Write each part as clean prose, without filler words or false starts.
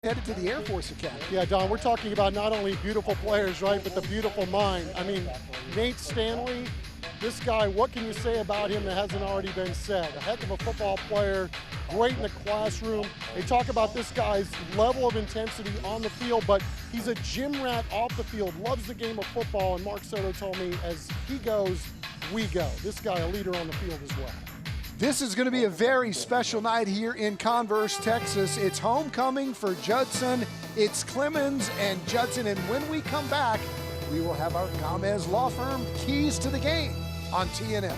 headed to the Air Force Academy. Yeah, Don, we're talking about not only beautiful players, right, but the beautiful mind. I mean, Nate Stanley, this guy, what can you say about him that hasn't already been said? A heck of a football player, great in the classroom. They talk about this guy's level of intensity on the field, but he's a gym rat off the field, loves the game of football, and Mark Soto told me as he goes, we go. This guy, a leader on the field as well. This is going to be a very special night here in Converse, Texas. It's homecoming for Judson. It's Clemens and Judson. And when we come back, we will have our Gomez Law Firm keys to the game on TNM.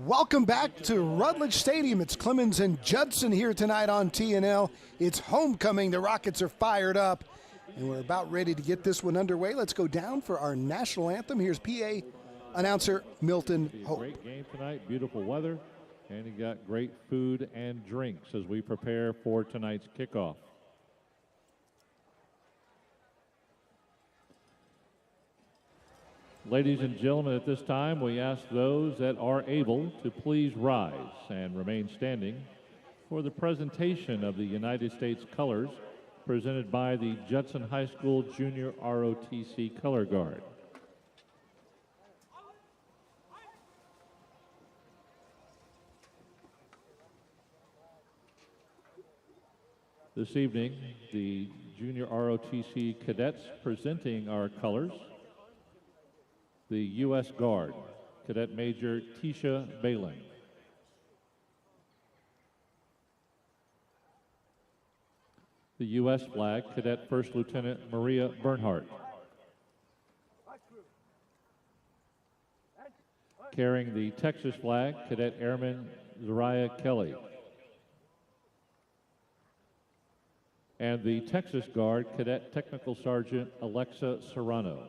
Welcome back to Rutledge Stadium. It's Clemens and Judson here tonight on TNL. It's homecoming. The Rockets are fired up, and we're about ready to get this one underway. Let's go down for our national anthem. Here's PA announcer Milton Hope. Great game tonight, beautiful weather, and you got great food and drinks as we prepare for tonight's kickoff. Ladies and gentlemen, at this time, we ask those that are able to please rise and remain standing for the presentation of the United States colors presented by the Judson High School Junior ROTC Color Guard. This evening, the Junior ROTC cadets presenting our colors: the U.S. Guard, Cadet Major Tisha Balin. The U.S. flag, Cadet First Lieutenant Maria Bernhardt. Carrying the Texas flag, Cadet Airman Zariah Kelly. And the Texas Guard, Cadet Technical Sergeant Alexa Serrano.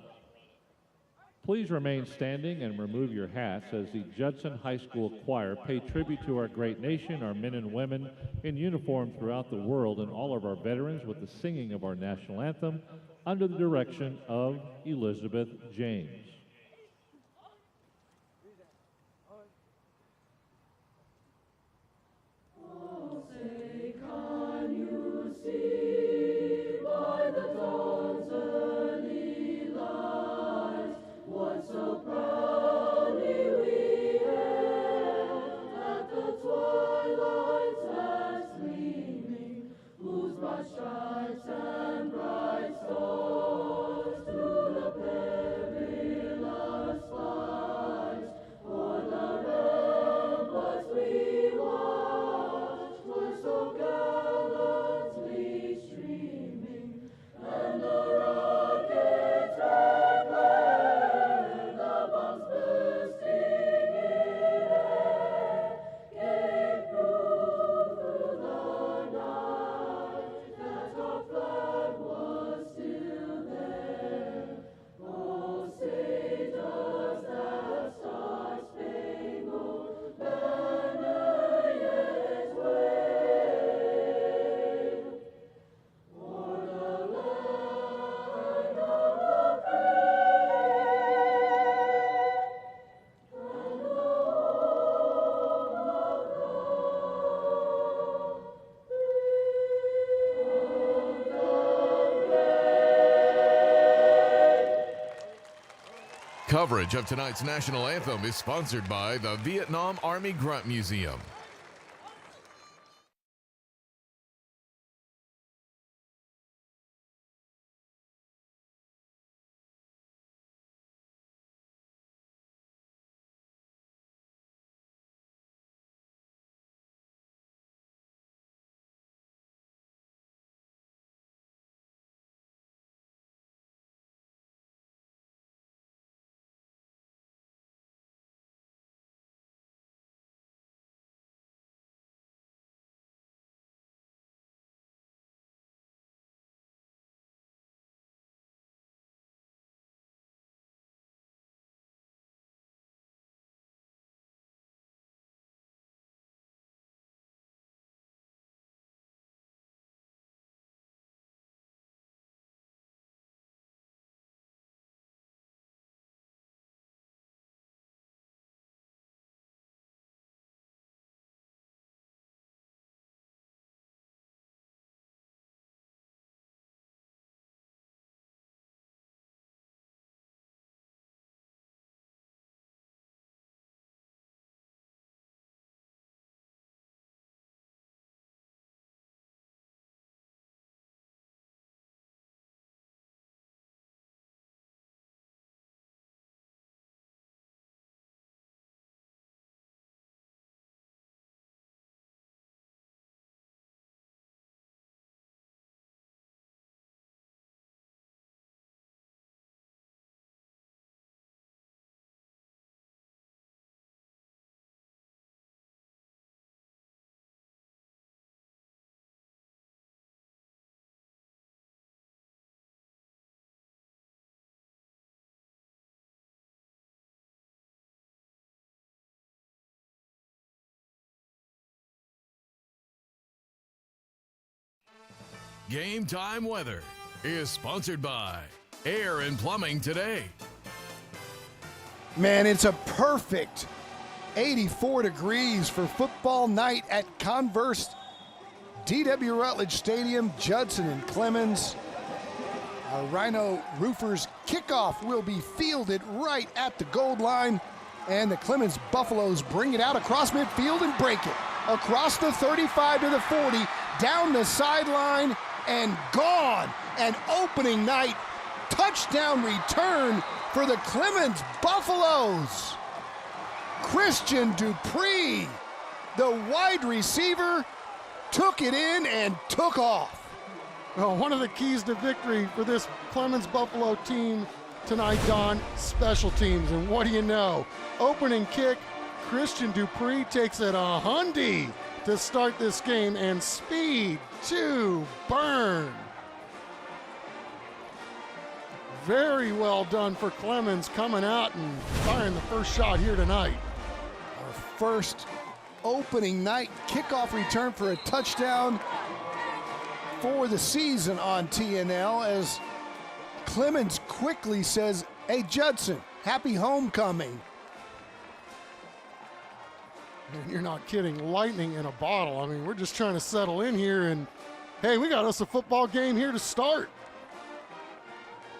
Please remain standing and remove your hats as the Judson High School Choir pay tribute to our great nation, our men and women in uniform throughout the world, and all of our veterans with the singing of our national anthem under the direction of Elizabeth James. Stripes and bright stars to the paving Coverage of tonight's national anthem is sponsored by the Vietnam Army Grunt Museum. Game Time Weather is sponsored by Air and Plumbing Today. Man, it's a perfect 84 degrees for football night at Converse DW Rutledge Stadium. Judson and Clemens. Our Rhino Roofers kickoff will be fielded right at the goal line, and the Clemens Buffaloes bring it out across midfield and break it. Across the 35 to the 40, down the sideline, and gone. An opening night touchdown return for the Clemens Buffaloes. Christian Dupree, the wide receiver, took it in and took off. Well, one of the keys to victory for this Clemens Buffalo team tonight, Don, special teams. And what do you know? Opening kick, Christian Dupree takes it a hundy to start this game, and speed to burn. Very well done for Clemens, coming out and firing the first shot here tonight. Our first opening night kickoff return for a touchdown for the season on TNL, as Clemens quickly says, "Hey Judson, happy homecoming." And you're not kidding, lightning in a bottle. I mean, we're just trying to settle in here, and hey, we got us a football game here to start.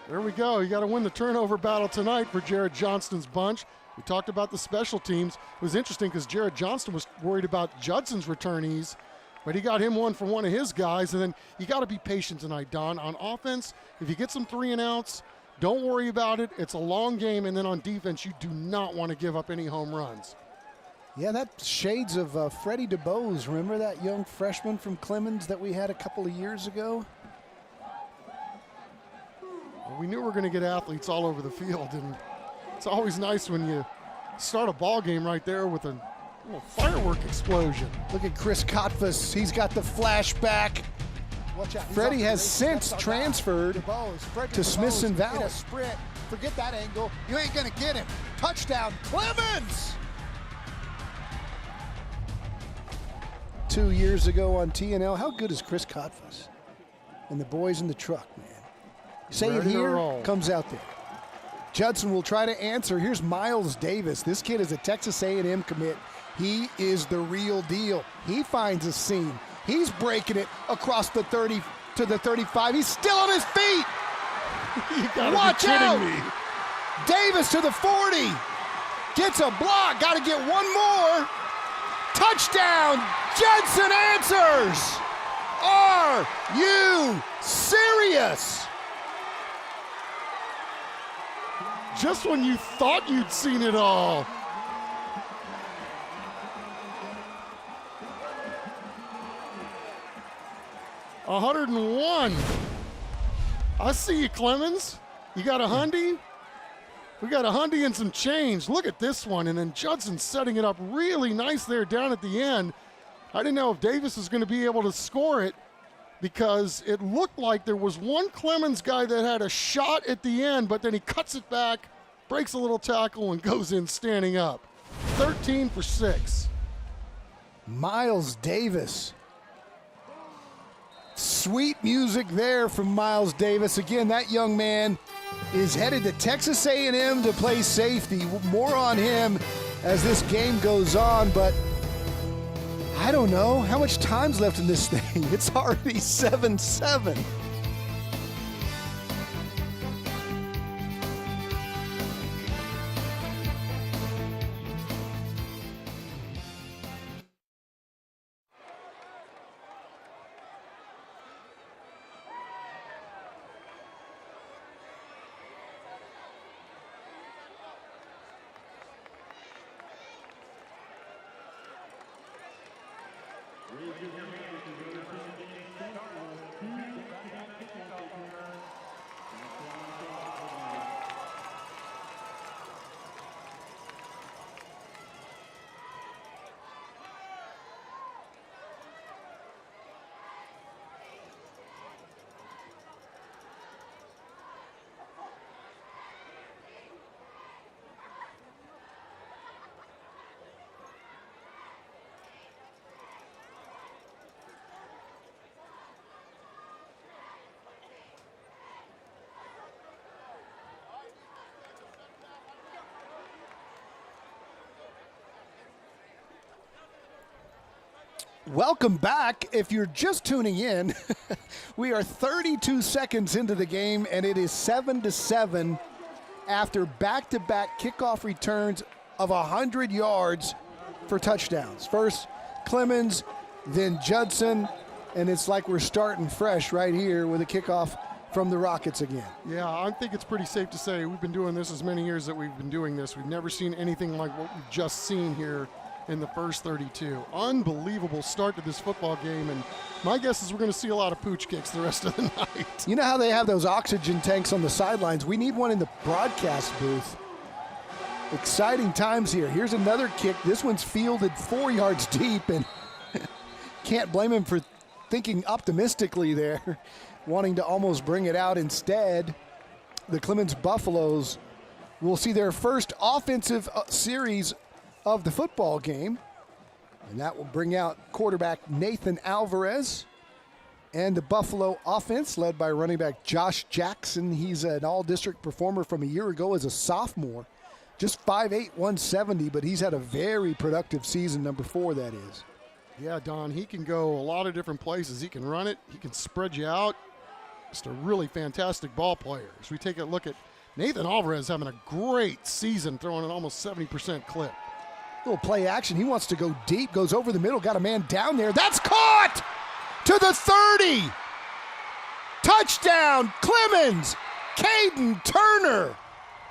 There we go. You got to win the turnover battle tonight for Jared Johnston's bunch. We talked about the special teams. It was interesting because Jared Johnston was worried about Judson's returnees, but he got him one from one of his guys. And then you got to be patient tonight, Don. On offense, if you get some 3 and outs, don't worry about it. It's a long game. And then on defense, you do not want to give up any home runs. Yeah, that shades of Freddie DeBose. Remember that young freshman from Clemens that we had a couple of years ago? Well, we knew we were going to get athletes all over the field, and it's always nice when you start a ball game right there with a little firework explosion. Look at Chris Kotfus. He's got the flashback. Watch out. Freddie has since transferred to Smithson Valley. In a sprint. Forget that angle. You ain't going to get him. Touchdown, Clemens! 2 years ago on TNL. How good is Chris Kotfus? And the boys in the truck, man. Say it here, comes out there. Judson will try to answer. Here's Miles Davis. This kid is a Texas A&M commit. He is the real deal. He finds a seam. He's breaking it across the 30 to the 35. He's still on his feet. You gotta Watch be kidding out. me. Davis to the 40. Gets a block. Got to get one more. Touchdown. Judson answers. Are you serious? Just when you thought you'd seen it all. $101. I see you, Clemens. You got a hundy? We got a hundy and some change. Look at this one. And then Judson setting it up really nice there down at the end. I didn't know if Davis was going to be able to score it because it looked like there was one Clemens guy that had a shot at the end, but then he cuts it back, breaks a little tackle, and goes in standing up. 13 for 6. Miles Davis. Sweet music there from Miles Davis. Again, that young man is headed to Texas A&M to play safety. More on him as this game goes on, but I don't know how much time's left in this thing. It's already 7-7. Welcome back. If you're just tuning in, we are 32 seconds into the game, and it is 7-7 after back-to-back kickoff returns of 100 yards for touchdowns. First Clemens, then Judson, and it's like we're starting fresh right here with a kickoff from the Rockets again. Yeah, I think it's pretty safe to say we've been doing this as many years that we've been doing this. We've never seen anything like what we've just seen here in the first 32. Unbelievable start to this football game, and my guess is we're going to see a lot of pooch kicks the rest of the night. You know how they have those oxygen tanks on the sidelines? We need one in the broadcast booth. Exciting times here. Here's another kick. This one's fielded 4 yards deep, and can't blame him for thinking optimistically there, wanting to almost bring it out. Instead, the Clemens Buffaloes will see their first offensive series of the football game, and that will bring out quarterback Nathan Alvarez and the Buffalo offense led by running back Josh Jackson. He's an all-district performer from a year ago as a sophomore, just 5'8", 170, but he's had a very productive season, number 4 that is. Yeah, Don, he can go a lot of different places. He can run it, he can spread you out. Just a really fantastic ball player. As we take a look at Nathan Alvarez having a great season, throwing an almost 70% clip. Little play action. He wants to go deep, goes over the middle, got a man down there. That's caught to the 30. Touchdown, Clemens. Caden Turner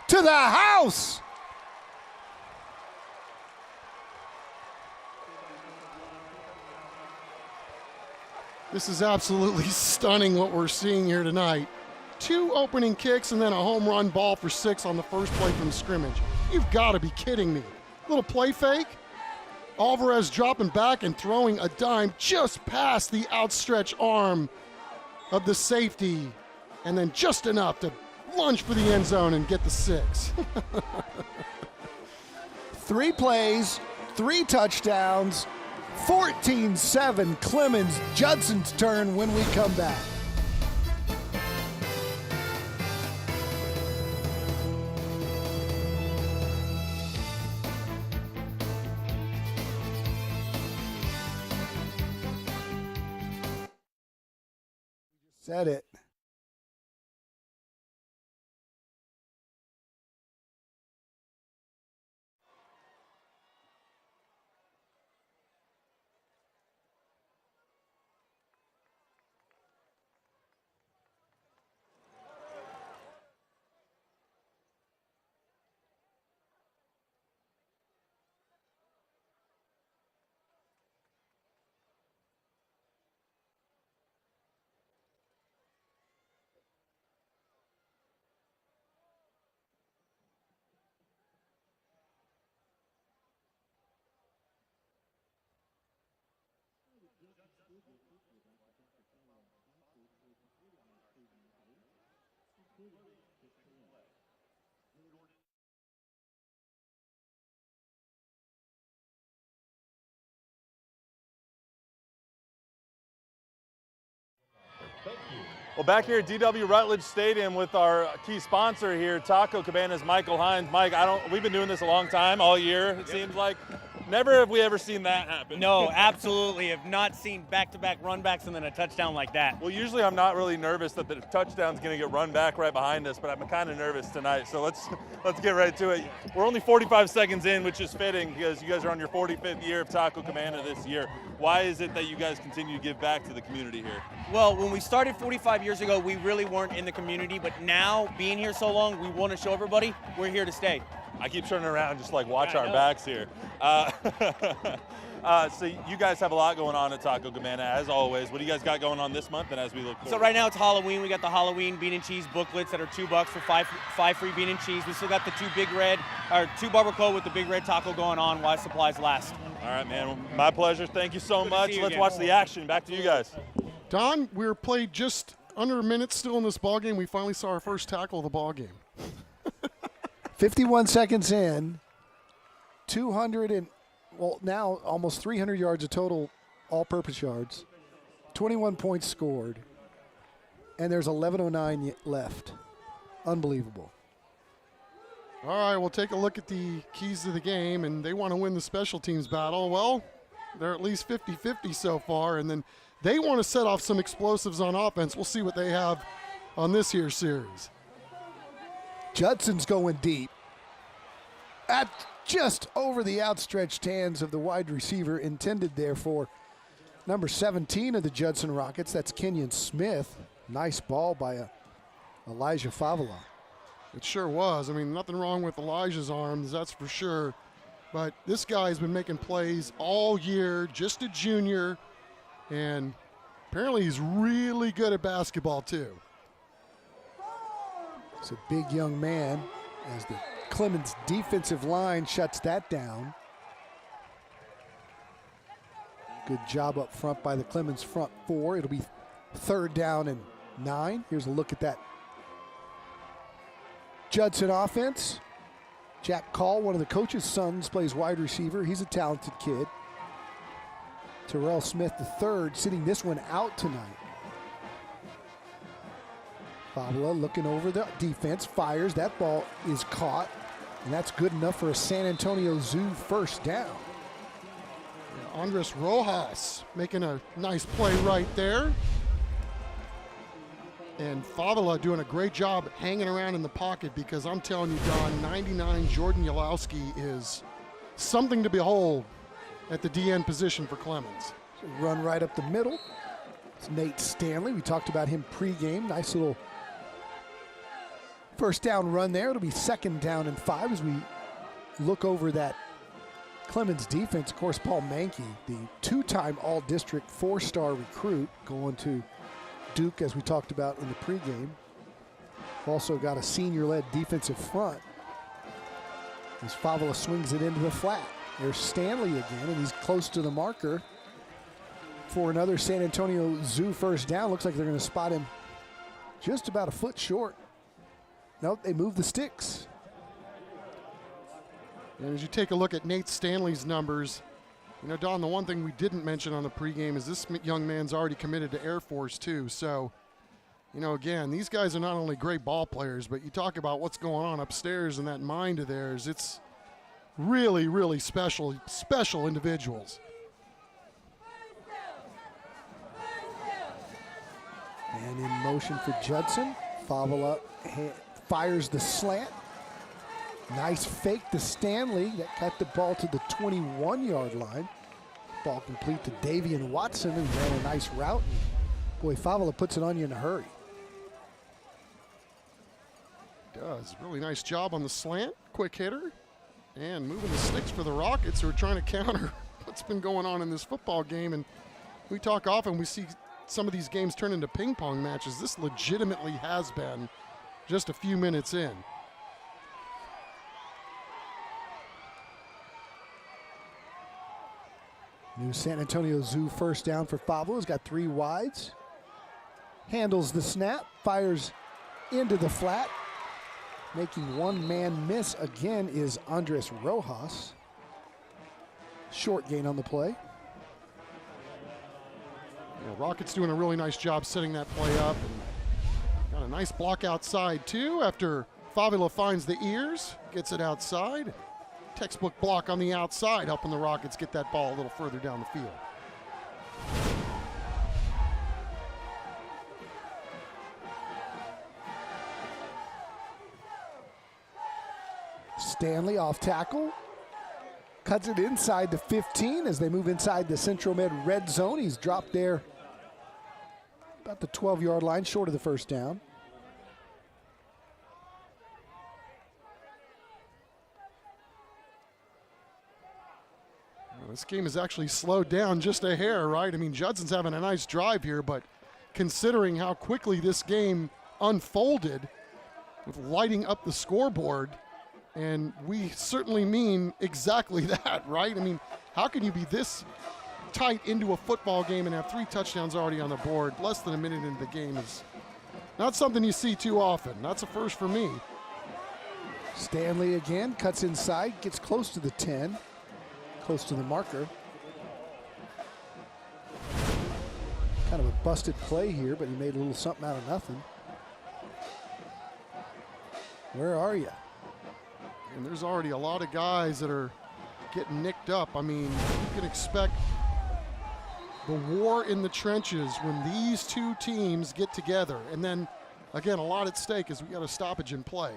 to the house. This is absolutely stunning what we're seeing here tonight. 2 opening kicks and then a home run ball for 6 on the first play from the scrimmage. You've got to be kidding me. Little play fake. Alvarez dropping back and throwing a dime just past the outstretched arm of the safety, and then just enough to lunge for the end zone and get the 6. 3 plays, 3 touchdowns, 14-7 Clemens. Judson's turn when we come back. Said it. Well, back here at DW Rutledge Stadium with our key sponsor here, Taco Cabana's Michael Hines. Mike, we've been doing this a long time, all year, it seems like. Never have we ever seen that happen. No, absolutely. Have not seen back-to-back runbacks and then a touchdown like that. Well, usually I'm not really nervous that the touchdown's going to get run back right behind us, but I'm kind of nervous tonight. So let's get right to it. We're only 45 seconds in, which is fitting because you guys are on your 45th year of Taco Cabana this year. Why is it that you guys continue to give back to the community here? Well, when we started 45 years ago, we really weren't in the community, but now, being here so long, we want to show everybody we're here to stay. I keep turning around just like watch our backs here. So you guys have a lot going on at Taco Cabana, as always. What do you guys got going on this month and as we look forward? So right now it's Halloween. We got the Halloween bean and cheese booklets that are $2 for five free bean and cheese. We still got the two barbacoa with the big red taco going on while supplies last. All right, man. Well, my pleasure. Thank you so much. Let's watch the action. Back to you guys. Don, we're played just under a minute still in this ball game. We finally saw our first tackle of the ball game. 51 seconds in, now almost 300 yards of total all-purpose yards, 21 points scored, and there's 11:09 left. Unbelievable. All right, we'll take a look at the keys to the game, and they want to win the special teams battle. Well, they're at least 50-50 so far, and then they want to set off some explosives on offense. We'll see what they have on this here series. Judson's going deep. At just over the outstretched hands of the wide receiver intended there for number 17 of the Judson Rockets. That's Kenyon Smith. Nice ball by Elijah Favela. It sure was. I mean, nothing wrong with Elijah's arms, that's for sure. But this guy's been making plays all year, just a junior, and apparently he's really good at basketball too. It's a big young man as the Clemens defensive line shuts that down. Good job up front by the Clemens front four. It'll be 3rd down and 9. Here's a look at that Judson offense. Jack Call, one of the coach's sons, plays wide receiver. He's a talented kid. Terrell Smith III sitting this one out tonight. Favela looking over the defense, fires. That ball is caught, and that's good enough for a San Antonio Zoo first down. Yeah, Andres Rojas making a nice play right there. And Favela doing a great job hanging around in the pocket because I'm telling you, Don, 99 Jordan Yalowski is something to behold at the DN position for Clemens. Run right up the middle. It's Nate Stanley. We talked about him pregame. Nice little first down run there. It'll be 2nd down and 5 as we look over that Clemens defense. Of course, Paul Mankey, the 2-time All-District 4-star recruit, going to Duke, as we talked about in the pregame. Also got a senior-led defensive front as Favela swings it into the flat. There's Stanley again, and he's close to the marker for another San Antonio Zoo first down. Looks like they're going to spot him just about a foot short. Nope, they move the sticks. And as you take a look at Nate Stanley's numbers, you know, Don, the one thing we didn't mention on the pregame is this young man's already committed to Air Force too. So, you know, again, these guys are not only great ball players, but you talk about what's going on upstairs in that mind of theirs. It's really, really special individuals. And in motion for Judson. Favela fires the slant. Nice fake to Stanley. That cut the ball to the 21-yard line. Ball complete to Davian Watson, and ran a nice route. Boy, Favela puts it on you in a hurry. Does. Really nice job on the slant. Quick hitter. And moving the sticks for the Rockets, who are trying to counter what's been going on in this football game. And we talk often, we see some of these games turn into ping pong matches. This legitimately has been just a few minutes in. New San Antonio Zoo first down for Favela. He's got 3 wides. Handles the snap, fires into the flat. Making one man miss again is Andres Rojas. Short gain on the play. Yeah, Rockets doing a really nice job setting that play up. And Got a nice block outside too after Favila finds the ears, gets it outside. Textbook block on the outside, helping the Rockets get that ball a little further down the field. Stanley off tackle. Cuts it inside the 15 as they move inside the Central Med red zone. He's dropped there about the 12-yard line, short of the first down. Well, this game is actually slowed down just a hair, right? I mean, Judson's having a nice drive here, but considering how quickly this game unfolded with lighting up the scoreboard, and we certainly mean exactly that, right? I mean, how can you be this tight into a football game and have 3 touchdowns already on the board less than a minute into the game is not something you see too often. That's a first for me. Stanley again, cuts inside, gets close to the 10, close to the marker. Kind of a busted play here, but he made a little something out of nothing. Where are you? And there's already a lot of guys that are getting nicked up. I mean, you can expect the war in the trenches when these two teams get together. And then, again, a lot at stake as we got a stoppage in play.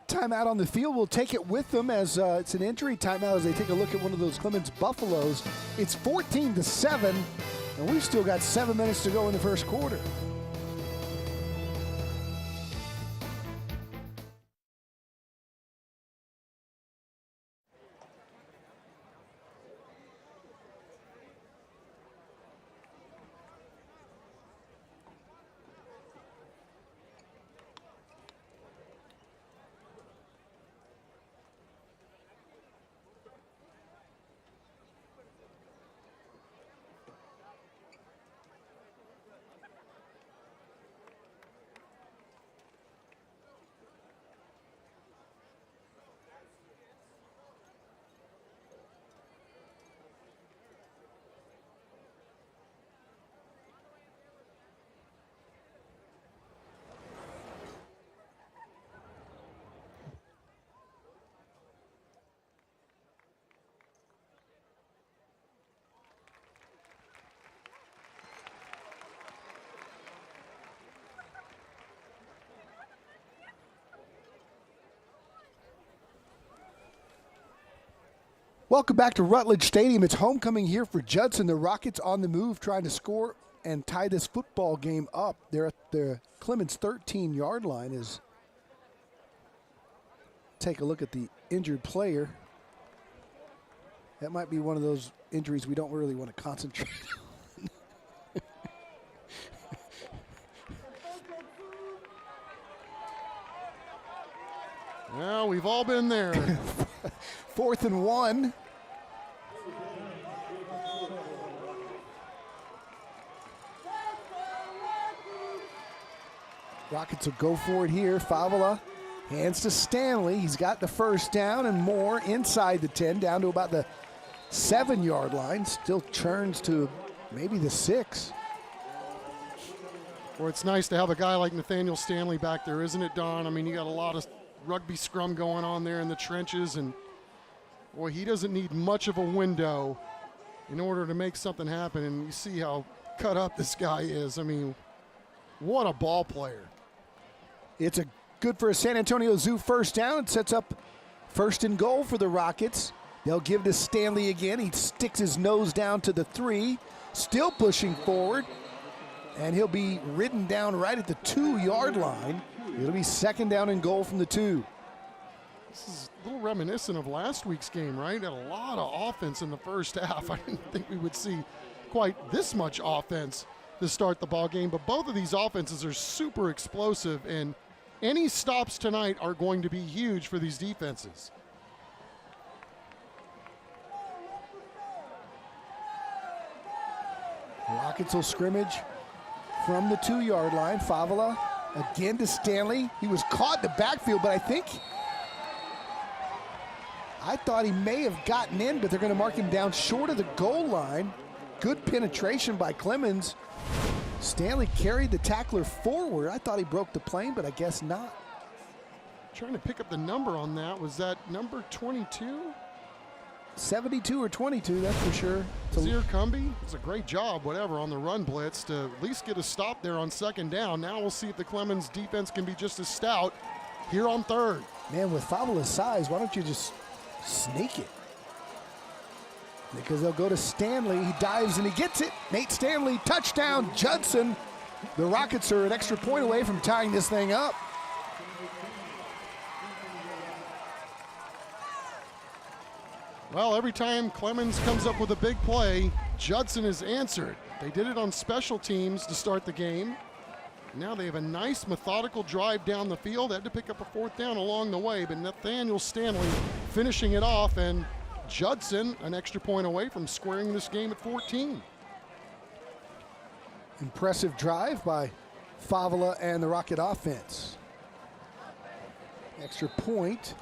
Timeout on the field. We'll take it with them as it's an injury timeout as they take a look at one of those Clemens Buffaloes. It's 14-7, and we've still got 7 minutes to go in the first quarter. Welcome back to Rutledge Stadium. It's homecoming here for Judson. The Rockets on the move, trying to score and tie this football game up. They're at the Clemens 13-yard line. As take a look at the injured player. That might be one of those injuries we don't really want to concentrate on. Well, we've all been there. 4th and 1. Rockets will go for it here. Favila hands to Stanley. He's got the first down and more inside the 10, down to about the 7-yard line. Still churns to maybe the 6. Well, it's nice to have a guy like Nathaniel Stanley back there, isn't it, Don? I mean, you got a lot of rugby scrum going on there in the trenches, and boy, he doesn't need much of a window in order to make something happen. And you see how cut up this guy is. I mean, what a ball player. It's a good for a San Antonio Zoo first down. It sets up 1st and goal for the Rockets. They'll give to Stanley again. He sticks his nose down to the 3, still pushing forward, and he'll be ridden down right at the 2-yard line. It'll be 2nd down and goal from the 2. This is a little reminiscent of last week's game, right? Had a lot of offense in the first half. I didn't think we would see quite this much offense to start the ball game, but both of these offenses are super explosive, and any stops tonight are going to be huge for these defenses. Rockets will scrimmage from the 2-yard line. Favila again to Stanley. He was caught in the backfield, but I thought he may have gotten in, but they're going to mark him down short of the goal line. Good penetration by Clemens. Stanley carried the tackler forward. I thought he broke the plane, but I guess not. Trying to pick up the number on that. Was that number 22? 72 or 22, that's for sure. Zir Cumby, it's a great job, whatever, on the run blitz to at least get a stop there on second down. Now we'll see if the Clemens defense can be just as stout here on third. Man, with Favola's size, why don't you just sneak it? Because they'll go to Stanley. He dives and he gets it. Nate Stanley, touchdown, Judson. The Rockets are an extra point away from tying this thing up. Well, every time Clemens comes up with a big play, Judson is answered. They did it on special teams to start the game. Now they have a nice methodical drive down the field. They had to pick up a fourth down along the way, but Nathaniel Stanley finishing it off, and Judson an extra point away from squaring this game at 14. Impressive drive by Favola and the Rocket offense. Extra point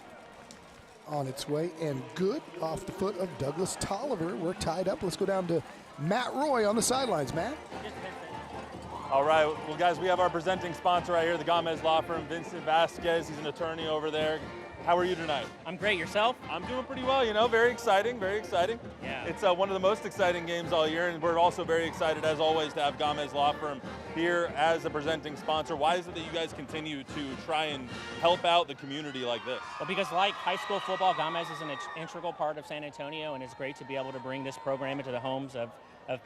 on its way, and good off the foot of Douglas Tolliver. We're tied up. Let's go down to Matt Roy on the sidelines. Matt? All right, well, guys, we have our presenting sponsor right here, the Gomez Law Firm, Vincent Vasquez. He's an attorney over there. How are you tonight? I'm great. Yourself? I'm doing pretty well, you know, very exciting, very exciting. Yeah. It's one of the most exciting games all year, and we're also very excited, as always, to have Gomez Law Firm here as a presenting sponsor. Why is it that you guys continue to try and help out the community like this? Well, because like high school football, Gomez is an integral part of San Antonio, and it's great to be able to bring this program into the homes of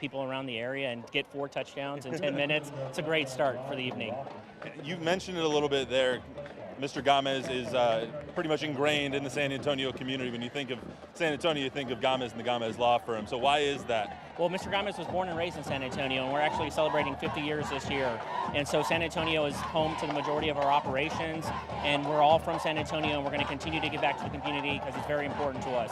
people around the area and get 4 touchdowns in 10 minutes. It's a great start for the evening. You mentioned it a little bit there. Mr. Gomez is pretty much ingrained in the San Antonio community. When you think of San Antonio, you think of Gomez and the Gomez Law Firm. So why is that? Well, Mr. Gomez was born and raised in San Antonio, and we're actually celebrating 50 years this year. And so San Antonio is home to the majority of our operations, and we're all from San Antonio, and we're going to continue to give back to the community because it's very important to us.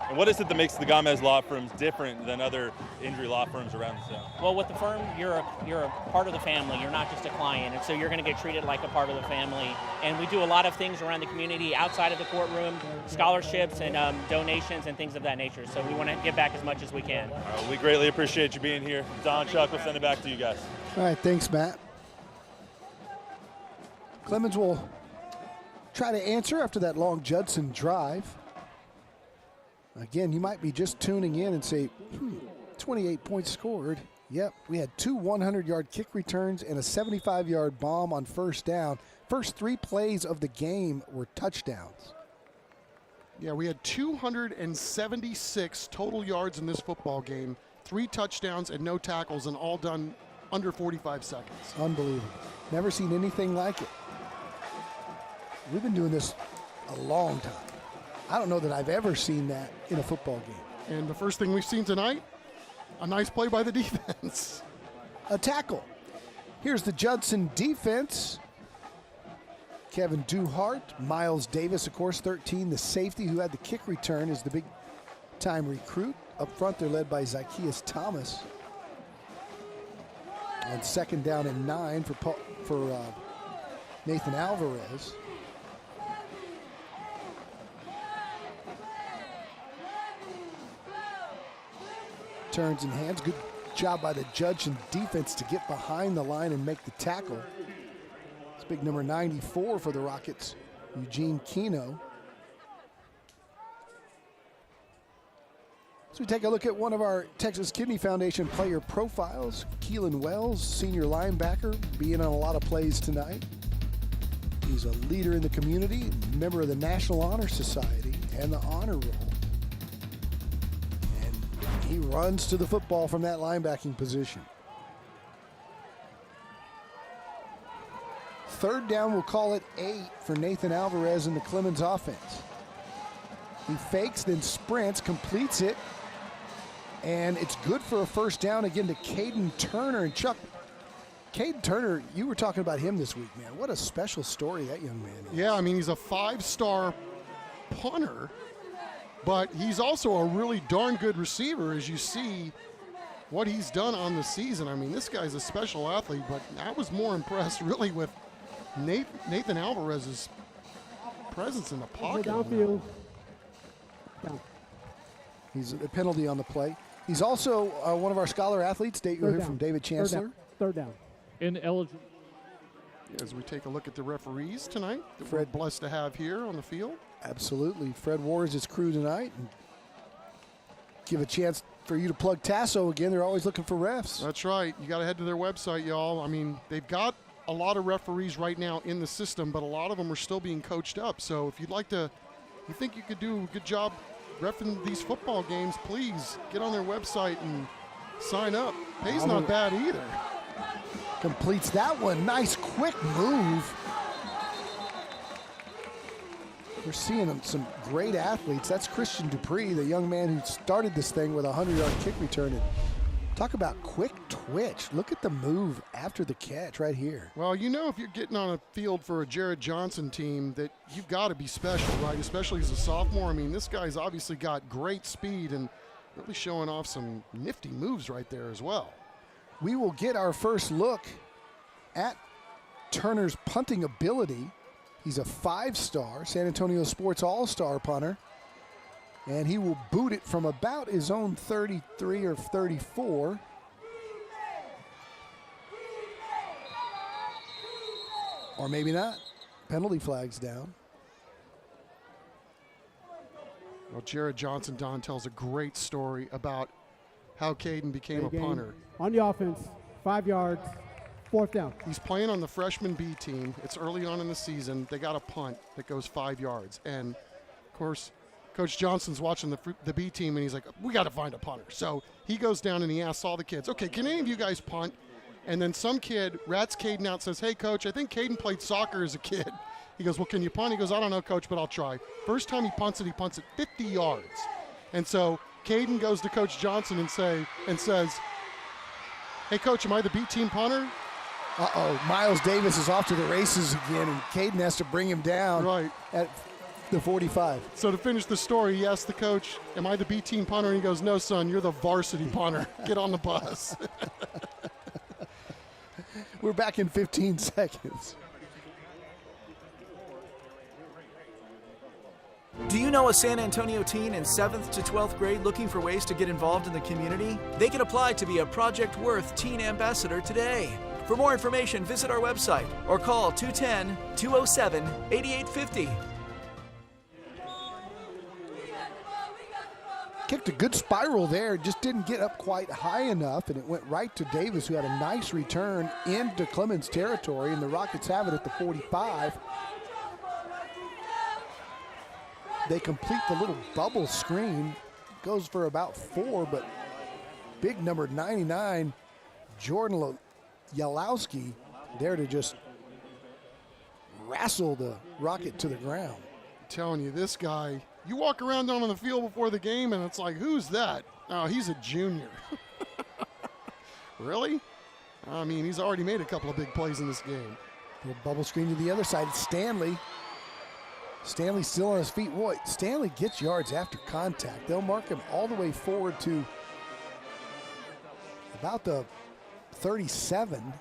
And what is it that makes the Gomez Law Firms different than other injury law firms around the zone? Well, with the firm, you're a part of the family. You're not just a client, and so you're going to get treated like a part of the family. And we do a lot of things around the community outside of the courtroom, scholarships and donations and things of that nature. So we want to give back as much as we can. We greatly appreciate you being here. Don, Chuck, we'll send it back to you guys. All right, thanks, Matt. Clemens will try to answer after that long Judson drive. Again, you might be just tuning in and say, 28 points scored. Yep, we had 2 100-yard kick returns and a 75-yard bomb on first down. First 3 plays of the game were touchdowns. Yeah, we had 276 total yards in this football game, 3 touchdowns and no tackles, and all done under 45 seconds. Unbelievable. Never seen anything like it. We've been doing this a long time. I don't know that I've ever seen that in a football game. And the first thing we've seen tonight, a nice play by the defense. A tackle. Here's the Judson defense. Kevin Duhart, Miles Davis, of course, 13. The safety who had the kick return is the big-time recruit. Up front, they're led by Zacchaeus Thomas. On second down and 9 for Nathan Alvarez. Turns and hands. Good job by the Judson defense to get behind the line and make the tackle. It's big number 94 for the Rockets, Eugene Keno. So we take a look at one of our Texas Kidney Foundation player profiles. Keelan Wells, senior linebacker, being on a lot of plays tonight. He's a leader in the community, member of the National Honor Society and the Honor Roll. He runs to the football from that linebacking position. Third down, we'll call it 8 for Nathan Alvarez and the Clemens offense. He fakes, then sprints, completes it, and it's good for a first down again to Caden Turner. And Chuck, Caden Turner, you were talking about him this week, man. What a special story that young man is. Yeah, I mean, he's a 5-star punter, but he's also a really darn good receiver as you see what he's done on the season. I mean, this guy's a special athlete, but I was more impressed really with Nathan Alvarez's presence in the pocket. Downfield. Down. He's a penalty on the play. He's also one of our scholar athletes. You'll hear from David Chancellor. Third down. Ineligible. As we take a look at the referees tonight that we're blessed to have here on the field. Absolutely. Fred Wars his crew tonight. And give a chance for you to plug Tasso again. They're always looking for refs. That's right. You got to head to their website, y'all. I mean, they've got a lot of referees right now in the system, but a lot of them are still being coached up. So if you'd like to, you think you could do a good job reffing these football games, please get on their website and sign up. Pay's not bad either. Completes that one. Nice quick move. We're seeing some great athletes. That's Christian Dupree, the young man who started this thing with a 100-yard kick return. And talk about quick twitch. Look at the move after the catch right here. Well, you know, if you're getting on a field for a Jared Johnson team, that you've got to be special, right? Especially as a sophomore. I mean, this guy's obviously got great speed and really showing off some nifty moves right there as well. We will get our first look at Turner's punting ability. He's a 5-star San Antonio Sports All-Star punter. And he will boot it from about his own 33 or 34. Or maybe not. Penalty flag's down. Well, Jared Johnson, Don, tells a great story about how Caden became a punter. On the offense, 5 yards, 4th down. He's playing on the freshman B team. It's early on in the season. They got a punt that goes 5 yards. And, of course, Coach Johnson's watching the B team, and he's like, we got to find a punter. So he goes down and he asks all the kids, okay, can any of you guys punt? And then some kid rats Caden out and says, hey, Coach, I think Caden played soccer as a kid. He goes, well, can you punt? He goes, I don't know, Coach, but I'll try. First time he punts it 50 yards. And so Caden goes to Coach Johnson and says, hey, Coach, am I the B team punter? Uh-oh, Miles Davis is off to the races again, and Caden has to bring him down at the 45. So to finish the story, he asked the coach, am I the B team punter? And he goes, no, son, you're the varsity punter. Get on the bus. We're back in 15 seconds. Do you know a San Antonio teen in 7th to 12th grade looking for ways to get involved in the community? They can apply to be a Project Worth Teen Ambassador today. For more information, visit our website or call 210-207-8850. Kicked a good spiral there, just didn't get up quite high enough, and it went right to Davis, who had a nice return into Clemens territory, and the Rockets have it at the 45. They complete the little bubble screen. Goes for about 4, but big number 99, Jordan Yalowski, there to just wrestle the Rocket to the ground. I'm telling you, this guy, you walk around down on the field before the game and it's like, who's that? Oh, he's a junior. Really? I mean, he's already made a couple of big plays in this game. Little bubble screen to the other side. It's Stanley. Stanley still on his feet. Boy, Stanley gets yards after contact. They'll mark him all the way forward to about the 37.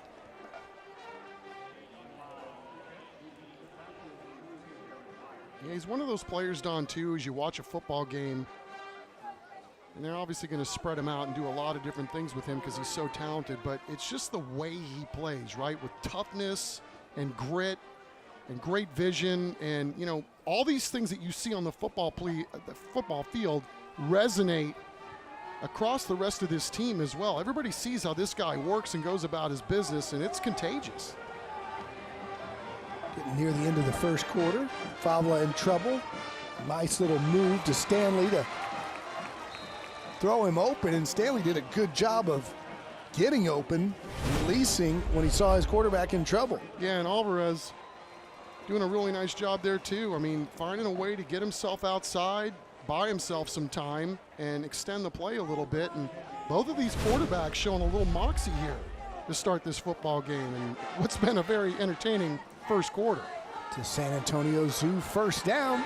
Yeah, he's one of those players, Don, too, as you watch a football game, and they're obviously going to spread him out and do a lot of different things with him because he's so talented, but it's just the way he plays, right, with toughness and grit and great vision, and, you know, all these things that you see on the football field resonate across the rest of this team as well. Everybody sees how this guy works and goes about his business, and it's contagious. Getting near the end of the first quarter. Favla in trouble. Nice little move to Stanley to throw him open, and Stanley did a good job of getting open, releasing when he saw his quarterback in trouble. Yeah, and Alvarez doing a really nice job there too. I mean, finding a way to get himself outside, buy himself some time, and extend the play a little bit. And both of these quarterbacks showing a little moxie here to start this football game, and what's been a very entertaining first quarter. To San Antonio Zoo, first down.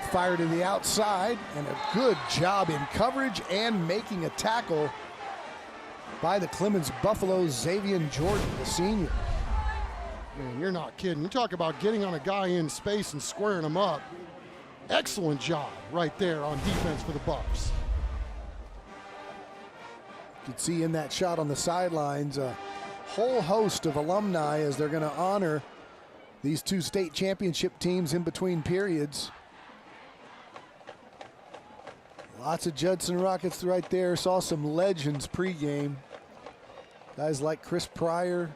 Fire to the outside, and a good job in coverage and making a tackle by the Clemens Buffaloes, Xavier Jordan, the senior. Man, you're not kidding. You talk about getting on a guy in space and squaring him up. Excellent job right there on defense for the Buffs. You could see in that shot on the sidelines a whole host of alumni as they're going to honor these two state championship teams in between periods. Lots of Judson Rockets right there. Saw some legends pregame. Guys like Chris Pryor.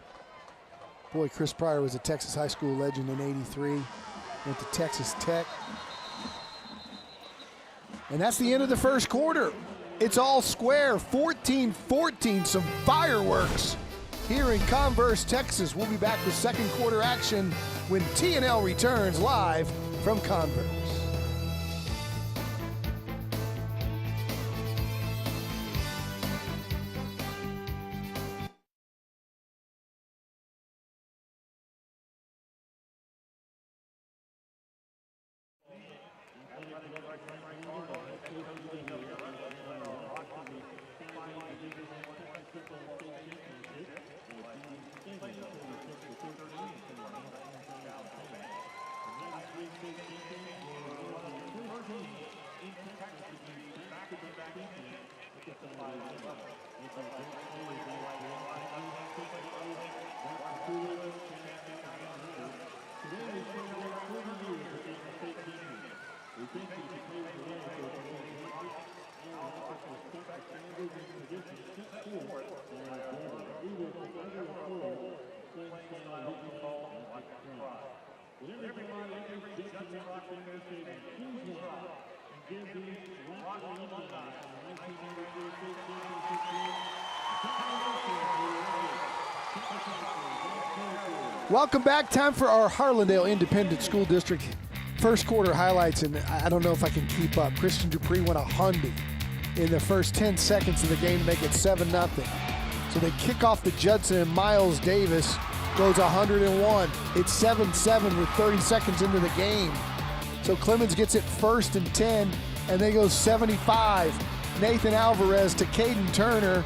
Boy, Chris Pryor was a Texas high school legend in '83. Went to Texas Tech. And that's the end of the first quarter. It's all square, 14-14, some fireworks here in Converse, Texas. We'll be back with second quarter action when TNL returns live from Converse. Welcome back. Time for our Harlandale Independent School District first quarter highlights, and I don't know if I can keep up. Christian Dupree went a hundy in the first 10 seconds of the game to make it 7-0. So they kick off the Judson, and Miles Davis goes 101. It's 7-7 with 30 seconds into the game. So Clemens gets it first and 10, and they go 75. Nathan Alvarez to Caden Turner.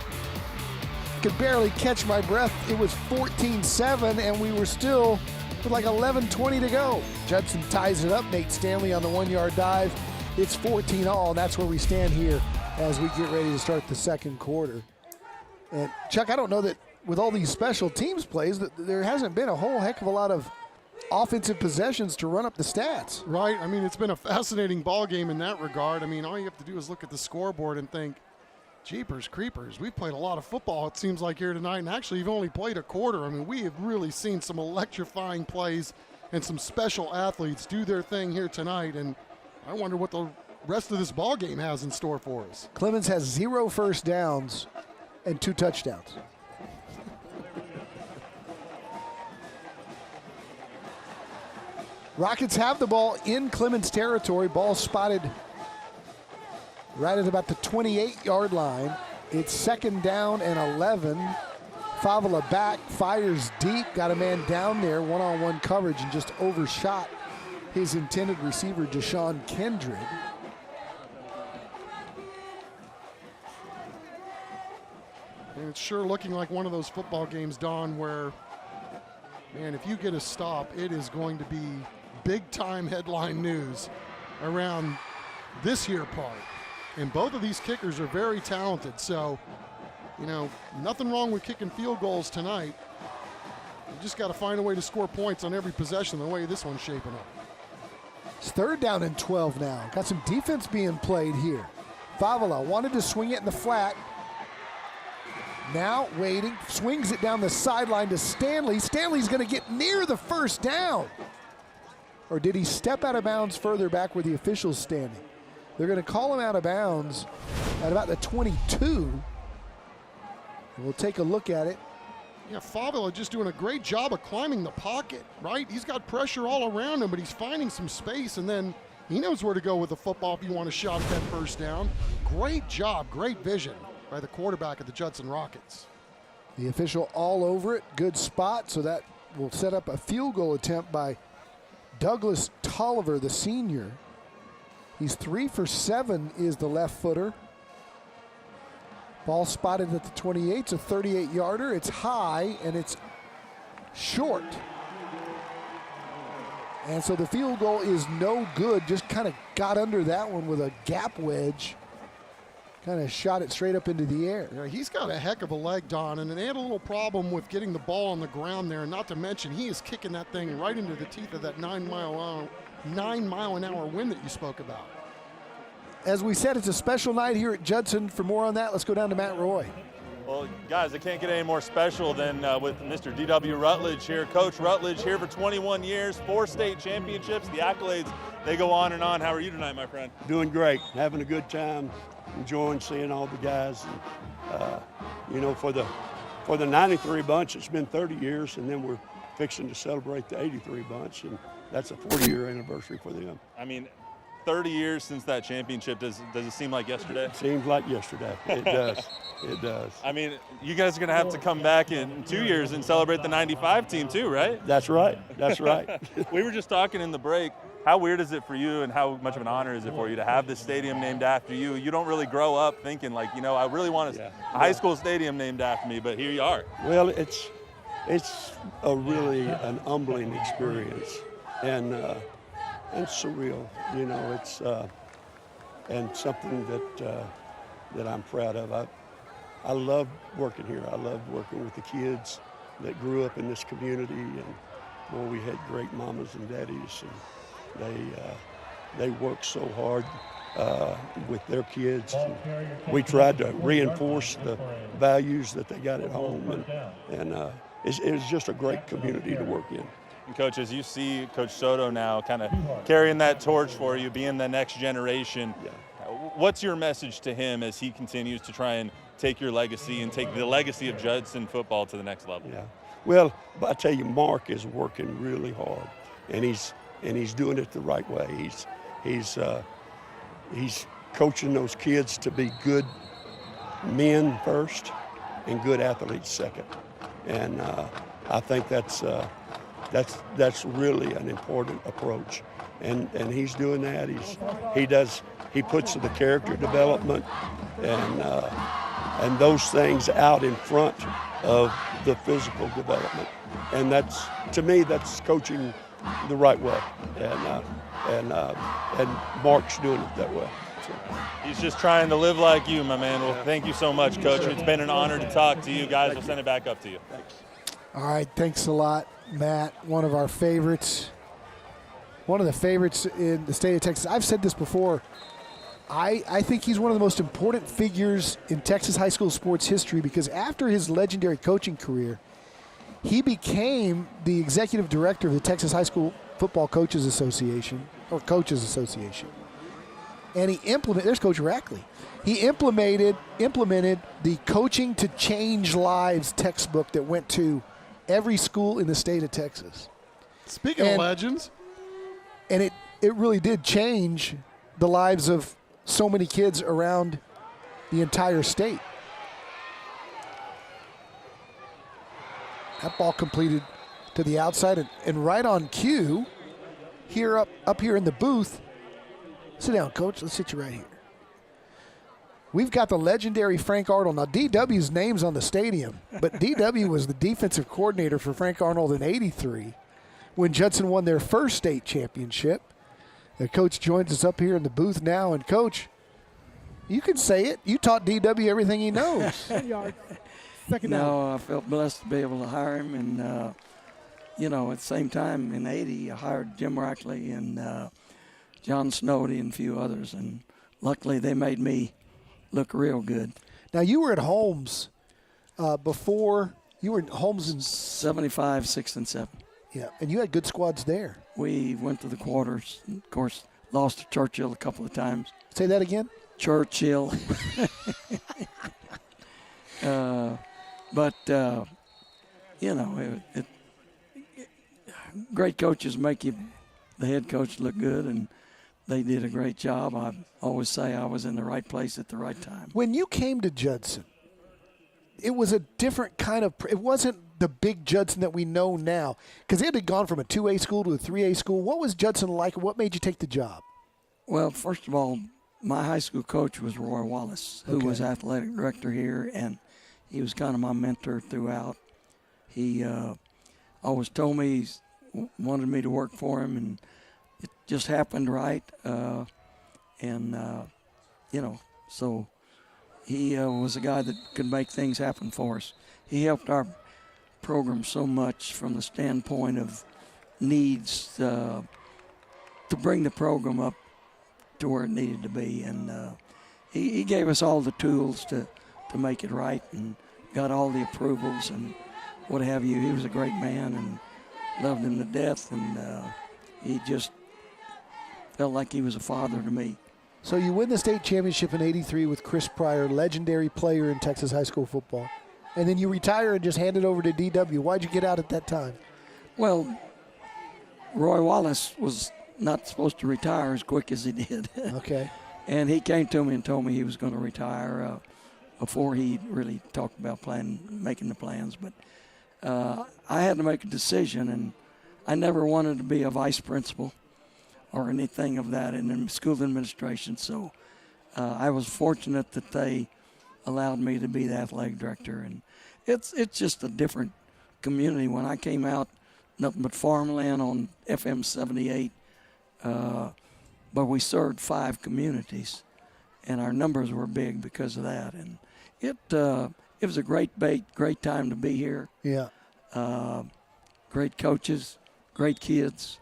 Could barely catch my breath. It was 14-7, and we were still with like 11:20 to go. Judson ties it up. Nate Stanley on the 1-yard dive. It's 14-all, and that's where we stand here as we get ready to start the second quarter. And Chuck, I don't know that with all these special teams plays that there hasn't been a whole heck of a lot of offensive possessions to run up the stats. Right. I mean, it's been a fascinating ball game in that regard. I mean, all you have to do is look at the scoreboard and think, jeepers creepers, we've played a lot of football, it seems like, here tonight, and actually you've only played a quarter. I mean, we have really seen some electrifying plays and some special athletes do their thing here tonight, and I wonder what the rest of this ball game has in store for us. Clemens has 0 first downs and 2 touchdowns. Rockets have the ball in Clemens territory. Ball spotted right at about the 28-yard line. It's second down and 11. Favela back, fires deep, got a man down there, one-on-one coverage, and just overshot his intended receiver, Deshaun Kendrick. And it's sure looking like one of those football games, Don, where, man, if you get a stop, it is going to be big-time headline news around this here part. And both of these kickers are very talented, so, you know, nothing wrong with kicking field goals tonight. You just got to find a way to score points on every possession the way this one's shaping up. It's third down and 12 now. Got some defense being played here. Favela wanted to swing it in the flat. Now waiting, swings it down the sideline to Stanley. Stanley's going to get near the first down. Or did he step out of bounds further back where the official's standing? They're going to call him out of bounds at about the 22. We'll take a look at it. Yeah, Favela just doing a great job of climbing the pocket, right? He's got pressure all around him, but he's finding some space, and then he knows where to go with the football if you want a shot at that first down. Great job, great vision by the quarterback of the Judson Rockets. The official all over it. Good spot, so that will set up a field goal attempt by Douglas Tolliver, the senior. He's 3 for 7 is the left footer. Ball spotted at the 28. It's a 38-yarder. It's high and it's short. And so the field goal is no good. Just kind of got under that one with a gap wedge. kind of shot it straight up into the air. Yeah, he's got a heck of a leg, Don, and they had a little problem with getting the ball on the ground there. Not to mention, he is kicking that thing right into the teeth of that 9 mile an hour wind that you spoke about. As we said, it's a special night here at Judson. For more on that, let's go down to Matt Roy. Well, guys, it can't get any more special than with Mr. D.W. Rutledge here. Coach Rutledge here for 21 years, 4 state championships. The accolades, they go on and on. How are you tonight, my friend? Doing great, having a good time, enjoying seeing all the guys. And, you know, for the 93 bunch, it's been 30 years, and then we're fixing to celebrate the 83 bunch, and that's a 40-year anniversary for them. I mean, 30 years since that championship. Does it seem like yesterday? It seems like yesterday. It does. It does. I mean, you guys are going to have to come back in 2 years and celebrate the 95 team too, right? That's right. That's right. We were just talking in the break. How weird is it for you, and how much of an honor is it for you to have this stadium named after you? You don't really grow up thinking like, you know, I really want a high school stadium named after me, but here you are. Well, it's a really an humbling experience, and surreal. You know, it's and something that I'm proud of. I love working here. I love working with the kids that grew up in this community, and boy, we had great mamas and daddies, and they worked so hard with their kids. And we tried to reinforce the values that they got at home, and it was just a great community to work in. And Coach, as you see Coach Soto now kind of carrying that torch for you, being the next generation, what's your message to him as he continues to try and take your legacy and take the legacy of Judson football to the next level? Yeah. Well, I tell you, Mark is working really hard, and he's doing it the right way. He's coaching those kids to be good men first and good athletes second, and I think that's really an important approach, and he's doing that. He puts the character development and those things out in front of the physical development, and that's, to me, that's coaching the right way, and Mark's doing it that way. So. He's just trying to live like you, my man. Well, thank you so much, Coach. It's been an honor to talk to you guys. We'll send it back up to you. Thanks. All right, thanks a lot, Matt. One of our favorites. One of the favorites in the state of Texas. I've said this before. I think he's one of the most important figures in Texas high school sports history, because after his legendary coaching career, he became the executive director of the Texas High School Football Coaches Association, or Coaches Association. And he implemented, there's Coach Rackley. He implemented the Coaching to Change Lives textbook that went to every school in the state of Texas. Speaking of legends. And it really did change the lives of so many kids around the entire state. That ball completed to the outside, and right on cue, here up here in the booth. Sit down, Coach. Let's sit you right here. We've got the legendary Frank Arnold. Now, DW's name's on the stadium, but DW was the defensive coordinator for Frank Arnold in '83 when Judson won their first state championship. The coach joins us up here in the booth now. And, Coach, you can say it. You taught DW everything he knows. No, I felt blessed to be able to hire him. And, you know, at the same time, in '80, I hired Jim Rackley and John Snowdy and a few others. And luckily, they made me look real good. Now, you were at Holmes before. You were at Holmes in 75, 6, and 7. Yeah, and you had good squads there. We went to the quarters. And of course, lost to Churchill a couple of times. Say that again? Churchill. But you know, great coaches make the head coach look good, and they did a great job. I always say I was in the right place at the right time. When you came to Judson, it was a different kind of – it wasn't the big Judson that we know now, because it had gone from a 2A school to a 3A school. What was Judson like? What made you take the job? Well, first of all, my high school coach was Roy Wallace, who was athletic director here, and he was kind of my mentor throughout. He always told me he wanted me to work for him, and it just happened right. You know, so he was a guy that could make things happen for us. He helped our program so much from the standpoint of needs to bring the program up to where it needed to be. And he gave us all the tools to make it right and got all the approvals and what have you. He was a great man and loved him to death, and he just felt like he was a father to me. So you win the state championship in '83 with Chris Pryor, legendary player in Texas high school football. And then you retire and just hand it over to DW. Why'd you get out at that time? Well, Roy Wallace was not supposed to retire as quick as he did. Okay. And he came to me and told me he was going to retire before he really talked about making the plans. But I had to make a decision, and I never wanted to be a vice principal or anything of that in the school administration. So I was fortunate that they allowed me to be the athletic director. And it's just a different community. When I came out, nothing but farmland on FM 78, but we served 5 communities, and our numbers were big because of that. And it was a great time to be here. Yeah. Great coaches, great kids,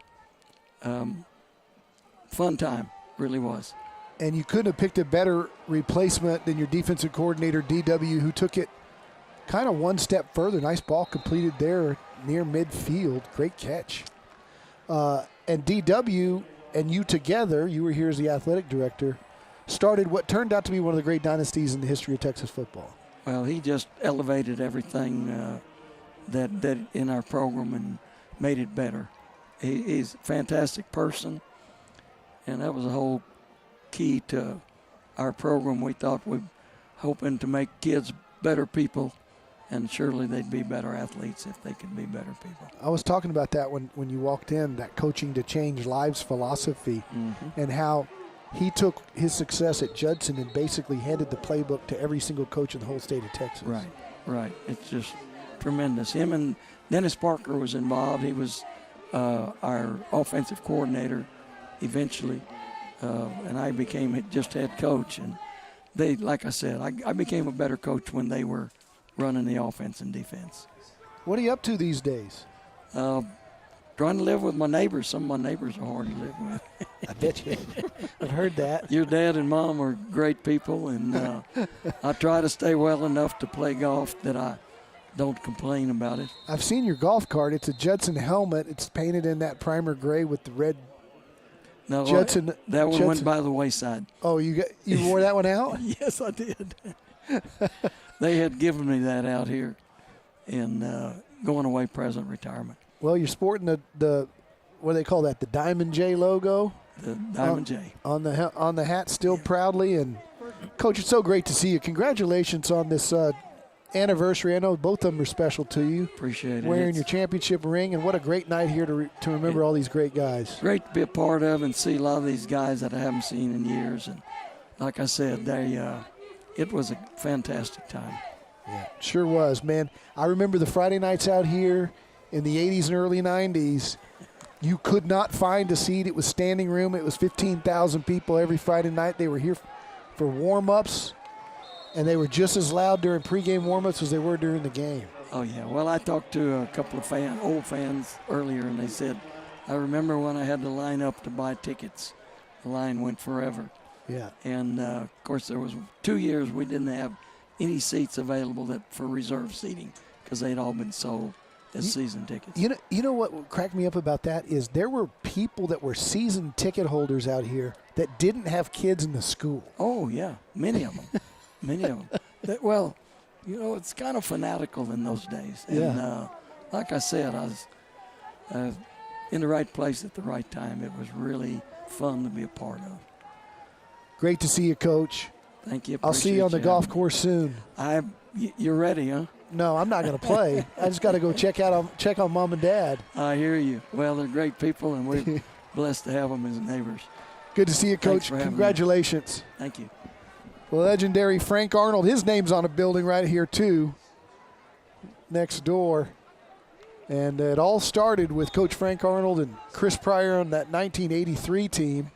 fun time, really was. And you couldn't have picked a better replacement than your defensive coordinator, DW, who took it kind of one step further. Nice ball completed there near midfield. Great catch. And DW and you together, you were here as the athletic director, started what turned out to be one of the great dynasties in the history of Texas football. Well, he just elevated everything that in our program and made it better. He's a fantastic person, and that was a whole key to our program. We thought we're hoping to make kids better people, and surely they'd be better athletes if they could be better people. I was talking about that when you walked in, that coaching to change lives philosophy, and how he took his success at Judson and basically handed the playbook to every single coach in the whole state of Texas. Right. It's just tremendous. Him and Dennis Parker was involved. He was our offensive coordinator eventually, and I became just head coach. And they, like I said, I became a better coach when they were running the offense and defense. What are you up to these days? Trying to live with my neighbors. Some of my neighbors are hard to live with. I bet you. I've heard that. Your dad and mom are great people, and I try to stay well enough to play golf that I don't complain about it. I've seen your golf cart. It's a Judson helmet. It's painted in that primer gray with the red. No, Judson. That one Judson. went by the wayside. Oh, you wore that one out? Yes, I did. They had given me that out here in going away present retirement. Well, you're sporting the what do they call that? The Diamond J logo. The Diamond J on the hat, still proudly. And Coach, it's so great to see you. Congratulations on this anniversary. I know both of them are special to you. Appreciate it. Wearing your championship ring, and what a great night here to remember all these great guys. Great to be a part of and see a lot of these guys that I haven't seen in years. And like I said, it was a fantastic time. Yeah, sure was, man. I remember the Friday nights out here in the 80s and early 90s. You could not find a seat. It was standing room. It was 15,000 people every Friday night. They were here for warm-ups, and they were just as loud during pregame warm-ups as they were during the game. Oh, yeah. Well, I talked to a couple of old fans earlier, and they said, I remember when I had to line up to buy tickets. The line went forever. Yeah. And, of course, there was 2 years we didn't have any seats available for reserve seating because they'd all been sold as season tickets. You know what cracked me up about that is there were people that were season ticket holders out here that didn't have kids in the school. Oh, yeah. Many of them. Many of them. Well, it's kind of fanatical in those days. And like I said, I was in the right place at the right time. It was really fun to be a part of. Great to see you, Coach. Thank you. I'll see you on the golf course soon. You're ready, huh? No, I'm not going to play. I just got to go check on Mom and Dad. I hear you. Well, they're great people, and we're blessed to have them as neighbors. Good to see you, Coach. Congratulations. Thank you. Legendary Frank Arnold. His name's on a building right here, too, next door. And it all started with Coach Frank Arnold and Chris Pryor on that 1983 team.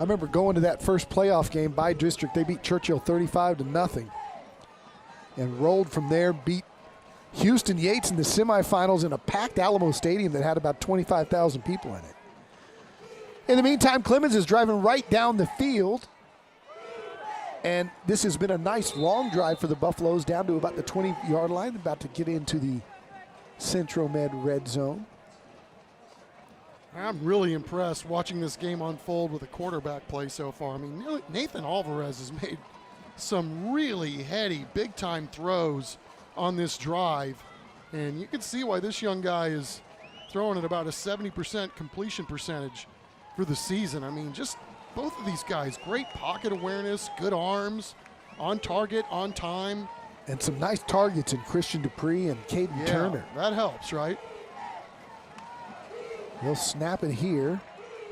I remember going to that first playoff game by district. They beat Churchill 35-0 and rolled from there, beat Houston Yates in the semifinals in a packed Alamo Stadium that had about 25,000 people in it. In the meantime, Clemens is driving right down the field. And this has been a nice long drive for the Buffaloes down to about the 20-yard line, about to get into the Central Med red zone. I'm really impressed watching this game unfold with the quarterback play so far. I mean, Nathan Alvarez has made some really heady, big-time throws on this drive. And you can see why this young guy is throwing at about a 70% completion percentage for the season. I mean, just both of these guys, great pocket awareness, good arms, on target, on time. And some nice targets in Christian Dupree and Caden Turner. That helps, right? He'll snap it here,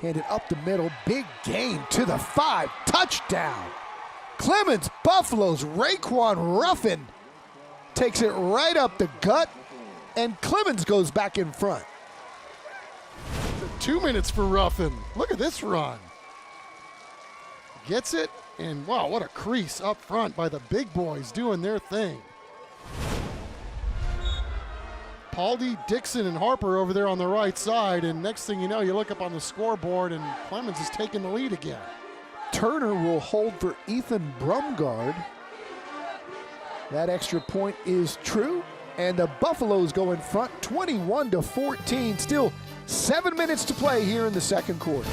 hand it up the middle, big gain to the 5, touchdown. Clemens Buffaloes, Raekwon Ruffin takes it right up the gut, and Clemens goes back in front. 2 minutes for Ruffin. Look at this run. Gets it, and wow, what a crease up front by the big boys doing their thing. Paldy, Dixon, and Harper over there on the right side, and next thing you know, you look up on the scoreboard, and Clemens is taking the lead again. Turner will hold for Ethan Brumgard. That extra point is true, and the Buffaloes go in front 21-14. Still 7 minutes to play here in the second quarter.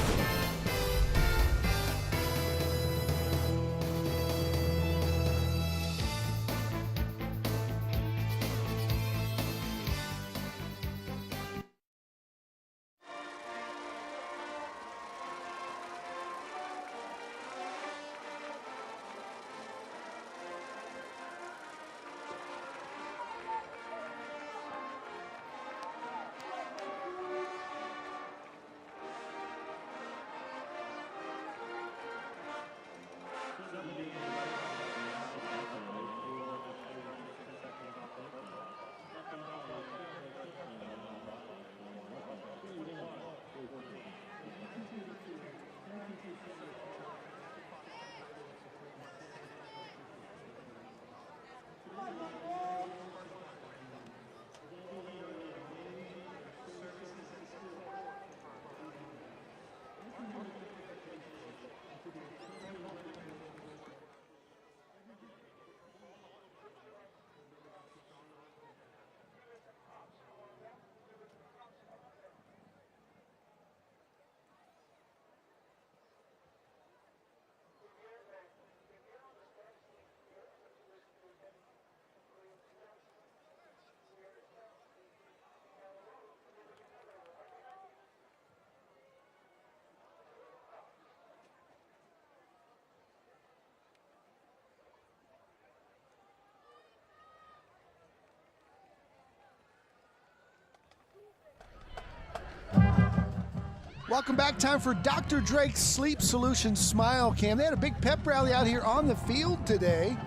Welcome back. Time for Dr. Drake's Sleep Solutions Smile Cam. They had a big pep rally out here on the field today,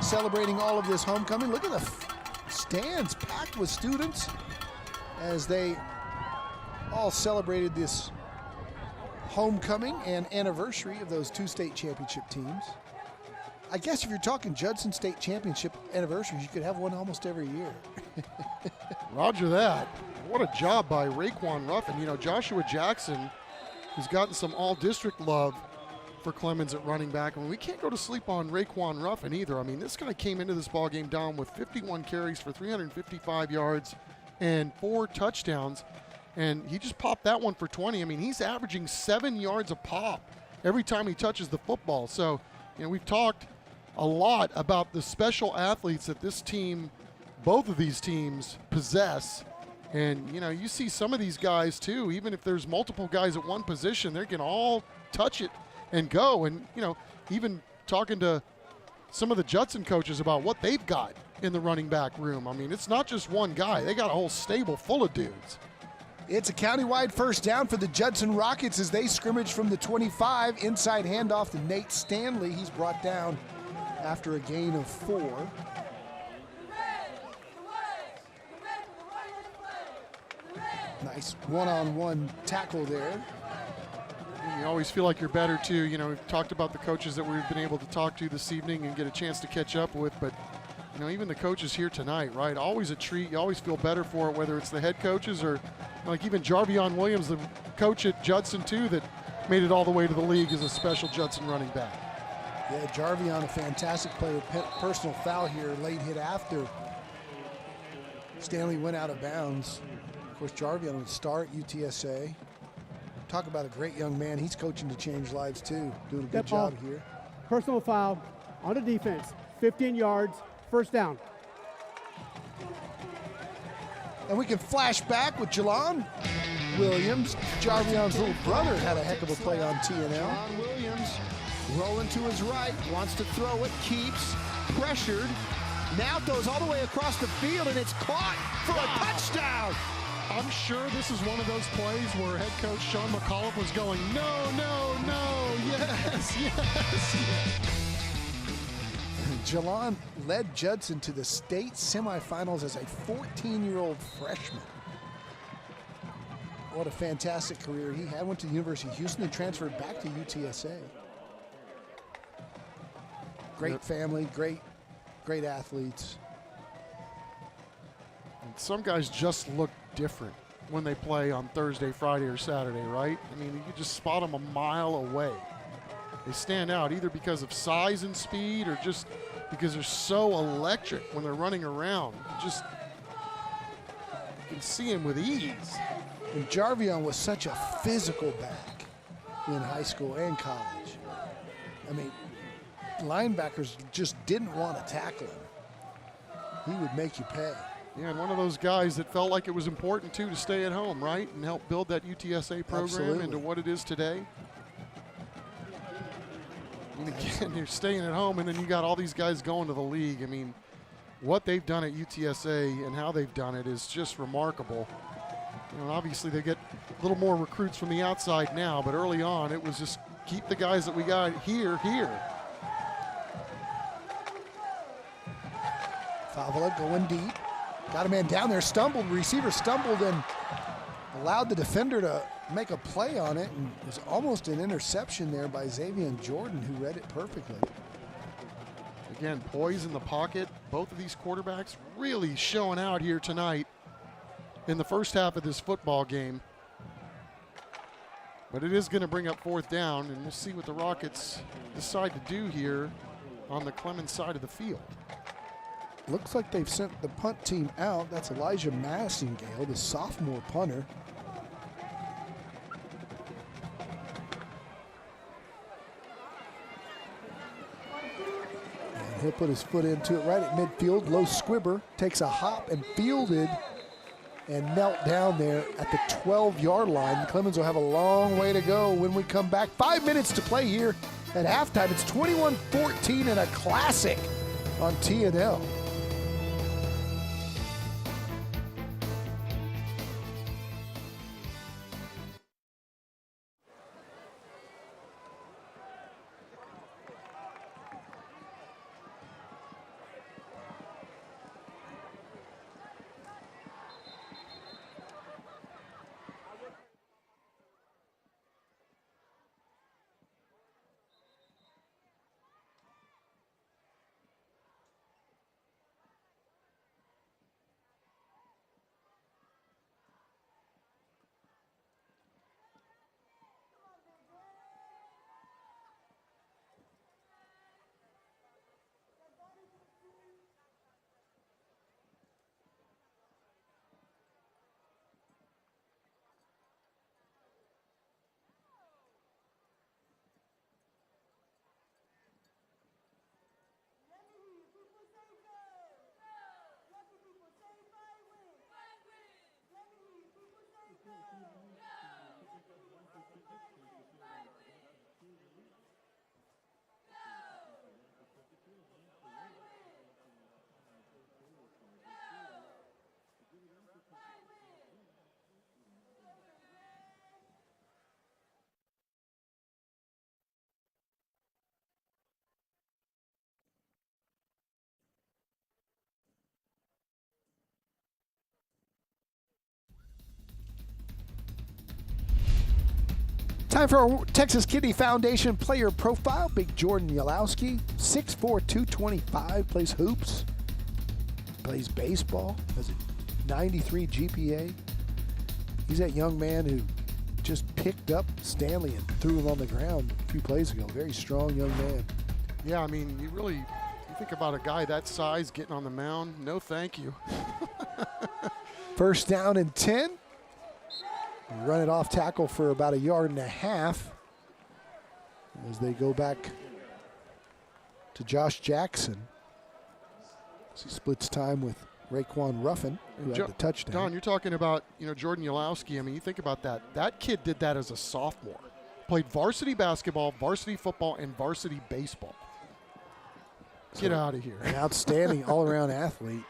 celebrating all of this homecoming. Look at the stands packed with students as they all celebrated this homecoming and anniversary of those 2 state championship teams. I guess if you're talking Judson State Championship anniversaries, you could have one almost every year. Roger that. What a job by Raekwon Ruffin. You know, Joshua Jackson has gotten some all-district love for Clemens at running back. And we can't go to sleep on Raekwon Ruffin either. I mean, this guy came into this ball game down with 51 carries for 355 yards and 4 touchdowns. And he just popped that one for 20. I mean, he's averaging 7 yards a pop every time he touches the football. So, you know, we've talked a lot about the special athletes that this team, both of these teams, possess. And, you know, you see some of these guys, too, even if there's multiple guys at one position, they can all touch it and go. And, you know, even talking to some of the Judson coaches about what they've got in the running back room. I mean, it's not just one guy. They got a whole stable full of dudes. It's a countywide first down for the Judson Rockets as they scrimmage from the 25. Inside handoff to Nate Stanley. He's brought down after a gain of 4. Nice one-on-one tackle there. And you always feel like you're better too. You know, we've talked about the coaches that we've been able to talk to this evening and get a chance to catch up with, but you know, even the coaches here tonight, right? Always a treat. You always feel better for it, whether it's the head coaches or like even Jarvion Williams, the coach at Judson too, that made it all the way to the league as a special Judson running back. Yeah, Jarvion, a fantastic player. Personal foul here, late hit after Stanley went out of bounds. Of course, Jarvion would start UTSA. Talk about a great young man. He's coaching to change lives too. Doing a good job here. Personal foul on the defense. 15 yards, first down. And we can flash back with Jelon Williams. Jarvion's little brother had a heck of a play on TNL. Jelon Williams rolling to his right, wants to throw it, keeps, pressured. Now throws all the way across the field, and it's caught for a touchdown. I'm sure this is one of those plays where head coach Sean McAuliffe was going, no, no, no, yes, yes. Jelon led Judson to the state semifinals as a 14-year-old freshman. What a fantastic career he had. Went to the University of Houston and transferred back to UTSA. Great family, great athletes. And some guys just look different when they play on Thursday, Friday, or Saturday, right? I mean, you can just spot them a mile away. They stand out either because of size and speed or just because they're so electric when they're running around. You can see them with ease. And Jarvion was such a physical back in high school and college. I mean, linebackers just didn't want to tackle him. He would make you pay. Yeah, and one of those guys that felt like it was important, too, to stay at home, right? And help build that UTSA program into what it is today. And again, you're staying at home, and then you got all these guys going to the league. I mean, what they've done at UTSA and how they've done it is just remarkable. You know, obviously, they get a little more recruits from the outside now, but early on, it was just keep the guys that we got here. Favola going deep. Got a man down there, stumbled, receiver stumbled and allowed the defender to make a play on it, and it was almost an interception there by Xavier Jordan, who read it perfectly. Again, poise in the pocket. Both of these quarterbacks really showing out here tonight in the first half of this football game. But it is going to bring up fourth down, and we'll see what the Rockets decide to do here on the Clemens side of the field. Looks like they've sent the punt team out. That's Elijah Massingale, the sophomore punter. And he'll put his foot into it right at midfield. Low squibber, takes a hop and fielded and knelt down there at the 12-yard line. Clemens will have a long way to go when we come back. 5 minutes to play here at halftime. It's 21-14 and a classic on TNL. Time for our Texas Kidney Foundation player profile. Big Jordan Yalowski, 6'4", 225, plays hoops, plays baseball, has a 93 GPA. He's that young man who just picked up Stanley and threw him on the ground a few plays ago. Very strong young man. Yeah, I mean, you think about a guy that size getting on the mound. No, thank you. First down and 10. Run it off tackle for about 1.5 yards as they go back to Josh Jackson. As he splits time with Raekwon Ruffin, who had the touchdown. Don, you're talking about Jordan Yalowski. I mean, you think about that. That kid did that as a sophomore. Played varsity basketball, varsity football, and varsity baseball. Get out of here. An outstanding all-around athlete.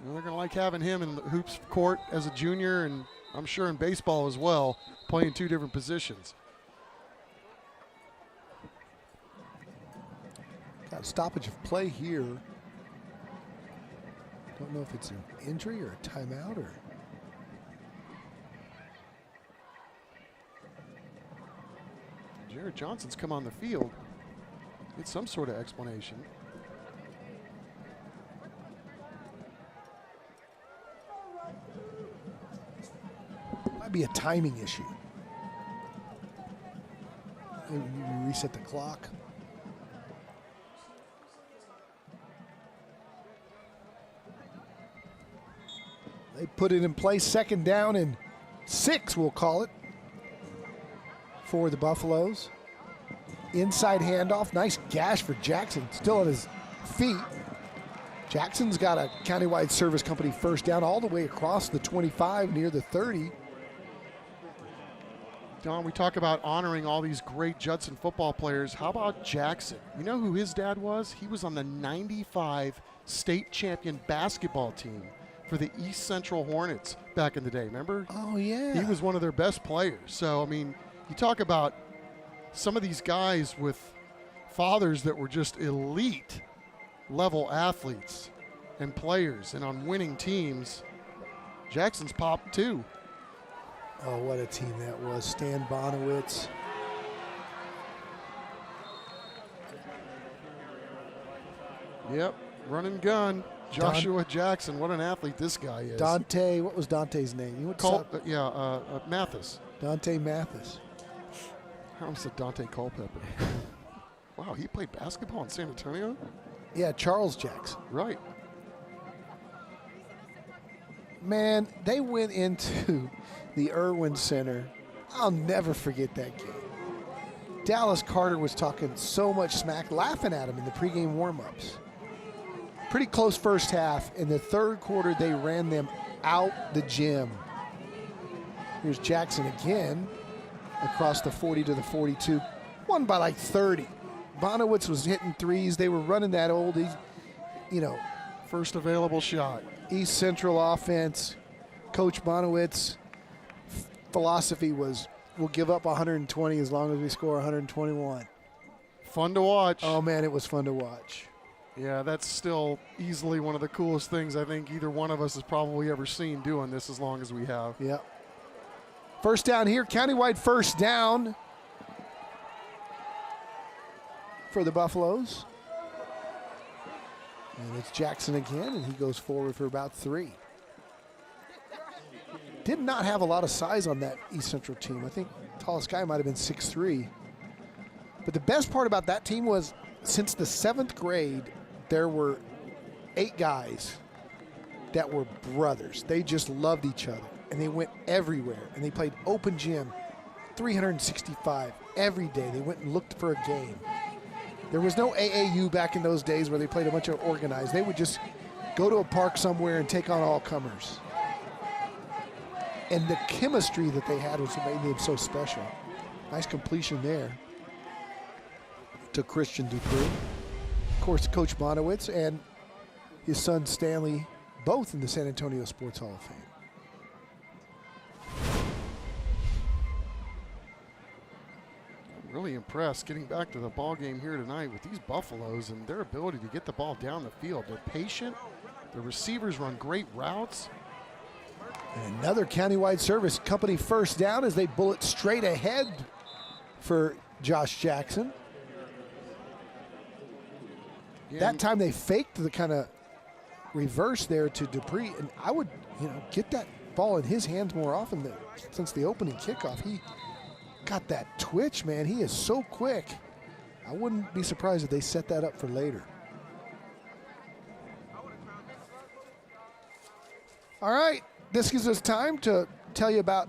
They're going to like having him in the hoops court as a junior, and I'm sure in baseball as well, playing 2 different positions. Got a stoppage of play here. Don't know if it's an injury or a timeout or. Jared Johnson's come on the field. Get some sort of explanation. Might be a timing issue. Maybe you reset the clock. They put it in place. 2nd down and 6, we'll call it, for the Buffaloes. Inside handoff. Nice gash for Jackson. Still on his feet. Jackson's got a countywide service company first down all the way across the 25 near the 30. Don, we talk about honoring all these great Judson football players. How about Jackson? You know who his dad was? He was on the 95 state champion basketball team for the East Central Hornets back in the day, remember? Oh, yeah. He was one of their best players. So, I mean, you talk about some of these guys with fathers that were just elite level athletes and players and on winning teams. Jackson's popped too. Oh, what a team that was. Stan Bonowitz. Yep, run and gun. Joshua Jackson, what an athlete this guy is. Dante, what was Dante's name? He went Mathis. Dante Mathis. I almost said Dante Culpepper. Wow, he played basketball in San Antonio? Yeah, Charles Jackson. Right. Man, they went into the Irwin Center. I'll never forget that game. Dallas Carter was talking so much smack, laughing at him in the pregame warm-ups. Pretty close first half. In the 3rd quarter, they ran them out the gym. Here's Jackson again across the 40 to the 42. Won by like 30. Bonowitz was hitting threes. They were running that old, first available shot. East Central offense. Coach Bonowitz' philosophy was, we'll give up 120 as long as we score 121. Fun to watch. Oh, man, it was fun to watch. Yeah, that's still easily one of the coolest things I think either one of us has probably ever seen doing this as long as we have. Yep. First down here, countywide first down for the Buffaloes. And it's Jackson again, and he goes forward for about 3. Did not have a lot of size on that East Central team. I think the tallest guy might have been 6'3". But the best part about that team was since the 7th grade, there were 8 guys that were brothers. They just loved each other, and they went everywhere. And they played open gym 365 every day. They went and looked for a game. There was no AAU back in those days where they played a bunch of organized. They would just go to a park somewhere and take on all comers. And the chemistry that they had was what made them so special. Nice completion there to Christian Dupree. Of course, Coach Bonowitz and his son Stanley, both in the San Antonio Sports Hall of Fame. Really impressed getting back to the ball game here tonight with these Buffaloes and their ability to get the ball down the field. They're patient. The receivers run great routes. And another countywide service company first down as they bullet straight ahead for Josh Jackson. Yeah. That time they faked the kind of reverse there to Dupree, and I would, get that ball in his hands more often since the opening kickoff. He got that twitch, man. He is so quick. I wouldn't be surprised if they set that up for later. All right, this gives us time to tell you about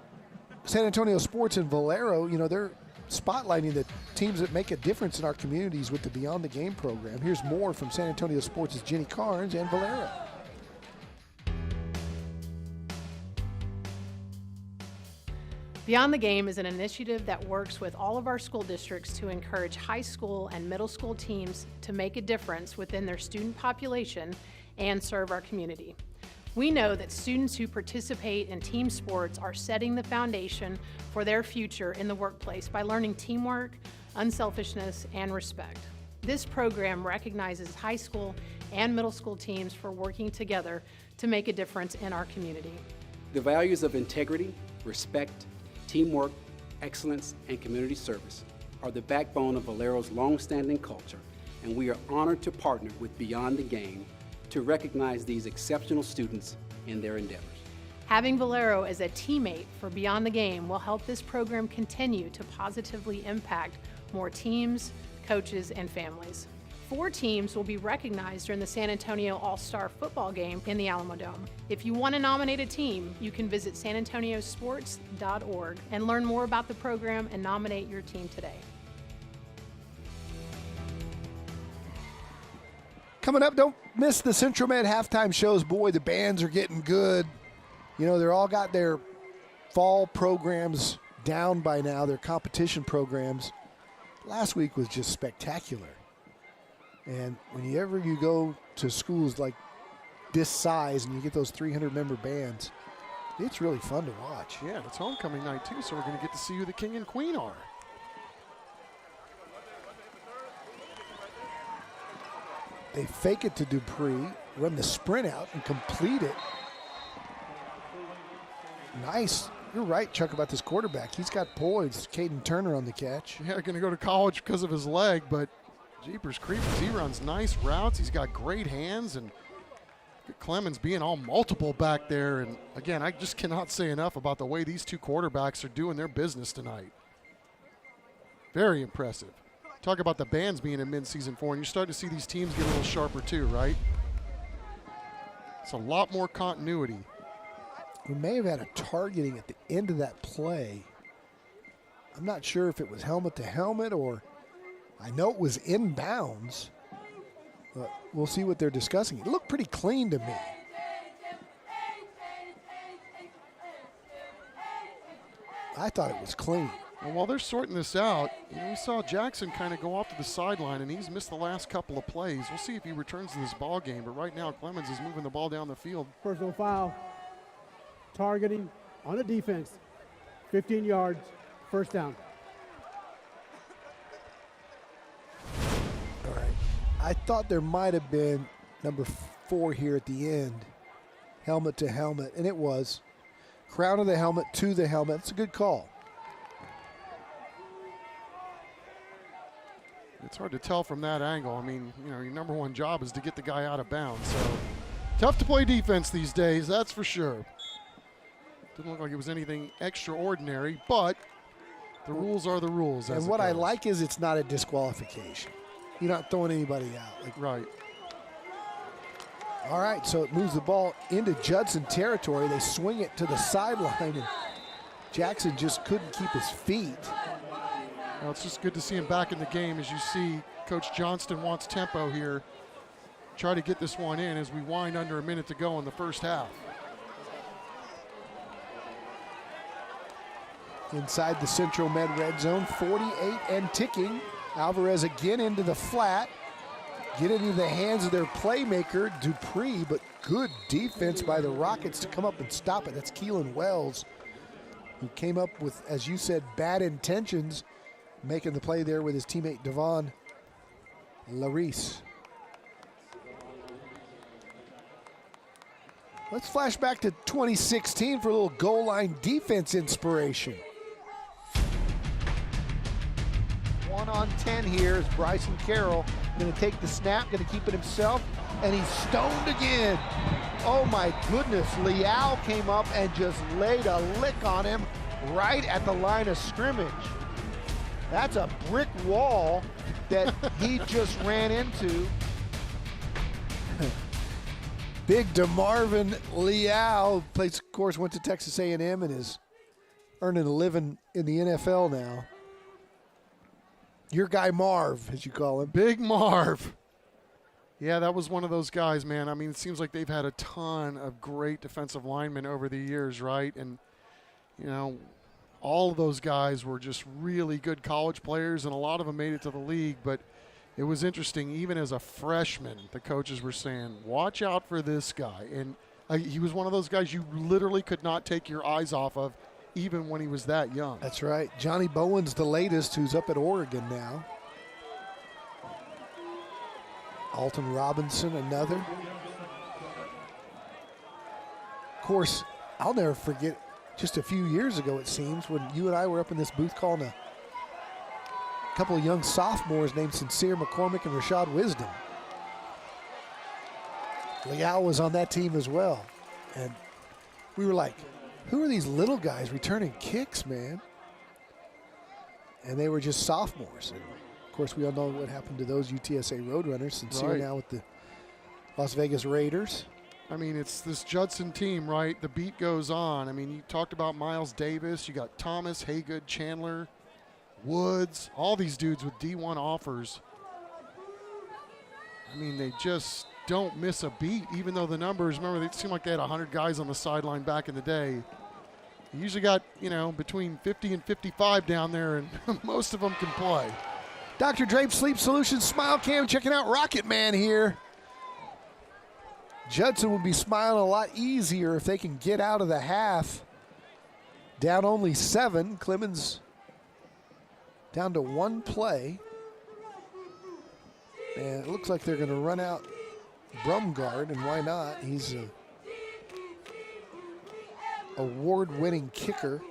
San Antonio sports in Valero. They're spotlighting the teams that make a difference in our communities with the Beyond the Game program. Here's more from San Antonio Sports' Jenny Carnes and Valero. Beyond the Game is an initiative that works with all of our school districts to encourage high school and middle school teams to make a difference within their student population and serve our community. We know that students who participate in team sports are setting the foundation for their future in the workplace by learning teamwork, unselfishness, and respect. This program recognizes high school and middle school teams for working together to make a difference in our community. The values of integrity, respect, teamwork, excellence, and community service are the backbone of Valero's long-standing culture, and we are honored to partner with Beyond the Game to recognize these exceptional students in their endeavors. Having Valero as a teammate for Beyond the Game will help this program continue to positively impact more teams, coaches, and families. 4 teams will be recognized during the San Antonio All-Star football game in the Alamo Dome. If you want to nominate a team, you can visit sanantoniosports.org and learn more about the program and nominate your team today. Coming up, don't miss the Central Med halftime shows. Boy, the bands are getting good. They're all got their fall programs down by now, their competition programs. Last week was just spectacular. And whenever you go to schools like this size and you get those 300-member bands, it's really fun to watch. Yeah, it's homecoming night too, so we're going to get to see who the king and queen are. They fake it to Dupree, run the sprint out, and complete it. Nice. You're right, Chuck, about this quarterback. He's got poise. Caden Turner on the catch. Yeah, going to go to college because of his leg, but jeepers creepers, he runs nice routes. He's got great hands, and Clemens being all multiple back there. And again, I just cannot say enough about the way these two quarterbacks are doing their business tonight. Very impressive. Talk about the bands being in mid-season 4, and you're starting to see these teams get a little sharper too, right? It's a lot more continuity. We may have had a targeting at the end of that play. I'm not sure if it was helmet to helmet or I know it was inbounds, but we'll see what they're discussing. It looked pretty clean to me. I thought it was clean. Well, while they're sorting this out, we saw Jackson kind of go off to the sideline, and he's missed the last couple of plays. We'll see if he returns to this ball game, but right now Clemens is moving the ball down the field. Personal foul, targeting on a defense, 15 yards, first down. All right. I thought there might have been number 4 here at the end, helmet to helmet, and it was. Crown of the helmet to the helmet. It's a good call. It's hard to tell from that angle. I mean, your number one job is to get the guy out of bounds. So tough to play defense these days, that's for sure. Didn't look like it was anything extraordinary, but the rules are the rules. And what I like is it's not a disqualification. You're not throwing anybody out. Right. All right, so it moves the ball into Judson territory. They swing it to the sideline, and Jackson just couldn't keep his feet. Well, it's just good to see him back in the game. As you see, Coach Johnston wants tempo here. Try to get this one in as we wind under a minute to go in the first half. Inside the Central Med red zone, 48 and ticking. Alvarez again into the flat. Get into the hands of their playmaker, Dupree, but good defense by the Rockets to come up and stop it. That's Keelan Wells, who came up with, as you said, bad intentions, making the play there with his teammate Devon Larice. Let's flash back to 2016 for a little goal line defense inspiration. 1 on 10 here is Bryson Carroll. Going to take the snap, going to keep it himself, and he's stoned again. Oh my goodness, Leal came up and just laid a lick on him right at the line of scrimmage. That's a brick wall that he just ran into. Big DeMarvin Leal plays, of course, went to Texas A&M and is earning a living in the NFL now. Your guy Marv, as you call him. Big Marv. Yeah, that was one of those guys, man. I mean, it seems like they've had a ton of great defensive linemen over the years, right? And, you know, all of those guys were just really good college players, and a lot of them made it to the league. But it was interesting, even as a freshman, the coaches were saying, watch out for this guy. And he was one of those guys you literally could not take your eyes off of, even when he was that young. That's right. Johnny Bowen's the latest, who's up at Oregon now. Alton Robinson, another. Of course, I'll never forget, just a few years ago, it seems, when you and I were up in this booth calling a couple of young sophomores named Sincere McCormick and Rashad Wisdom. Leal was on that team as well. And we were like, who are these little guys returning kicks, man? And they were just sophomores. And of course, we all know what happened to those UTSA Roadrunners. Sincere now with the Las Vegas Raiders. I mean, it's this Judson team, right? The beat goes on. I mean, you talked about Miles Davis. You got Thomas, Haygood, Chandler, Woods, all these dudes with D1 offers. I mean, they just don't miss a beat, even though the numbers, remember, they seemed like they had 100 guys on the sideline back in the day. You usually got, you know, between 50 and 55 down there, and most of them can play. Dr. Drape Sleep Solutions Smile Cam checking out Rocket Man here. Judson would be smiling a lot easier if they can get out of the half. Down only 7. Clemens down to 1 play. And it looks like they're going to run out Brumgard, and why not? He's a award-winning kicker,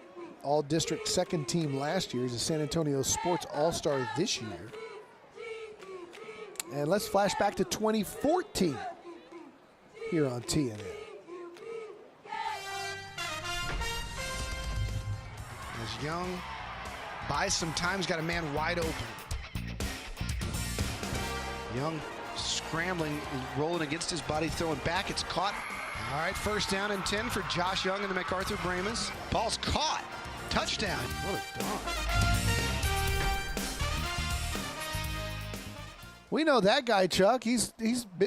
all-district second team last year. He's a San Antonio Sports All-Star this year. And let's flash back to 2014 here on TNN. As Young buys some time, he's got a man wide open. Young scrambling, rolling against his body, throwing back. It's caught. All right, first down and 10 for Josh Young and the MacArthur Bramas. Ball's caught. Touchdown. What a dog. We know that guy, Chuck.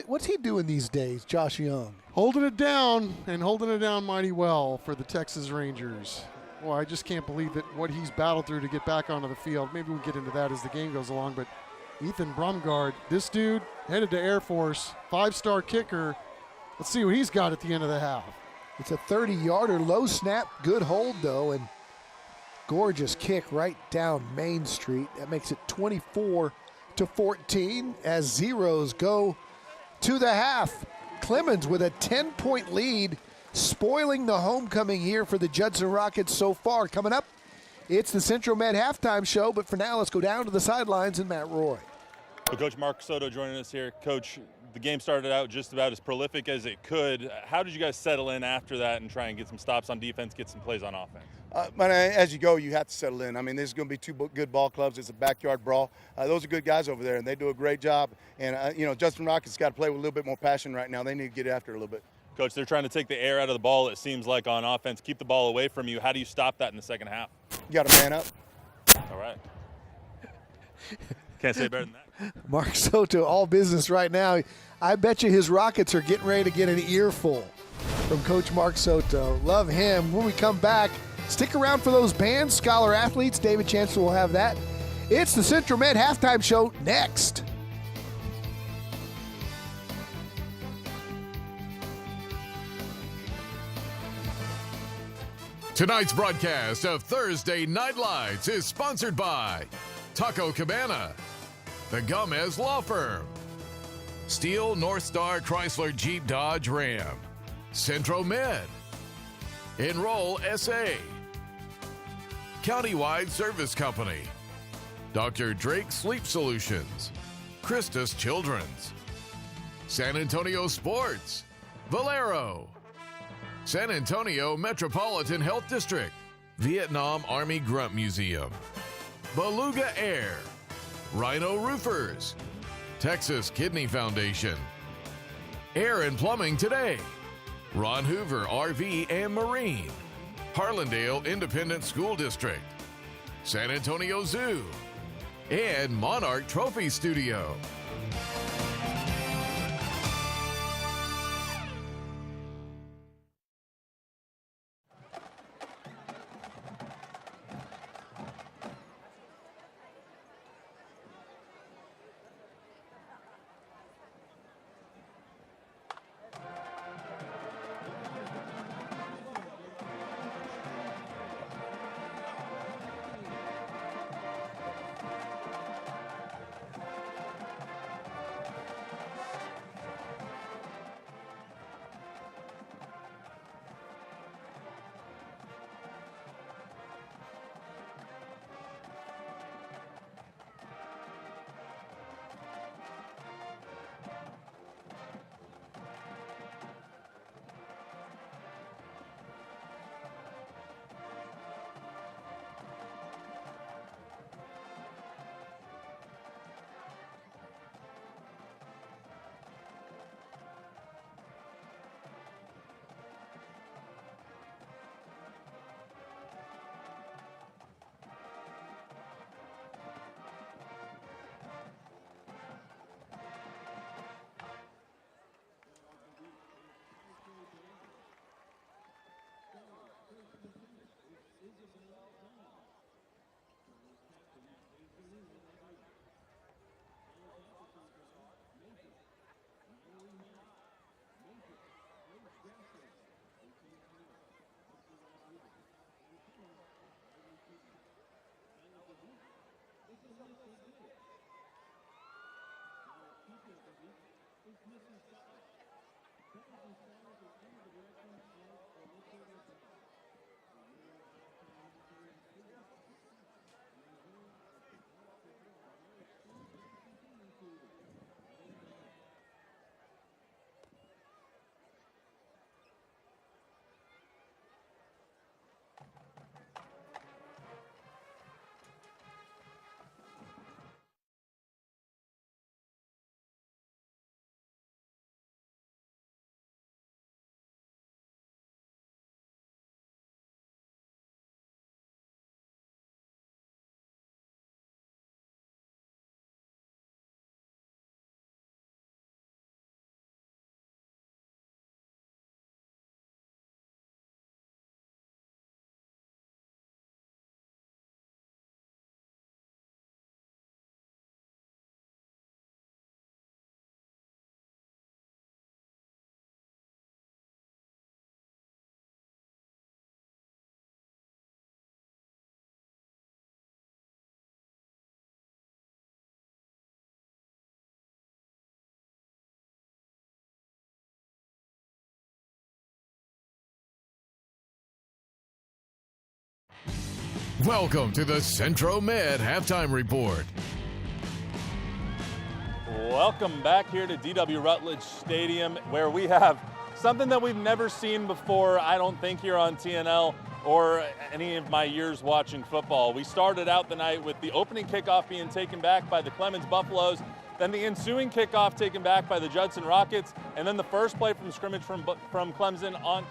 What's he doing these days, Josh Young? Holding it down, and holding it down mighty well for the Texas Rangers. Well, I just can't believe that what he's battled through to get back onto the field. Maybe we'll get into that as the game goes along, but Ethan Brumgard, this dude headed to Air Force, 5-star kicker. Let's see what he's got at the end of the half. It's a 30-yarder, low snap, good hold though, and gorgeous kick right down Main Street. That makes it 24-14 as Zeros go to the half. Clemens with a 10-point lead, spoiling the homecoming here for the Judson Rockets so far. Coming up, it's the Central Med halftime show, but for now, let's go down to the sidelines and Matt Roy. So Coach Mark Soto joining us here. Coach, the game started out just about as prolific as it could. How did you guys settle in after that and try and get some stops on defense, get some plays on offense? But as you go, you have to settle in. I mean, there's going to be two good ball clubs. It's a backyard brawl. Those are good guys over there, and they do a great job. And, you know, Judson Rockets got to play with a little bit more passion right now. They need to get after it a little bit. Coach, they're trying to take the air out of the ball, it seems like, on offense, keep the ball away from you. How do you stop that in the second half? You got to man up. All right. Can't say better than that. Mark Soto, all business right now. I bet you his Rockets are getting ready to get an earful from Coach Mark Soto. Love him. When we come back, stick around for those band scholar athletes. David Chancellor will have that. It's the Central Med halftime show next. Tonight's broadcast of Thursday Night Lights is sponsored by Taco Cabana, the Gomez Law Firm, Steel North Star Chrysler Jeep Dodge Ram, Centro Med, Enroll SA, Countywide Service Company, Dr. Drake Sleep Solutions, Christus Children's, San Antonio Sports, Valero, San Antonio Metropolitan Health District, Vietnam Army Grunt Museum, Beluga Air, Rhino Roofers, Texas Kidney Foundation, Air and Plumbing Today, Ron Hoover RV and Marine, Harlandale Independent School District, San Antonio Zoo, and Monarch Trophy Studio. Welcome to the Centro Med Halftime Report. Welcome back here to DW Rutledge Stadium, where we have something that we've never seen before, I don't think, here on TNL or any of my years watching football. We started out the night with the opening kickoff being taken back by the Clemens Buffaloes, then the ensuing kickoff taken back by the Judson Rockets, and then the first play from scrimmage from Clemens on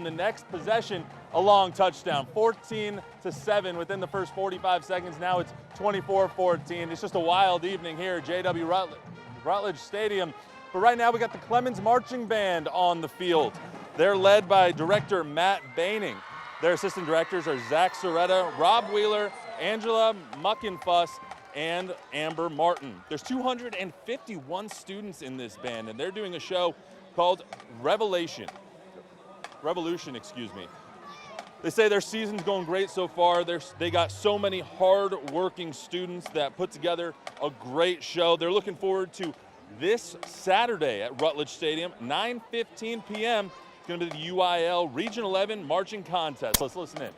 the next possession, a long touchdown, 14-7 within the first 45 seconds. Now it's 24-14. It's just a wild evening here at JW Rutledge Stadium. But right now we got the Clemens Marching Band on the field. They're led by director Matt Baining. Their assistant directors are Zach Soretta, Rob Wheeler, Angela Muckenfuss, and Amber Martin. There's 251 students in this band, and they're doing a show called Revolution. They say their season's going great so far. They got so many hard-working students that put together a great show. They're looking forward to this Saturday at Rutledge Stadium, 9:15 p.m. It's going to be the UIL Region 11 marching contest. Let's listen in.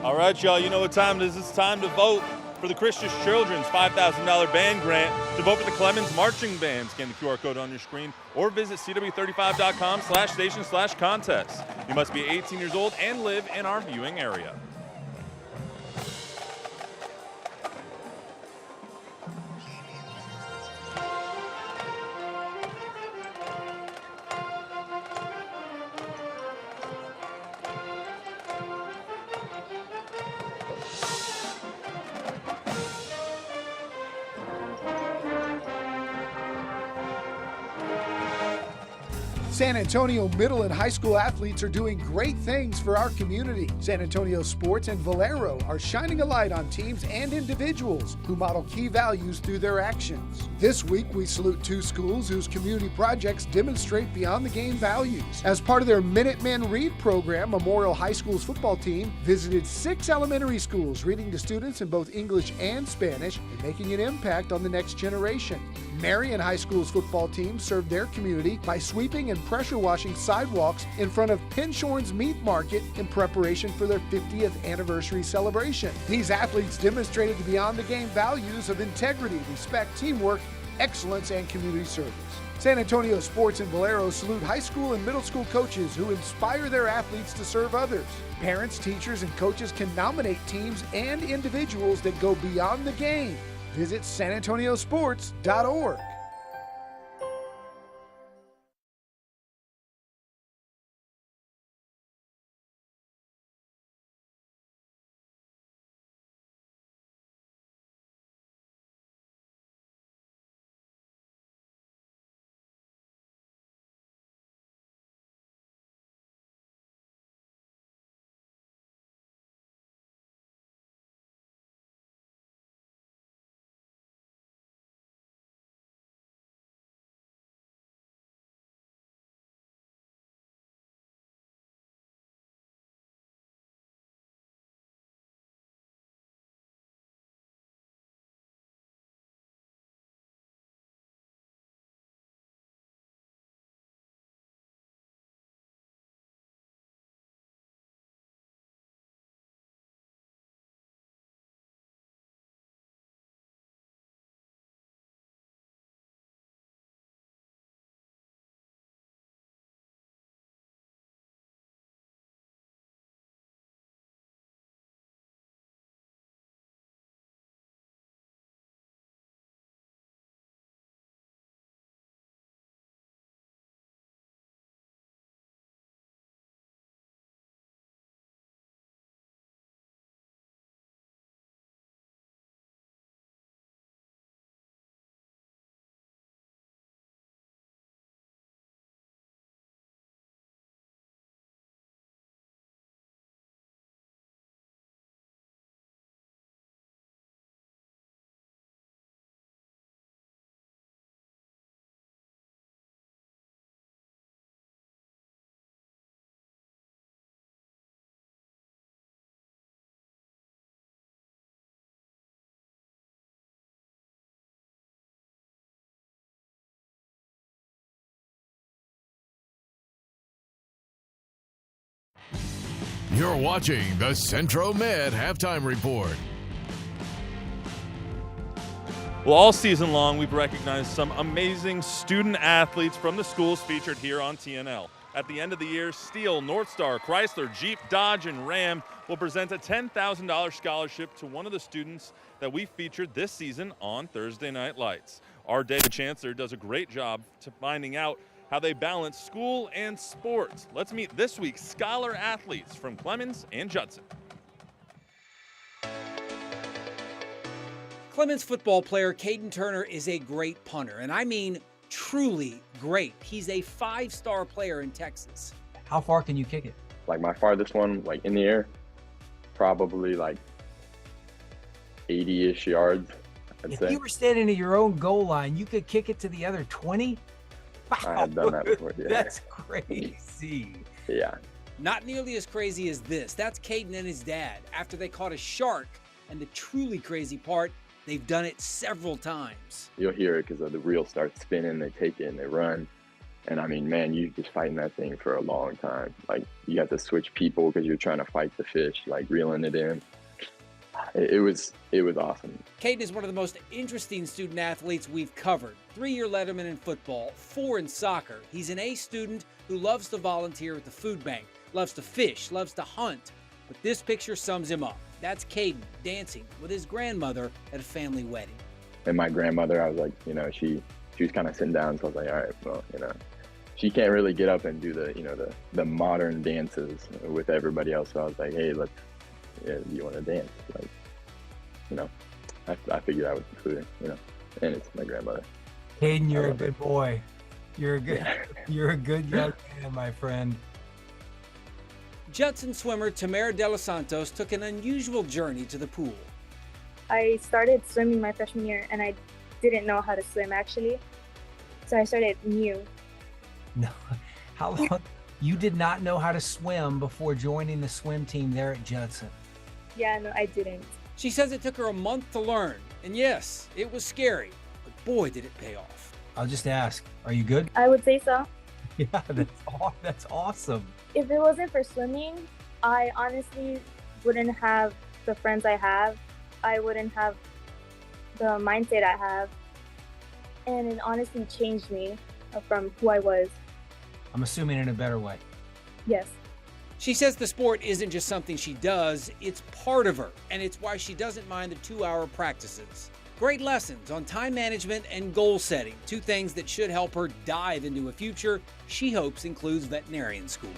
All right, y'all, you know what time it is. It's time to vote for the Christian Children's $5,000 band grant. To vote for the Clemens Marching Band, scan the QR code on your screen or visit cw35.com/station/contest. You must be 18 years old and live in our viewing area. San Antonio middle and high school athletes are doing great things for our community. San Antonio Sports and Valero are shining a light on teams and individuals who model key values through their actions. This week, we salute 2 schools whose community projects demonstrate beyond the game values. As part of their Minutemen Read program, Memorial High School's football team visited 6 elementary schools, reading to students in both English and Spanish and making an impact on the next generation. Marion High School's football team served their community by sweeping and pressure washing sidewalks in front of Pinshorn's Meat Market in preparation for their 50th anniversary celebration. These athletes demonstrated the beyond the game values of integrity, respect, teamwork, excellence, and community service. San Antonio Sports and Valero salute high school and middle school coaches who inspire their athletes to serve others. Parents, teachers, and coaches can nominate teams and individuals that go beyond the game. Visit sanantoniosports.org. You're watching the Centro Med Halftime Report. Well, all season long, we've recognized some amazing student athletes from the schools featured here on TNL. At the end of the year, Steel, North Star, Chrysler, Jeep, Dodge, and Ram will present a $10,000 scholarship to one of the students that we featured this season on Thursday Night Lights. Our David Chancellor does a great job to finding out how they balance school and sports. Let's meet this week's scholar athletes from Clemens and Judson. Clemens football player Caden Turner is a great punter, and I mean truly great. He's a 5-star player in Texas. How far can you kick it? Like my farthest one, like in the air, probably like 80-ish yards, I'd If say. you were standing at your own goal line, you could kick it to the other 20? I have done that before, yeah. That's crazy. Yeah. Not nearly as crazy as this. That's Caden and his dad after they caught a shark, and the truly crazy part, they've done it several times. You'll hear it because the reel starts spinning, they take it and they run. And I mean, man, you're just fighting that thing for a long time. Like, you have to switch people because you're trying to fight the fish, like reeling it in. It was awesome. Caden is one of the most interesting student athletes we've covered. 3-year letterman in football, 4 in soccer. He's an A student who loves to volunteer at the food bank, loves to fish, loves to hunt. But this picture sums him up. That's Caden dancing with his grandmother at a family wedding. And my grandmother, I was like, you know, she was kind of sitting down, so I was like, all right, well, you know, she can't really get up and do the modern dances with everybody else. So I was like, hey, you want to dance? Like, you know, I figured I would include her, you know, and it's my grandmother. Caden, you're a good boy. You're a good young man, my friend. Judson swimmer Tamara De Los Santos took an unusual journey to the pool. I started swimming my freshman year, and I didn't know how to swim, actually. So I started new. No, how long? You did not know how to swim before joining the swim team there at Judson? Yeah, no, I didn't. She says it took her a month to learn. And yes, it was scary, but boy, did it pay off. I'll just ask, are you good? I would say so. Yeah, that's awesome. If it wasn't for swimming, I honestly wouldn't have the friends I have. I wouldn't have the mindset I have. And it honestly changed me from who I was. I'm assuming in a better way. Yes. She says the sport isn't just something she does, it's part of her, and it's why she doesn't mind the 2-hour practices. Great lessons on time management and goal setting, 2 things that should help her dive into a future she hopes includes veterinarian school.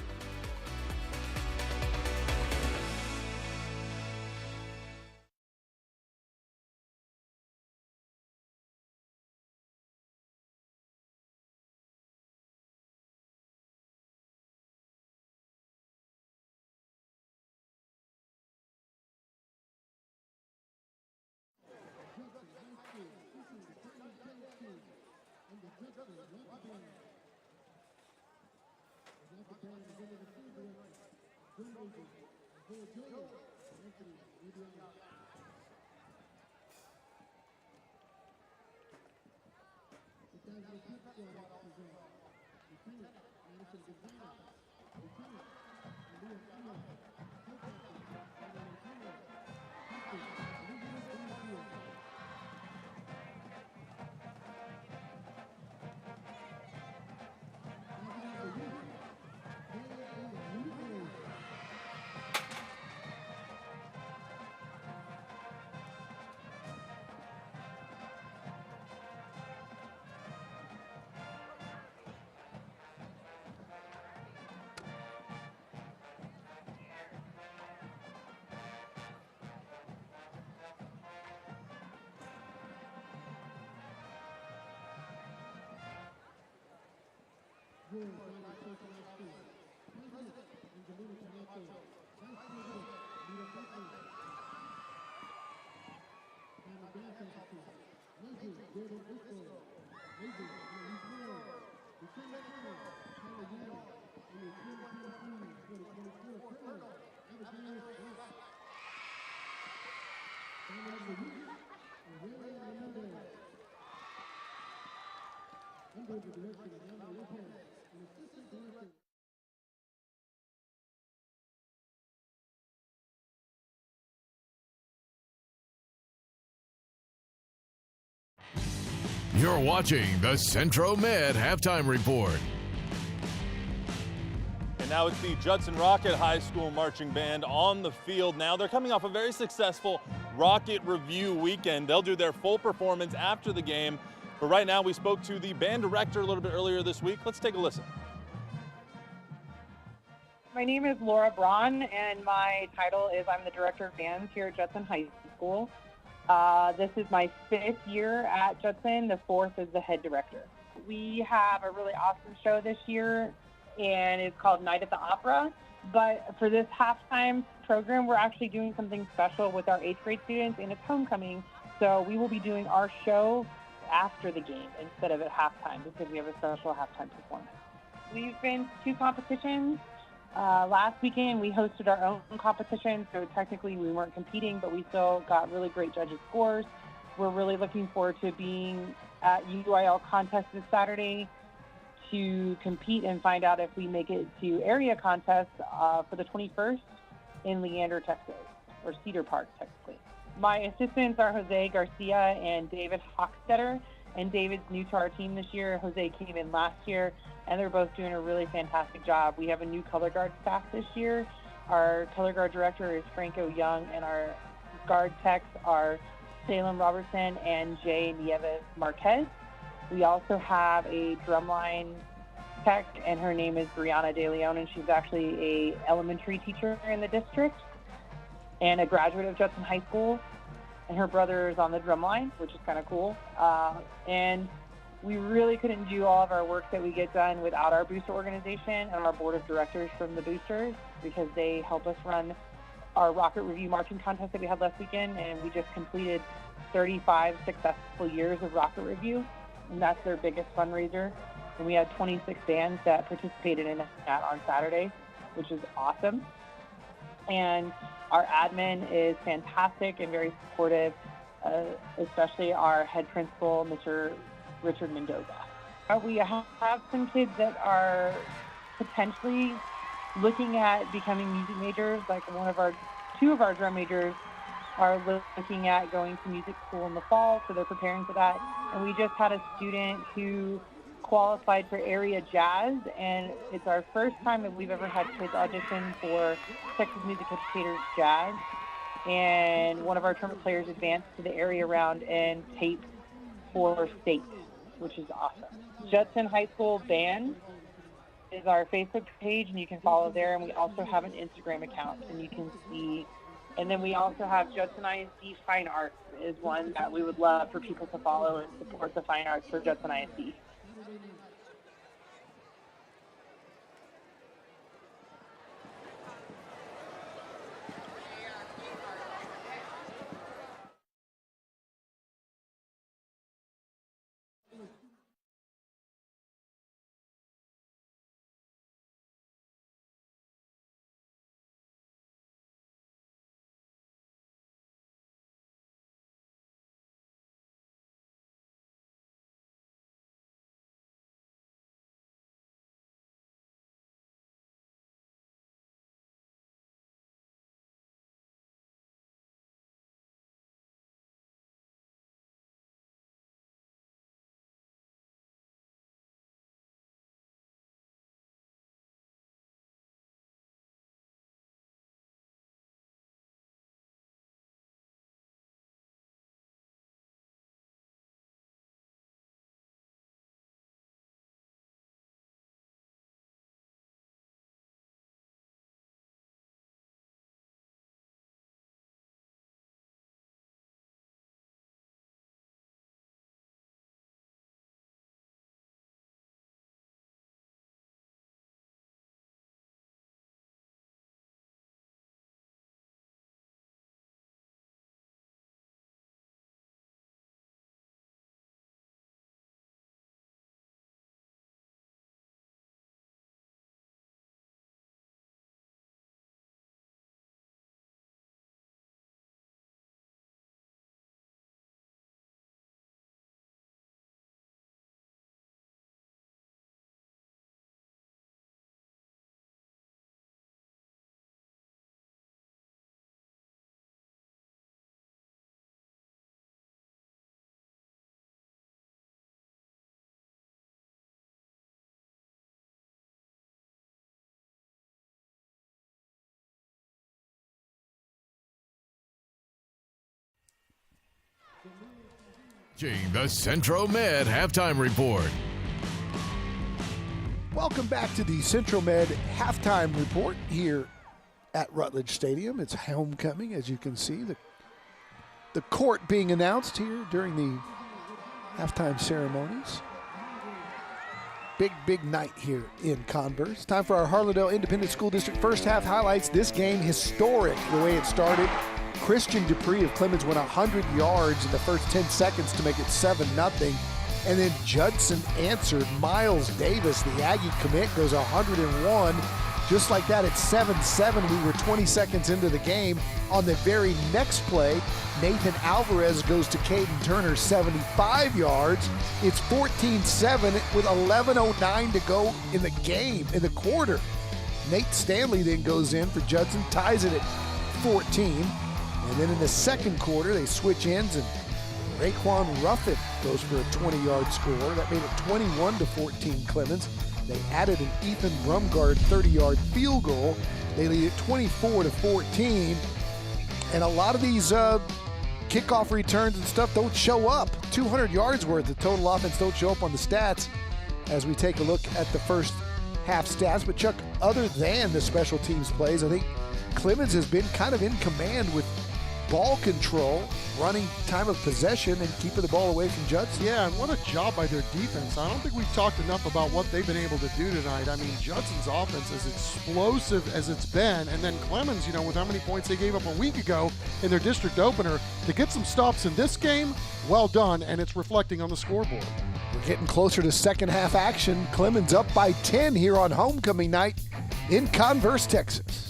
You're watching the Centro Med Halftime Report. And now it's the Judson Rocket High School Marching Band on the field now. They're coming off a very successful Rocket Review weekend. They'll do their full performance after the game. But right now, we spoke to the band director a little bit earlier this week. Let's take a listen. My name is Laura Braun, and my title is I'm the director of bands here at Judson High School. This is my 5th year at Judson, the 4th as the head director. We have a really awesome show this year, and it's called Night at the Opera. But for this halftime program, we're actually doing something special with our 8th grade students, and it's homecoming. So we will be doing our show after the game instead of at halftime because we have a special halftime performance. We've been to 2 competitions. Last weekend we hosted our own competition, so technically we weren't competing, but we still got really great judges' scores. We're really looking forward to being at UIL contest this Saturday to compete and find out if we make it to area contest for the 21st in Leander, Texas, or Cedar Park, technically. My assistants are Jose Garcia and David Hochstetter, and David's new to our team this year. Jose came in last year, and they're both doing a really fantastic job. We have a new color guard staff this year. Our color guard director is Franco Young, and our guard techs are Salem Robertson and Jay Nieves Marquez. We also have a drumline tech, and her name is Brianna De Leon, and she's actually a elementary teacher in the district and a graduate of Judson High School. And her brother is on the drum line, which is kind of cool. And we really couldn't do all of our work that we get done without our booster organization and our board of directors from the boosters, because they help us run our Rocket Review marching contest that we had last weekend. And we just completed 35 successful years of Rocket Review, and that's their biggest fundraiser. And we had 26 bands that participated in that on Saturday, which is awesome. And our admin is fantastic and very supportive, especially our head principal, Mr. Richard Mendoza. We have some kids that are potentially looking at becoming music majors. Like 2 of our drum majors are looking at going to music school in the fall, so they're preparing for that. And we just had a student who qualified for area jazz, and it's our first time that we've ever had kids audition for Texas Music Educators Jazz. And one of our trumpet players advanced to the area round and taped for state, which is awesome. Judson High School Band is our Facebook page, and you can follow there. And we also have an Instagram account, and you can see. And then we also have Judson ISD Fine Arts is one that we would love for people to follow and support the fine arts for Judson ISD. The Centro Med Halftime Report. Welcome back to the Central Med Halftime Report here at Rutledge Stadium. It's homecoming, as you can see. The court being announced here during the halftime ceremonies. Big night here in Converse. Time for our Harlandale Independent School District first half highlights. This game historic the way it started. Christian Dupree of Clemens went 100 yards in the first 10 seconds to make it 7-0. And then Judson answered. Miles Davis, the Aggie commit, goes 101. Just like that, it's 7-7. We were 20 seconds into the game. On the very next play, Nathan Alvarez goes to Caden Turner, 75 yards. It's 14-7 with 11:09 to go in the game, in the quarter. Nate Stanley then goes in for Judson, ties it at 14. And then in the second quarter, they switch ends, and Raekwon Ruffin goes for a 20-yard score. That made it 21-14 Clemens. They added an Ethan Brumgard 30-yard field goal. They lead it 24-14. And a lot of these kickoff returns and stuff don't show up. 200 yards worth of total offense don't show up on the stats as we take a look at the first half stats. But Chuck, other than the special teams plays, I think Clemens has been kind of in command with ball control, running time of possession, and keeping the ball away from Judson. Yeah, and what a job by their defense. I don't think we've talked enough about what they've been able to do tonight. I mean, Judson's offense is explosive as it's been, and then Clemens, you know, with how many points they gave up a week ago in their district opener, to get some stops in this game, well done, and it's reflecting on the scoreboard. We're getting closer to second half action. Clemens up by 10 here on homecoming night in Converse, Texas.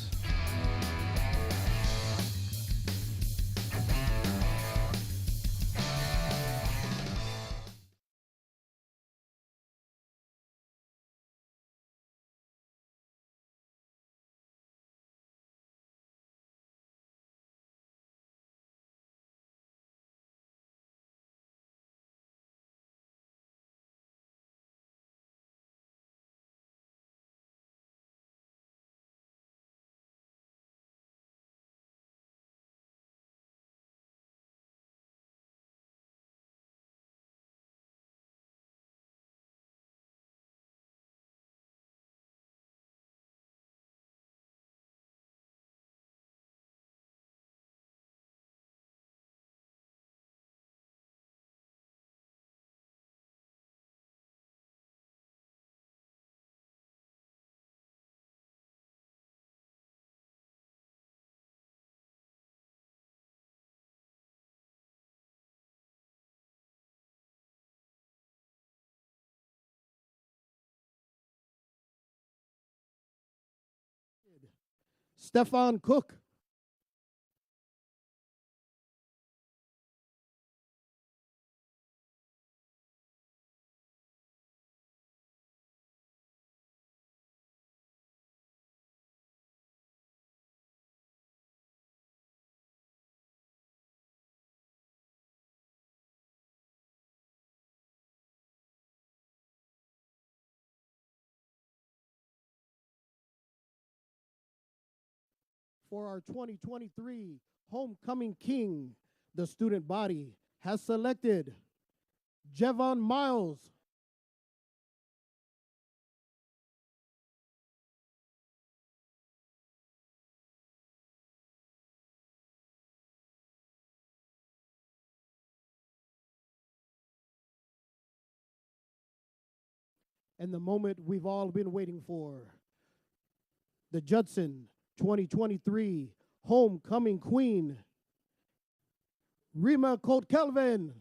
Stefan Cook. For our 2023 Homecoming King, the student body has selected Javon Miles. And the moment we've all been waiting for, the Judson 2023 Homecoming Queen, Rima Colt Kelvin.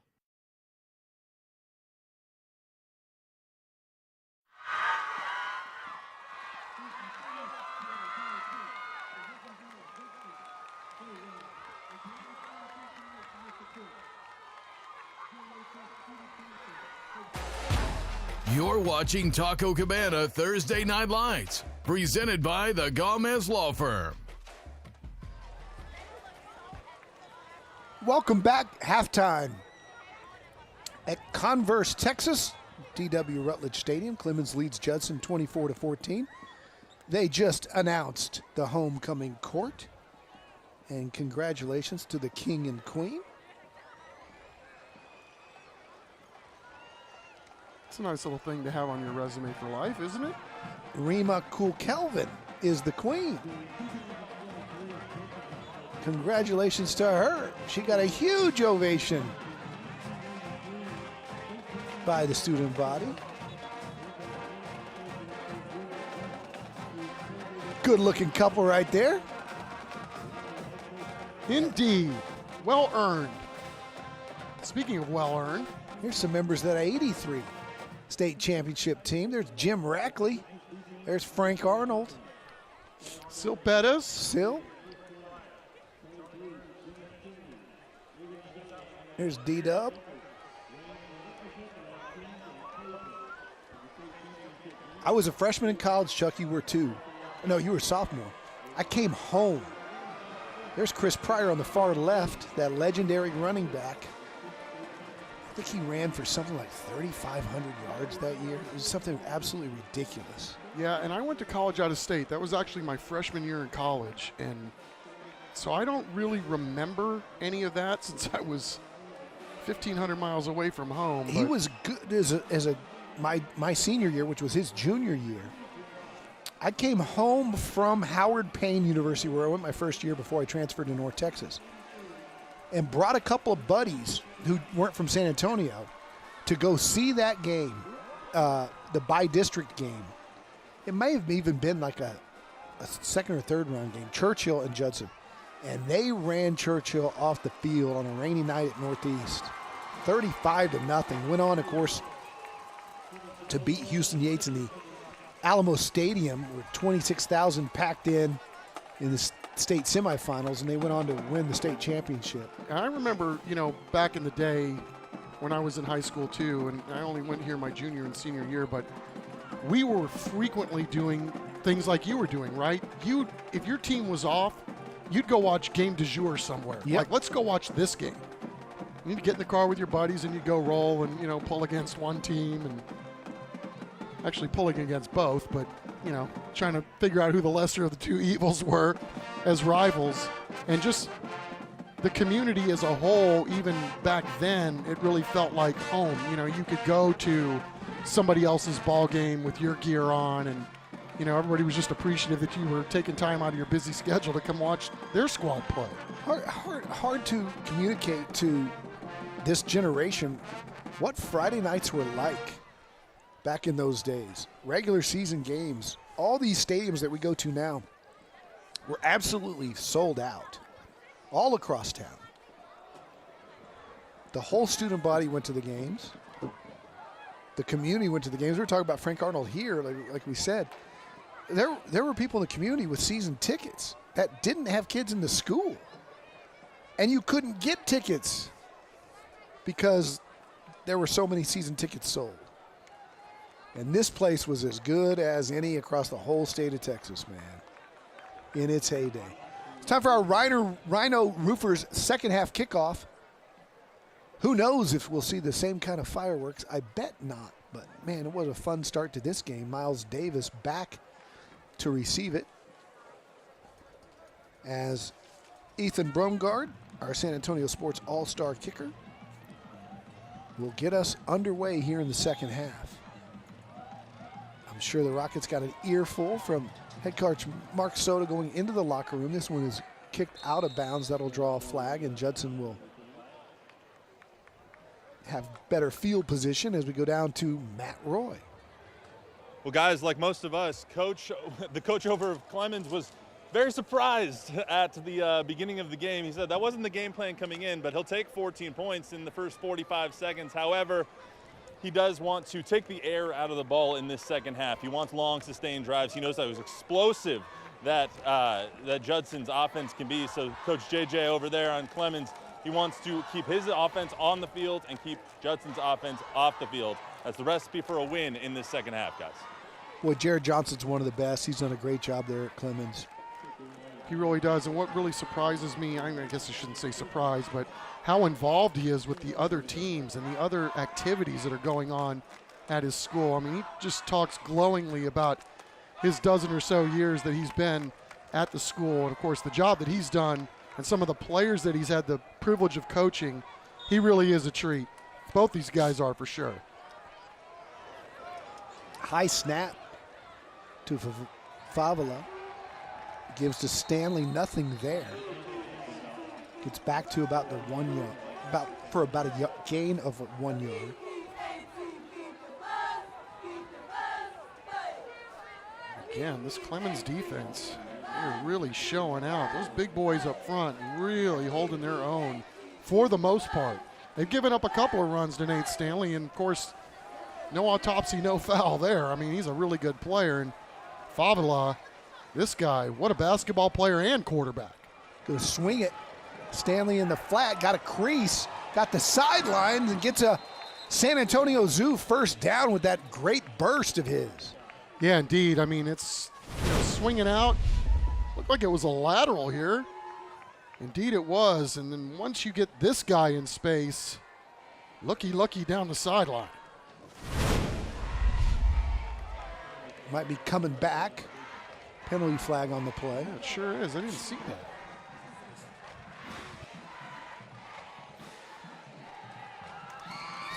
You're watching Taco Cabana Thursday Night Lights, presented by the Gomez Law Firm. Welcome back. Halftime at Converse, Texas, DW Rutledge Stadium. Clemens leads Judson 24-14. They just announced the homecoming court, and congratulations to the king and queen. a nice little thing to have on your resume for life, isn't it? Rima Kulkelvin is the queen. Congratulations to her. She got a huge ovation by the student body. Good-looking couple right there. Indeed. Well earned. Speaking of well earned, here's some members of that 83 state championship team. There's Jim Rackley. There's Frank Arnold. Sil Pettis. Sil. There's D-Dub. I was a freshman in college, Chuck. You were too. No, you were a sophomore. I came home. There's Chris Pryor on the far left, that legendary running back. I think he ran for something like 3,500 yards that year. It was something absolutely ridiculous. Yeah, and I went to college out of state. That was actually my freshman year in college. And so I don't really remember any of that since I was 1,500 miles away from home. He was good as my senior year, which was his junior year. I came home from Howard Payne University, where I went my first year before I transferred to North Texas, and brought a couple of buddies who weren't from San Antonio to go see that game, the by-district game. It may have even been like a second or third round game, Churchill and Judson. And they ran Churchill off the field on a rainy night at Northeast, 35-0. Went on, of course, to beat Houston Yates in the Alamo Stadium with 26,000 packed in the state semifinals, and they went on to win the state championship. I remember, back in the day when I was in high school too, and I only went here my junior and senior year, but we were frequently doing things like you were doing, right? If your team was off, you'd go watch game du jour somewhere. Yep. Like, let's go watch this game. You need to get in the car with your buddies and you go roll and, pull against one team and actually pulling against both, but, trying to figure out who the lesser of the two evils were as rivals. And just the community as a whole, even back then, it really felt like home. You could go to somebody else's ball game with your gear on, and everybody was just appreciative that you were taking time out of your busy schedule to come watch their squad play. Hard to communicate to this generation what Friday nights were like back in those days. Regular season games, all these stadiums that we go to now were absolutely sold out all across town. The whole student body went to the games. The community went to the games. We were talking about Frank Arnold here, like we said. There were people in the community with season tickets that didn't have kids in the school. And you couldn't get tickets because there were so many season tickets sold. And this place was as good as any across the whole state of Texas, man, in its heyday. It's time for our Rhino Roofers second half kickoff. Who knows if we'll see the same kind of fireworks? I bet not. But, man, it was a fun start to this game. Miles Davis back to receive it as Ethan Bromgard, our San Antonio Sports All-Star kicker, will get us underway here in the second half. I'm sure the Rockets got an earful from head coach Mark Soda going into the locker room. This one is kicked out of bounds. That'll draw a flag, and Judson will have better field position as we go down to Matt Roy. Well, guys, like most of us, the coach over of Clemens was very surprised at the beginning of the game. He said that wasn't the game plan coming in, but he'll take 14 points in the first 45 seconds. However, he does want to take the air out of the ball in this second half. He wants long, sustained drives. He knows that was explosive that Judson's offense can be. So Coach JJ over there on Clemens, he wants to keep his offense on the field and keep Judson's offense off the field. That's the recipe for a win in this second half, guys. Boy, Jared Johnson's one of the best. He's done a great job there at Clemens. He really does. And what really surprises me, I guess I shouldn't say surprise, but how involved he is with the other teams and the other activities that are going on at his school. I mean, he just talks glowingly about his dozen or so years that he's been at the school. And, of course, the job that he's done and some of the players that he's had the privilege of coaching, he really is a treat. Both these guys are for sure. high snap to Favola. Gives to Stanley, nothing there. Gets back to about the 1 yard, for about a gain of 1 yard. Again, this Clemens defense, they're really showing out. Those big boys up front really holding their own for the most part. They've given up a couple of runs to Nate Stanley, and of course, no autopsy, no foul there. I mean, he's a really good player. And Favola, this guy, what a basketball player and quarterback. Gonna swing it. Stanley in the flat, got a crease, got the sideline, and gets a San Antonio Zoo first down with that great burst of his. Yeah, indeed. I mean, it's swinging out. Looked like it was a lateral here. Indeed it was. And then once you get this guy in space, looky down the sideline. Might be coming back. Penalty flag on the play. Yeah, it sure is. I didn't see that.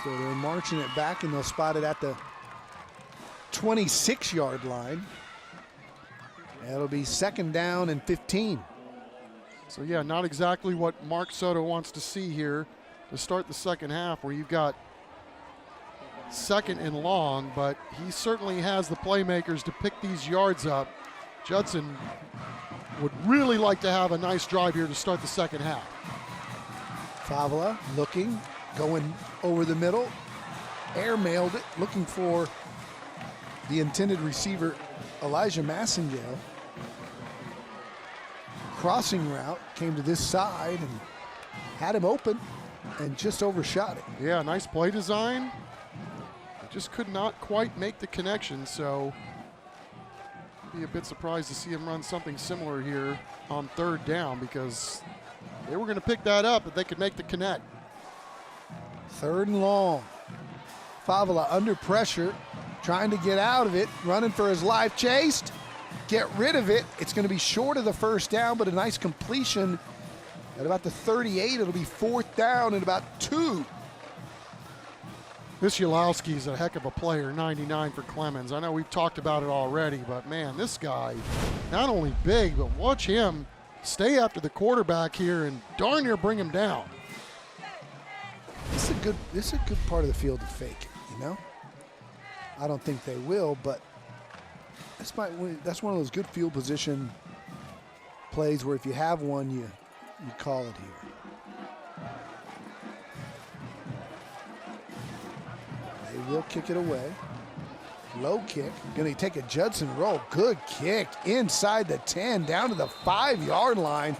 So they're marching it back, and they'll spot it at the 26-yard line. That'll be 2nd down and 15. So yeah, not exactly what Mark Soto wants to see here to start the second half, where you've got 2nd and long, but he certainly has the playmakers to pick these yards up. Judson would really like to have a nice drive here to start the second half. Favola looking, going over the middle, airmailed it, looking for the intended receiver, Elijah Massengale. Crossing route, came to this side and had him open and just overshot it. Yeah, nice play design. Just could not quite make the connection, so I'd be a bit surprised to see him run something similar here on 3rd down, because they were going to pick that up, but they could make the connect. 3rd and long. Favola under pressure, trying to get out of it, running for his life, chased, get rid of it. It's going to be short of the first down, but a nice completion at about the 38. It'll be 4th down and about 2. This Yalowski's a heck of a player, 99 for Clemens. I know we've talked about it already, but man, this guy, not only big, but watch him stay after the quarterback here and darn near bring him down. This is a good part of the field to fake it, you know? I don't think they will, but that's one of those good field position plays where if you have one, you call it here. They will kick it away. Low kick. Going to take a Judson roll. Good kick inside the 10, down to the 5-yard line.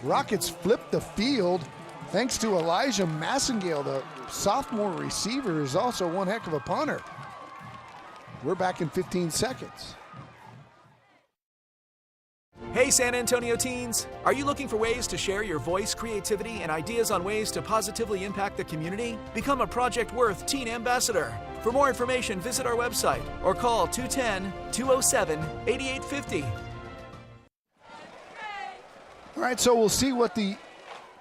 Rockets flip the field thanks to Elijah Massengale. The sophomore receiver is also one heck of a punter. We're back in 15 seconds. Hey San Antonio teens! Are you looking for ways to share your voice, creativity, and ideas on ways to positively impact the community? Become a Project Worth Teen Ambassador. For more information, visit our website or call 210-207-8850. All right, so we'll see what the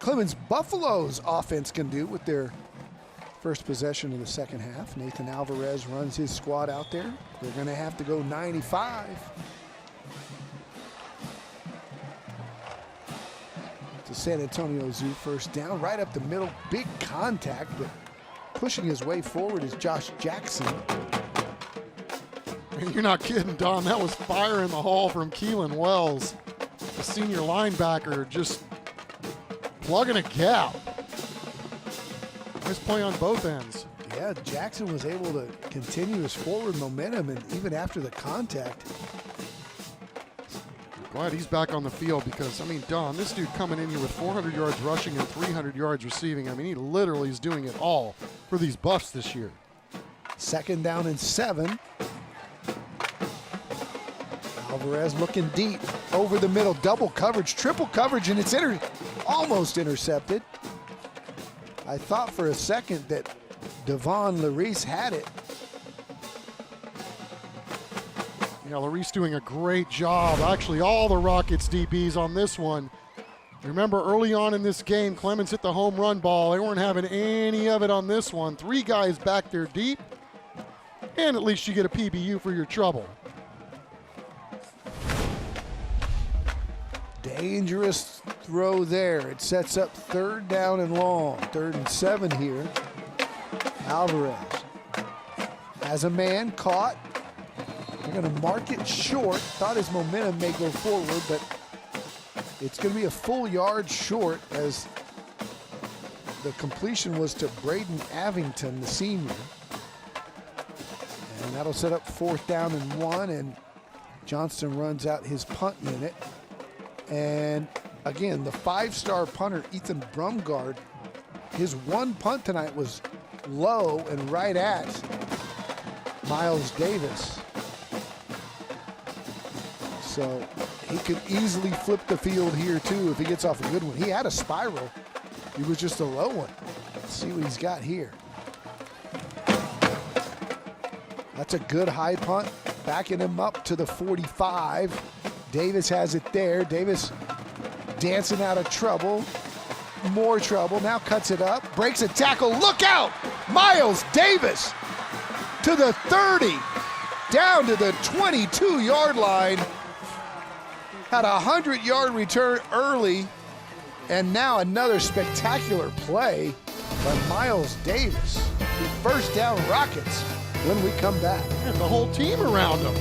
Clemens Buffaloes offense can do with their first possession of the second half. Nathan Alvarez runs his squad out there. They're going to have to go 95. To San Antonio Zoo first down, right up the middle, big contact, but pushing his way forward is Josh Jackson. You're not kidding, Don. That was fire in the hall from Keelan Wells, the senior linebacker, just plugging a gap. Nice play on both ends. Yeah, Jackson was able to continue his forward momentum, and even after the contact. Glad he's back on the field because, I mean, Don, this dude coming in here with 400 yards rushing and 300 yards receiving. I mean, he literally is doing it all for these Buffs this year. 2nd down and 7. Alvarez looking deep over the middle, double coverage, triple coverage, and it's almost intercepted. I thought for a second that Devon Larice had it. Yeah, Larice doing a great job. Actually, all the Rockets DBs on this one. Remember early on in this game, Clemens hit the home run ball. They weren't having any of it on this one. 3 guys back there deep. and at least you get a PBU for your trouble. Dangerous throw there. It sets up 3rd down and long. 3rd and 7 here. Alvarez has a man caught. They're going to mark it short. Thought his momentum may go forward, but it's going to be a full yard short as the completion was to Braden Avington, the senior. And that'll set up 4th down and 1, and Johnston runs out his punt unit. And again, the 5-star punter, Ethan Brumgard, his one punt tonight was low and right at Miles Davis. So he could easily flip the field here too if he gets off a good one. He had a spiral. He was just a low one. Let's see what he's got here. That's a good high punt, backing him up to the 45. Davis has it there. Davis dancing out of trouble. More trouble. Now cuts it up. Breaks a tackle. Look out! Miles Davis to the 30. Down to the 22-yard line. Had a 100-yard return early. And now another spectacular play by Miles Davis. 1st down Rockets when we come back. And the whole team around him.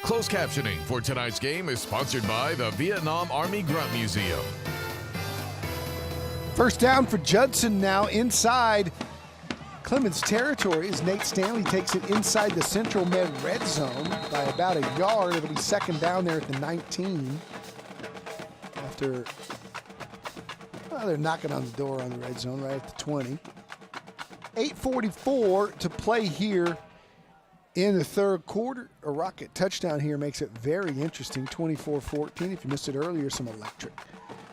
Closed captioning for tonight's game is sponsored by the Vietnam Army Grunt Museum. 1st down for Judson now inside Clemens territory as Nate Stanley takes it inside the Central Med red zone by about a yard. It'll be 2nd down there at the 19 after they're knocking on the door on the red zone right at the 20. 8:44 to play here in the 3rd quarter. A Rocket touchdown here makes it very interesting. 24-14. If you missed it earlier, some electric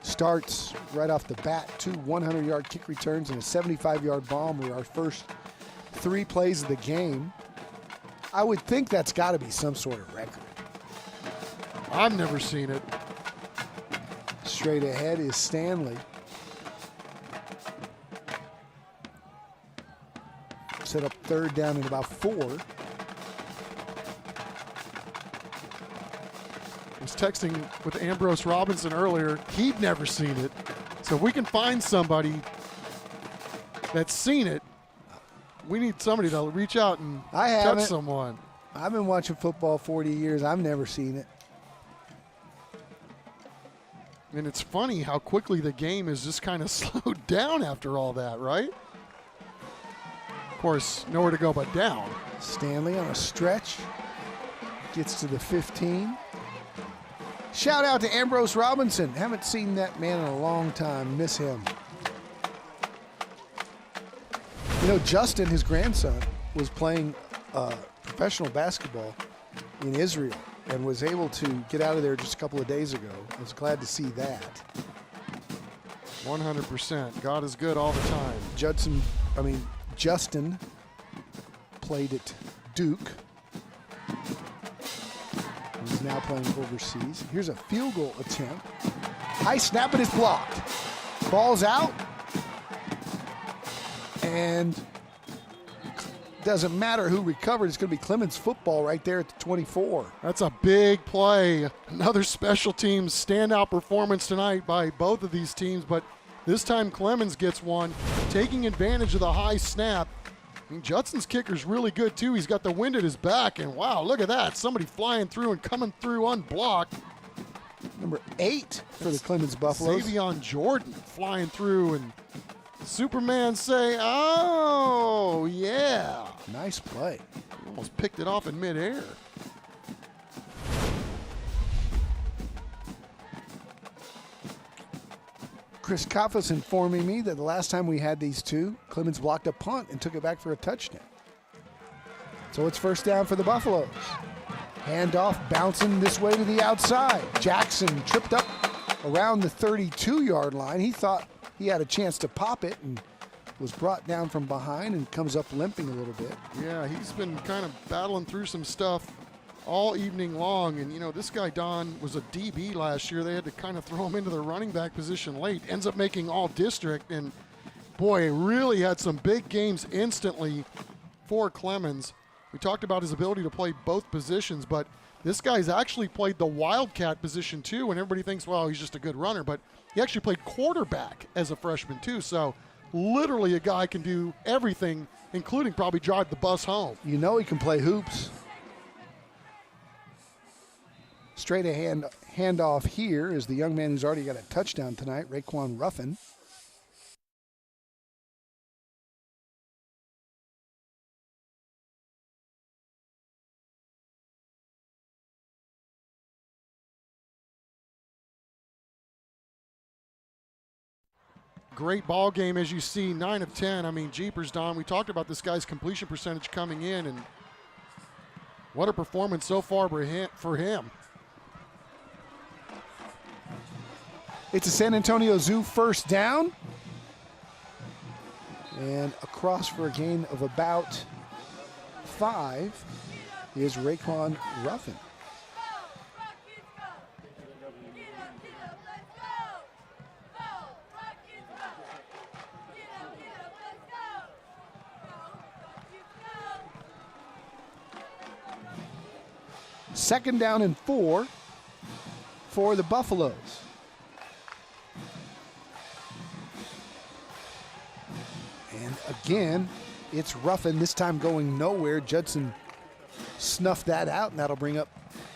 starts right off the bat. 2 100-yard kick returns and a 75-yard bomb were our first 3 plays of the game. I would think that's got to be some sort of record. I've never seen it. Straight ahead is Stanley. Set up 3rd down and about 4. I was texting with Ambrose Robinson earlier. He'd never seen it. So if we can find somebody that's seen it, we need somebody to reach out and touch someone. I've been watching football 40 years. I've never seen it. And it's funny how quickly the game is just kind of slowed down after all that, right? Of course, nowhere to go but down. Stanley on a stretch. Gets to the 15. Shout out to Ambrose Robinson. Haven't seen that man in a long time. Miss him. You know, Justin, his grandson, was playing professional basketball in Israel. and was able to get out of there just a couple of days ago. I was glad to see that. 100%. God is good all the time. Justin played at Duke. He's now playing overseas. Here's a field goal attempt. High snap, and it's blocked. Ball's out. And doesn't matter who recovered. It's going to be Clemens football right there at the 24. That's a big play. Another special teams standout performance tonight by both of these teams, but this time Clemens gets one, taking advantage of the high snap. Judson's kicker's really good too. He's got the wind at his back, and wow, look at that. Somebody flying through and coming through unblocked. Number 8 for the Clemens Buffaloes. Savion Jordan flying through, and Superman say, oh, yeah. Nice play. He almost picked it off in midair. Chris Kaffa's informing me that the last time we had these two, Clemens blocked a punt and took it back for a touchdown. So it's first down for the Buffaloes. Handoff bouncing this way to the outside. Jackson tripped up around the 32-yard line. He thought he had a chance to pop it and was brought down from behind and comes up limping a little bit. Yeah, he's been kind of battling through some stuff all evening long. And, you know, this guy, Don, was a DB last year. They had to kind of throw him into the running back position late. Ends up making all district. And, boy, really had some big games instantly for Clemens. We talked about his ability to play both positions, but this guy's actually played the wildcat position too, and everybody thinks, well, he's just a good runner, but he actually played quarterback as a freshman too. So literally a guy can do everything, including probably drive the bus home. You know he can play hoops. Straight a handoff here is the young man who's already got a touchdown tonight, Raekwon Ruffin. Great ball game, as you see, 9 of 10. I mean, jeepers, Don, we talked about this guy's completion percentage coming in, and what a performance so far for him. It's a San Antonio Zoo first down. And across for a gain of about 5 is Raekwon Ruffin. Second down and 4 for the Buffaloes. And again, it's Ruffin, this time going nowhere. Judson snuffed that out, and that'll bring up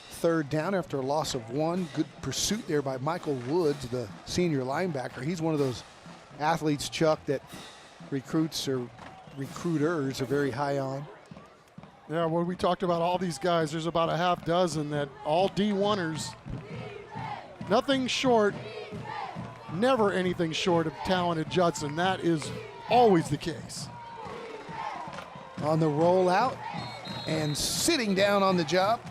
third down after a loss of 1. Good pursuit there by Michael Woods, the senior linebacker. He's one of those athletes, Chuck, that recruiters are very high on. Yeah, well, we talked about all these guys. There's about a half dozen that all D1ers. Nothing short, never anything short of talented Judson. That is always the case. On the rollout and sitting down on the job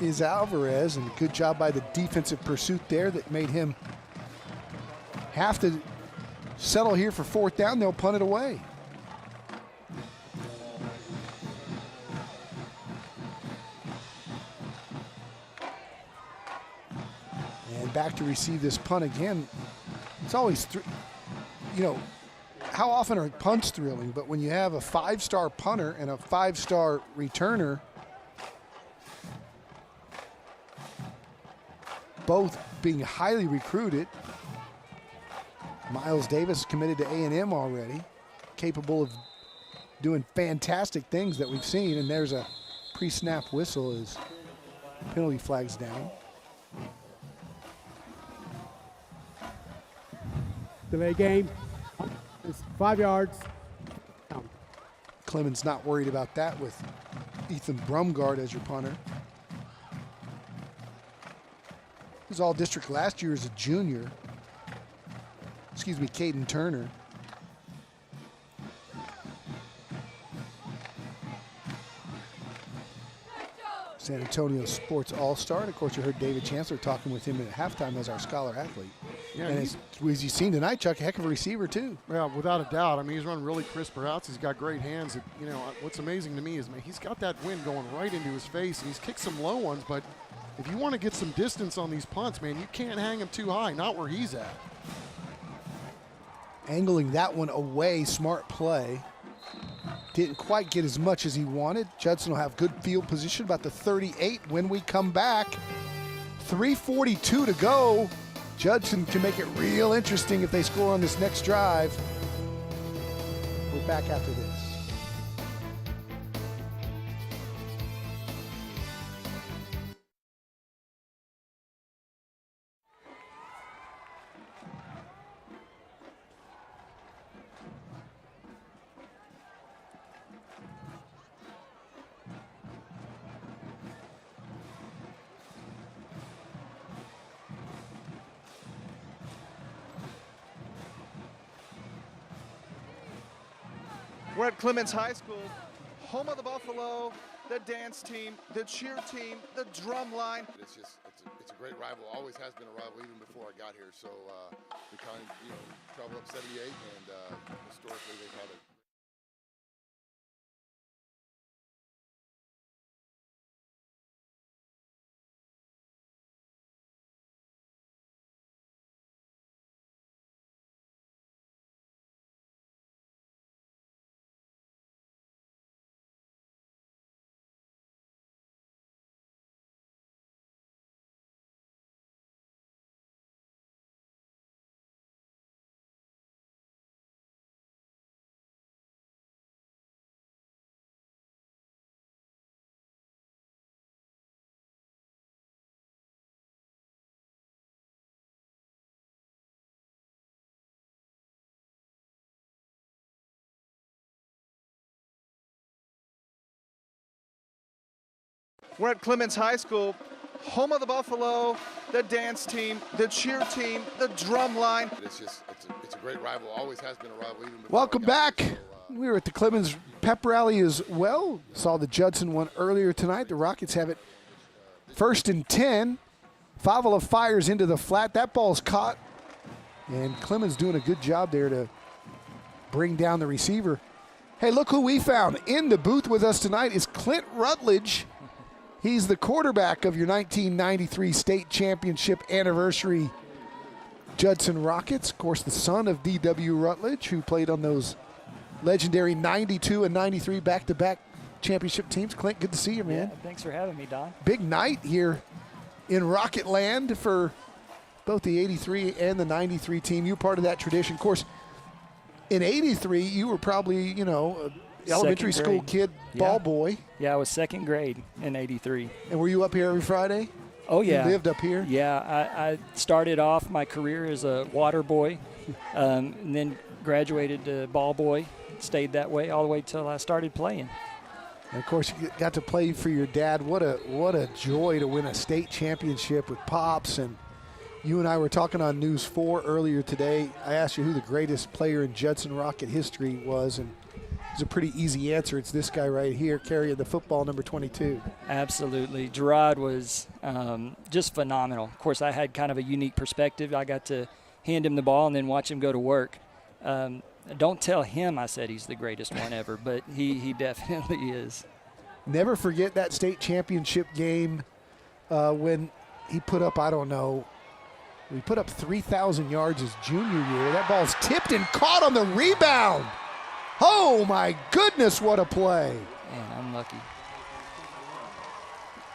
is Alvarez, and good job by the defensive pursuit there that made him have to settle here for fourth down. They'll punt it away. Back to receive this punt again. It's always, how often are punts thrilling? But when you have a 5-star punter and a 5-star returner, both being highly recruited. Miles Davis committed to A&M already, capable of doing fantastic things that we've seen. And there's a pre-snap whistle as penalty flags down. Delay game. It's 5 yards. Clemens not worried about that with Ethan Brumgard as your punter. He was all district last year as a junior. Excuse me, Caden Turner. San Antonio Sports All-Star. And, of course, you heard David Chancellor talking with him at halftime as our scholar athlete. Yeah, and as you've seen tonight, Chuck, a heck of a receiver, too. Yeah, without a doubt. I mean, he's running really crisp routes. He's got great hands. What's amazing to me is, man, he's got that wind going right into his face, and he's kicked some low ones, but if you want to get some distance on these punts, man, you can't hang him too high, not where he's at. Angling that one away, smart play. Didn't quite get as much as he wanted. Judson will have good field position, about the 38 when we come back. 3:42 to go. Judson can make it real interesting if they score on this next drive. We're back after this. We're at Clemens High School, home of the Buffalo, the dance team, the cheer team, the drum line. It's a great rival. Always has been a rival even before I got here. So we kind of traveled up 78, and historically they've had a. We're at Clemens High School, home of the Buffalo, the dance team, the cheer team, the drum line. It's a great rival. Always has been a rival even before. Welcome back. We were at the Clemens Pep Rally as well. Saw the Judson one earlier tonight. The Rockets have it 1st and 10. Favela fires into the flat. That ball's caught. And Clemens doing a good job there to bring down the receiver. Hey, look who we found. In the booth with us tonight is Clint Rutledge. He's the quarterback of your 1993 state championship anniversary Judson Rockets. Of course, the son of D.W. Rutledge, who played on those legendary 92 and 93 back-to-back championship teams. Clint, good to see you, man. Yeah, thanks for having me, Don. Big night here in Rocket Land for both the 83 and the 93 team. You were part of that tradition. Of course, in 83, you were probably, elementary school kid, ball boy. Yeah, I was 2nd grade in 83. And were you up here every Friday? Oh, yeah. You lived up here? Yeah, I started off my career as a water boy and then graduated to ball boy. Stayed that way all the way till I started playing. And of course, you got to play for your dad. What a joy to win a state championship with Pops. And you and I were talking on News 4 earlier today. I asked you who the greatest player in Judson Rocket history was, and it's a pretty easy answer. It's this guy right here carrying the football, number 22. Absolutely. Gerard was just phenomenal. Of course, I had kind of a unique perspective. I got to hand him the ball and then watch him go to work. Don't tell him I said he's the greatest one ever, but he definitely is. Never forget that state championship game when he put up, he put up 3,000 yards his junior year. That ball's tipped and caught on the rebound. Oh, my goodness, what a play. Man, unlucky.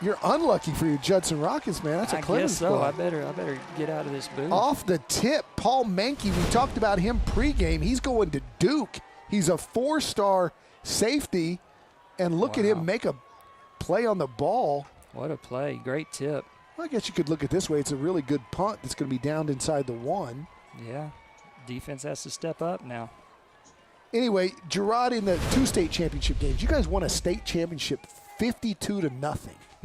You're unlucky for your Judson Rockets, man. That's a Clemens play. I play. better get out of this booth. Off the tip, Paul Menke, we talked about him pregame. He's going to Duke. He's a 4-star safety, and look at him make a play on the ball. What a play. Great tip. Well, I guess you could look at it this way. It's a really good punt that's going to be downed inside the 1. Yeah. Defense has to step up now. Anyway, Gerard in the 2 state championship games. You guys won a state championship 52-0.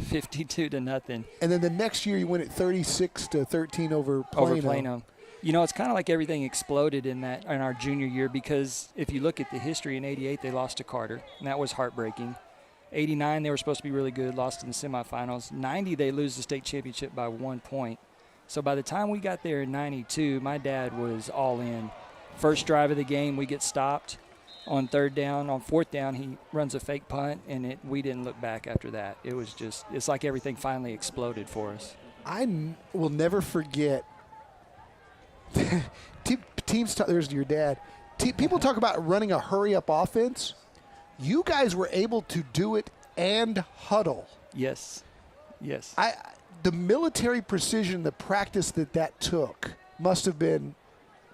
52-0. And then the next year you win it 36-13 over Plano. It's kind of like everything exploded in our junior year, because if you look at the history in '88, they lost to Carter, and that was heartbreaking. 89, they were supposed to be really good, lost in the semifinals. 90, they lose the state championship by 1 point. So by the time we got there in 92, my dad was all in. First drive of the game, we get stopped on third down. On fourth down, he runs a fake punt, and we didn't look back after that. It was just, it's like everything finally exploded for us. I will never forget teams. There's your dad. People talk about running a hurry-up offense. You guys were able to do it and huddle. Yes. Yes. The military precision, the practice that took must have been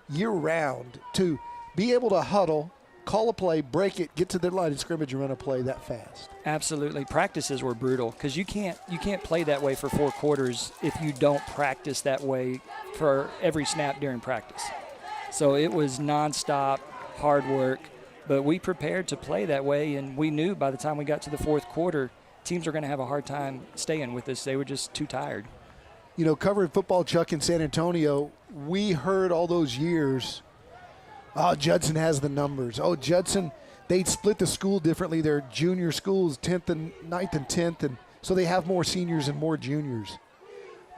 year-round to be able to huddle, call a play, break it, get to the line of scrimmage, and run a play that fast. Absolutely. Practices were brutal because you can't play that way for 4 quarters if you don't practice that way for every snap during practice. So it was nonstop, hard work, but we prepared to play that way, and we knew by the time we got to the fourth quarter, teams were going to have a hard time staying with us. They were just too tired. You know, covering football, Chuck, in San Antonio, we heard all those years, oh, Judson has the numbers. Oh, Judson, they'd split the school differently. Their junior schools, 9th and 10th, and so they have more seniors and more juniors.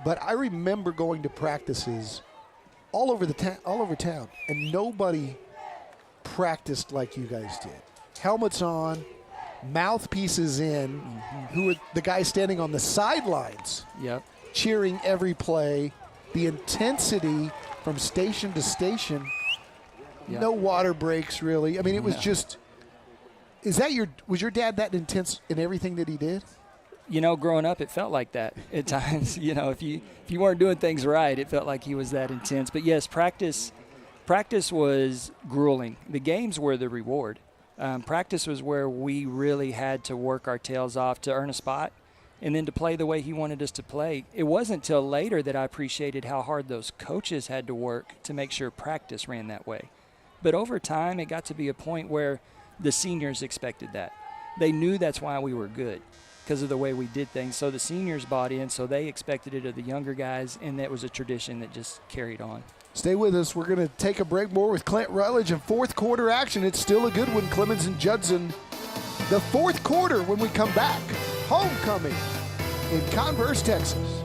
But I remember going to practices all over town, and nobody practiced like you guys did. Helmets on, mouthpieces in, who were the guys standing on the sidelines, cheering every play, the intensity from station to station. No water breaks, really. I mean, it was just. Was your dad that intense in everything that he did? You know, growing up, it felt like that at times. You know, if you weren't doing things right, it felt like he was that intense. But yes, practice was grueling. The games were the reward. Practice was where we really had to work our tails off to earn a spot and then to play the way he wanted us to play. It wasn't until later that I appreciated how hard those coaches had to work to make sure practice ran that way. But over time, it got to be a point where the seniors expected that. They knew that's why we were good, because of the way we did things. So the seniors bought in, so they expected it of the younger guys, and that was a tradition that just carried on. Stay with us. We're going to take a break more with Clint Rutledge and fourth quarter action. It's still a good one, Clemens and Judson. The fourth quarter when we come back. Homecoming in Converse, Texas.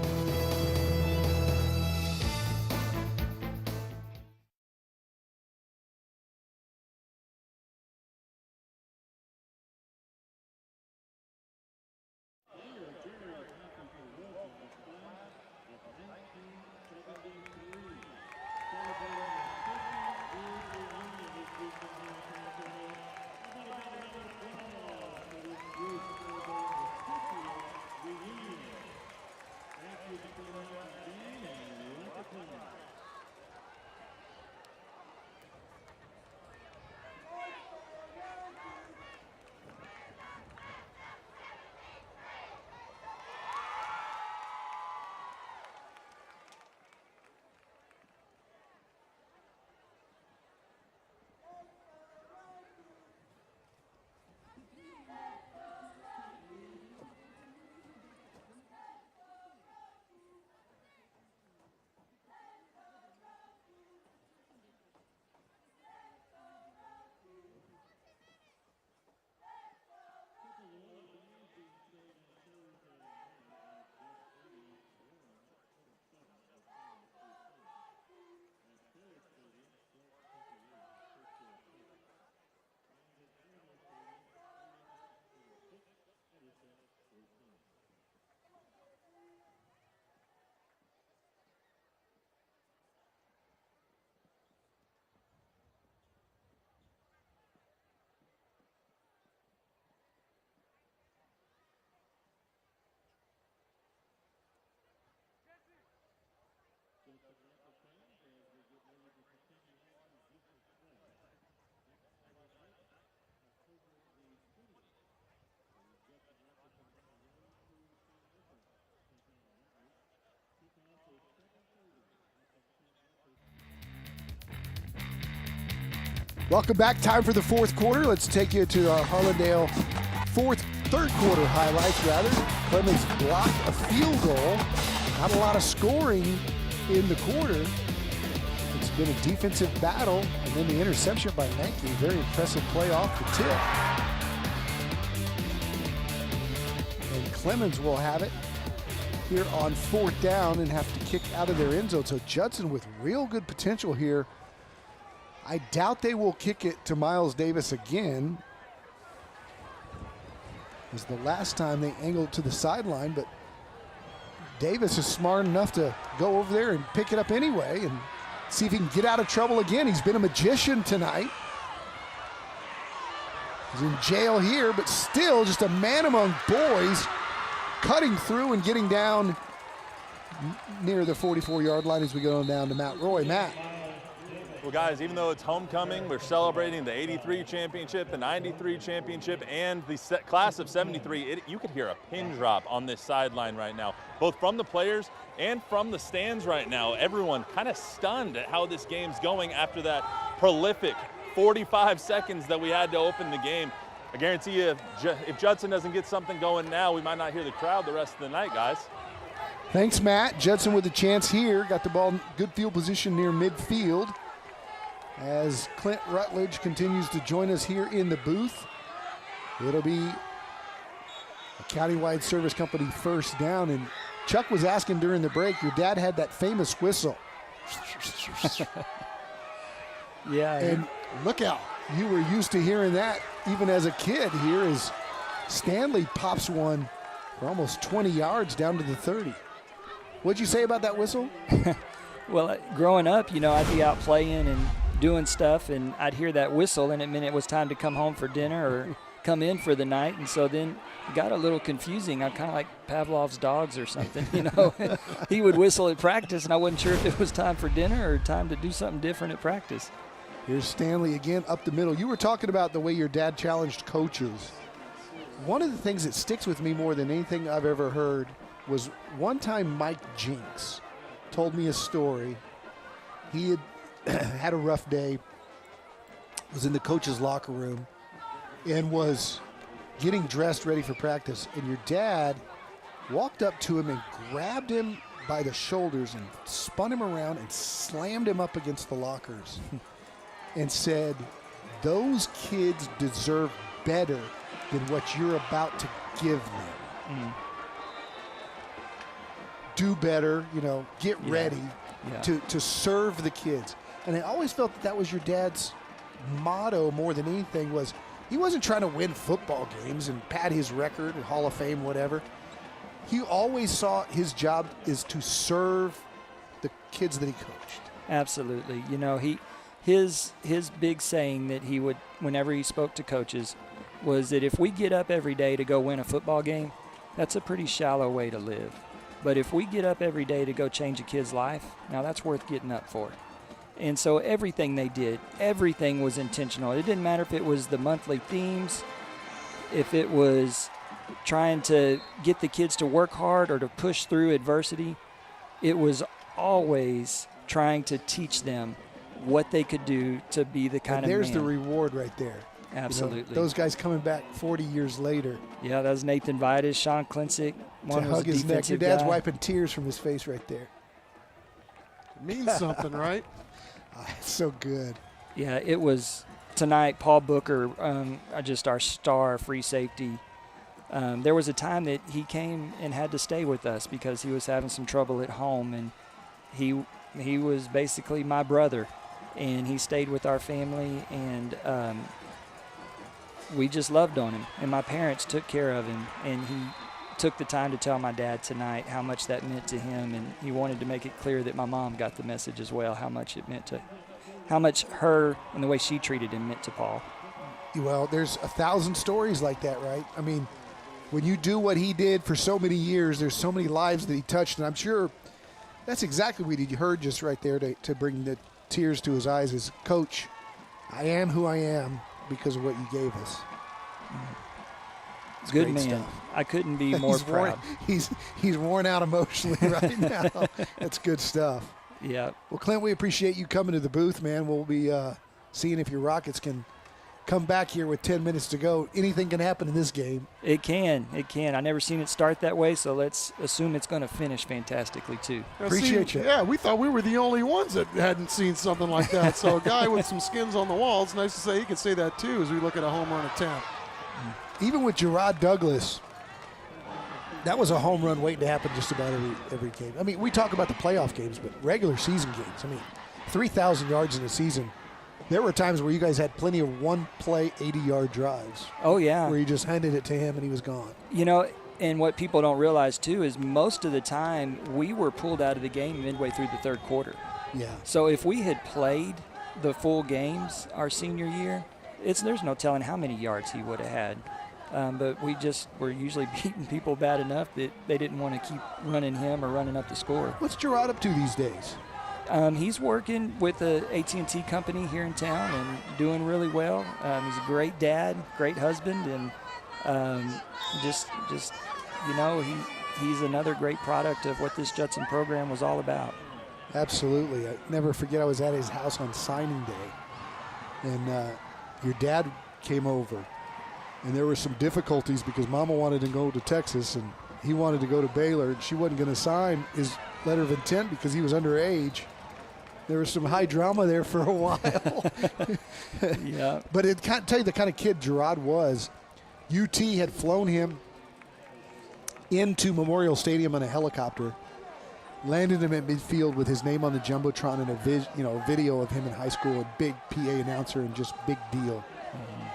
Welcome back. Time for the fourth quarter. Let's take you to our Harlandale third quarter highlights, rather. Clemens blocked a field goal. Not a lot of scoring in the quarter. It's been a defensive battle, and then the interception by Menke. Very impressive play off the tip. Clemens will have it here on 4th down and have to kick out of their end zone. So Judson with real good potential here. I doubt they will kick it to Miles Davis again. It was the last time they angled to the sideline, but Davis is smart enough to go over there and pick it up anyway and see if he can get out of trouble again. He's been a magician tonight. He's in jail here, but still just a man among boys, cutting through and getting down near the 44-yard line as we go down to Mount Roy. Matt. Well, guys, even though it's homecoming, we're celebrating the 83 championship, the 93 championship, and the class of 73. You could hear a pin drop on this sideline right now, both from the players and from the stands right now. Everyone kind of stunned at how this game's going after that prolific 45 seconds that we had to open the game. I guarantee you, if Judson doesn't get something going now, we might not hear the crowd the rest of the night, guys. Thanks, Matt. Judson with a chance here. Got the ball in good field position near midfield as Clint Rutledge continues to join us here in the booth. It'll be a countywide service company first down. And Chuck was asking during the break, your dad had that famous whistle. Yeah. And look out. You were used to hearing that even as a kid here as Stanley pops one for almost 20 yards down to the 30. What'd you say about that whistle? Well, growing up, you know, I'd be out playing and doing stuff, and I'd hear that whistle, and it meant it was time to come home for dinner or come in for the night. And so then it got a little confusing. I'm kind of like Pavlov's dogs or something, you know. He would whistle at practice, and I wasn't sure if it was time for dinner or time to do something different at practice. Here's Stanley again up the middle. You were talking about the way your dad challenged coaches. One of the things that sticks with me more than anything I've ever heard was one time Mike Jinks told me a story. He had had a rough day, was in the coach's locker room, and was getting dressed ready for practice. And your dad walked up to him and grabbed him by the shoulders and spun him around and slammed him up against the lockers and said, those kids deserve better than what you're about to give them. Do better, you know, get ready to serve the kids. And I always felt that was your dad's motto more than anything. Was he wasn't trying to win football games and pad his record, Hall of Fame, whatever. He always saw his job is to serve the kids that he coached. Absolutely. You know, his big saying that he would, whenever he spoke to coaches, was that if we get up every day to go win a football game, that's a pretty shallow way to live. But if we get up every day to go change a kid's life, now that's worth getting up for. And so everything they did, everything was intentional. It didn't matter if it was the monthly themes, if it was trying to get the kids to work hard or to push through adversity. It was always trying to teach them what they could do to be the kind of man. There's the reward right there. Absolutely. You know, those guys coming back 40 years later. Yeah, that was Nathan Vidas, Sean Klinsick. To hug his neck. Your dad's wiping tears from his face right there. It means something, right? It's so good. Yeah, it was tonight. Paul Booker, just our star free safety. There was a time that he came and had to stay with us because he was having some trouble at home, and he was basically my brother, and he stayed with our family, and we just loved on him. And my parents took care of him, and he took the time to tell my dad tonight how much that meant to him, and he wanted to make it clear that my mom got the message as well, how much it meant to, how much her and the way she treated him meant to Paul. Well, there's 1,000 stories like that, right? I mean, when you do what he did for so many years, there's so many lives that he touched, and I'm sure that's exactly what he heard just right there to bring the tears to his eyes as Coach, I am who I am because of what you gave us. It's good man. Stuff. I couldn't be more proud. He's worn out emotionally right now. That's good stuff. Yeah. Well, Clint, we appreciate you coming to the booth, man. We'll be seeing if your Rockets can come back here with 10 minutes to go. Anything can happen in this game. It can. I never seen it start that way, so let's assume it's going to finish fantastically too. Appreciate you. Yeah, we thought we were the only ones that hadn't seen something like that. So a guy with some skins on the wall, it's nice to say he can say that too as we look at a home run attempt. Even with Gerard Douglas, That was a home run waiting to happen just about every game. I mean, we talk about the playoff games, but regular season games, I mean, 3,000 yards in a season. There were times where you guys had plenty of one-play 80-yard drives. Oh, yeah. Where you just handed it to him and he was gone. You know, and what people don't realize, too, is most of the time we were pulled out of the game midway through the third quarter. Yeah. So if we had played the full games our senior year, there's no telling how many yards he would have had. But we just were usually beating people bad enough that they didn't want to keep running him or running up the score. What's Gerard up to these days? He's working with the AT&T company here in town and doing really well. He's a great dad, great husband, and just he's another great product of what this Judson program was all about. Absolutely. I never forget I was at his house on signing day, and your dad came over, and there were some difficulties because Mama wanted to go to Texas, and he wanted to go to Baylor, and she wasn't going to sign his letter of intent because he was underage. There was some high drama there for a while. Yeah. But it can't tell you the kind of kid Gerard was. UT had flown him into Memorial Stadium on a helicopter, landed him at midfield with his name on the Jumbotron and a video of him in high school, a big PA announcer and just big deal. Mm-hmm.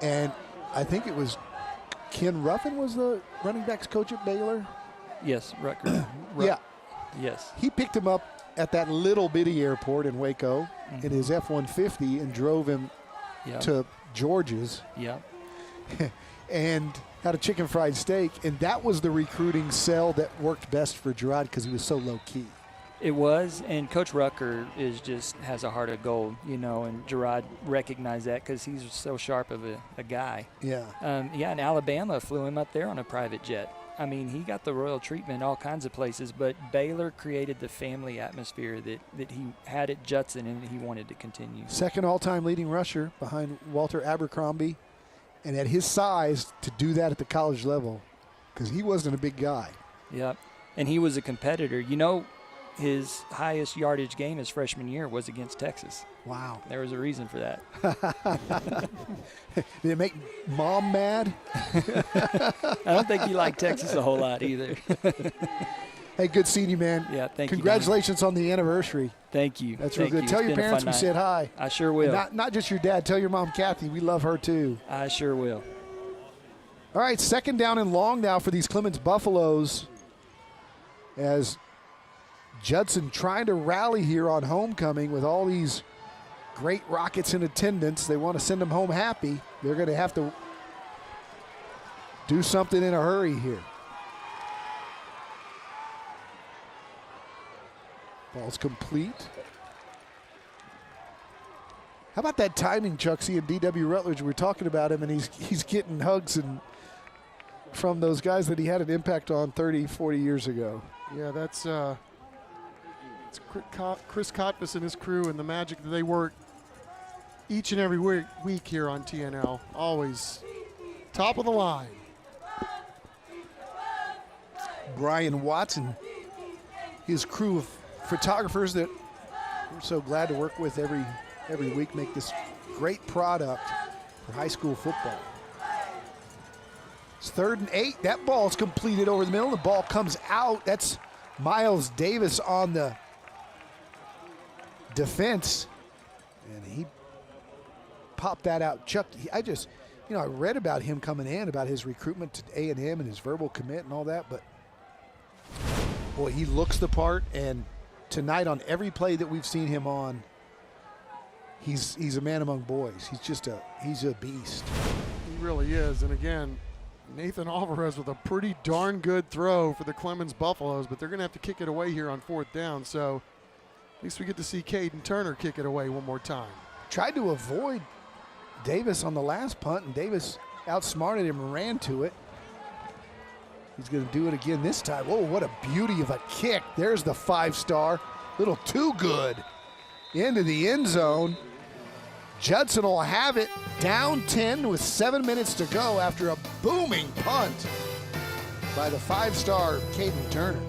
And I think it was Ken Ruffin was the running backs coach at Baylor. Yes, Rutgers. Yeah. Yes. He picked him up at that little bitty airport in Waco in his F-150 and drove him to George's. Yeah. And had a chicken fried steak, and that was the recruiting sell that worked best for Gerard because he was so low-key. It was, and Coach Rucker has a heart of gold, and Gerard recognized that because he's so sharp of a guy. Yeah. And Alabama flew him up there on a private jet. I mean, he got the royal treatment all kinds of places, but Baylor created the family atmosphere that he had at Judson, and he wanted to continue. Second all-time leading rusher behind Walter Abercrombie, and at his size to do that at the college level, because he wasn't a big guy. Yep, and he was a competitor. His highest yardage game his freshman year was against Texas. Wow. There was a reason for that. Did it make Mom mad? I don't think he liked Texas a whole lot either. Hey, good seeing you, man. Yeah, thank you. Congratulations on the anniversary. Thank you. That's real good. Tell your parents we said hi. I sure will. Not just your dad. Tell your mom, Kathy. We love her, too. I sure will. All right, second down and long now for these Clemens Buffaloes as Judson trying to rally here on homecoming with all these great Rockets in attendance. They want to send them home happy. They're going to have to do something in a hurry here. Ball's complete. How about that timing, Chuck? Seeing D.W. Rutledge, we're talking about him, and he's getting hugs from those guys that he had an impact on 30, 40 years ago. Yeah, that's it's Chris Kotvis and his crew and the magic that they work each and every week here on TNL. Always top of the line. Brian Watson, his crew of photographers that we're so glad to work with every week, make this great product for high school football. It's 3rd and 8. That ball's completed over the middle. The ball comes out. That's Miles Davis on the defense, and he popped that out. Chuck, I read about him coming in, about his recruitment to A&M and his verbal commit and all that, but boy, he looks the part, and tonight on every play that we've seen him on, he's a man among boys. He's a beast. He really is, and again, Nathan Alvarez with a pretty darn good throw for the Clemens Buffaloes, but they're going to have to kick it away here on 4th down, so at least we get to see Caden Turner kick it away one more time. Tried to avoid Davis on the last punt, and Davis outsmarted him and ran to it. He's going to do it again this time. Whoa, what a beauty of a kick. There's the 5-star. Little too good. Into the end zone. Judson will have it down 10 with 7 minutes to go after a booming punt by the 5-star Caden Turner.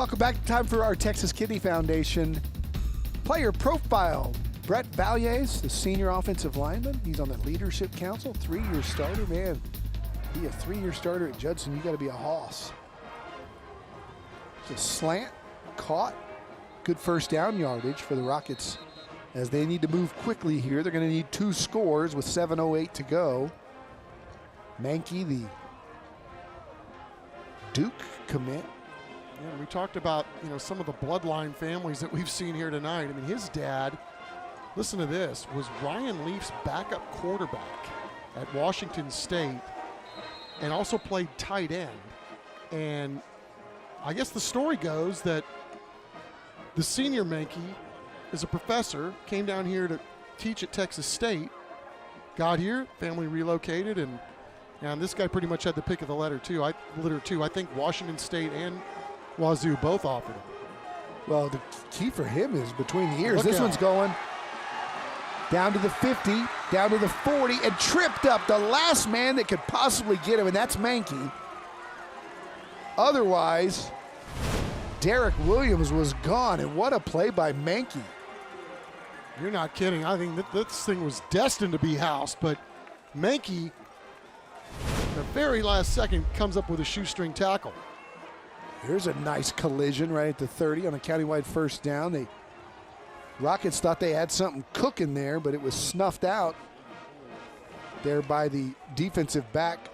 Welcome back. Time for our Texas Kidney Foundation player profile. Brett Valles, the senior offensive lineman. He's on the leadership council, 3-year starter. Man, be a 3-year starter at Judson, you got to be a hoss. It's a slant, caught, good first down yardage for the Rockets as they need to move quickly here. They're going to need 2 scores with 7:08 to go. Mankey, the Duke commit. Yeah, we talked about, some of the bloodline families that we've seen here tonight. I mean, his dad, listen to this, was Ryan Leaf's backup quarterback at Washington State and also played tight end. And I guess the story goes that the senior Mankey is a professor, came down here to teach at Texas State, got here, family relocated, and this guy pretty much had the pick of the litter too. I think Washington State and Wazoo both offered him. Well, the key for him is between the ears. This one's going down to the 50, down to the 40, and tripped up the last man that could possibly get him, and that's Mankey. Otherwise, Derek Williams was gone, and what a play by Mankey. You're not kidding. I think that this thing was destined to be housed, but Mankey, the very last second, comes up with a shoestring tackle. Here's a nice collision right at the 30 on a countywide first down. The Rockets thought they had something cooking there, but it was snuffed out there by the defensive back,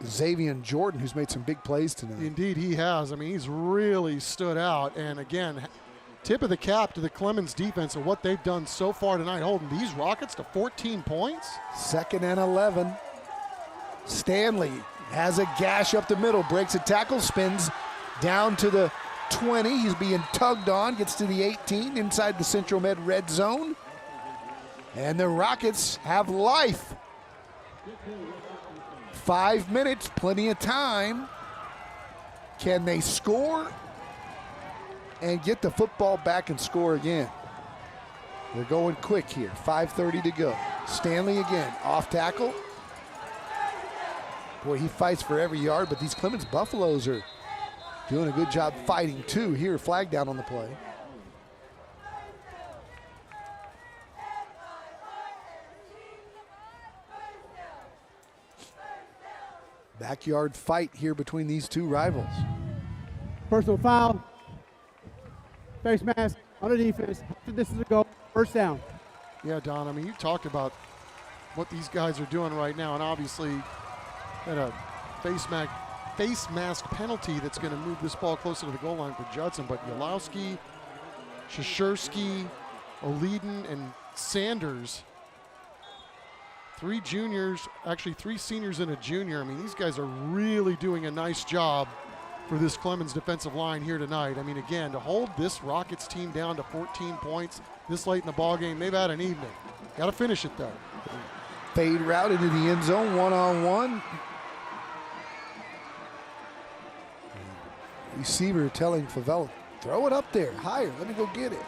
Xavier Jordan, who's made some big plays tonight. Indeed, he has. I mean, he's really stood out. And again, tip of the cap to the Clemens defense and what they've done so far tonight, holding these Rockets to 14 points. 2nd and 11. Stanley has a gash up the middle, breaks a tackle, spins down to the 20. He's being tugged on, gets to the 18 inside the Central Med red zone. And the Rockets have life. 5 minutes, plenty of time. Can they score and get the football back and score again? They're going quick here. 5:30 to go. Stanley again, off tackle. Boy, he fights for every yard, but these Clemens Buffaloes are doing a good job fighting too. Here, flag down on the play. Backyard fight here between these two rivals. Personal foul. Face mask on the defense. This is a goal. First down. Yeah, Don, I mean, you talked about what these guys are doing right now, and obviously had a face mask penalty that's going to move this ball closer to the goal line for Judson. But Yalowski, Shashursky, Oleden, and Sanders, 3 juniors, actually 3 seniors and a junior. I mean, these guys are really doing a nice job for this Clemens defensive line here tonight. I mean, again, to hold this Rockets team down to 14 points this late in the ball game, they've had an evening. Got to finish it, though. Fade route into the end zone, one-on-one. Receiver telling Favela, throw it up there, higher, let me go get it.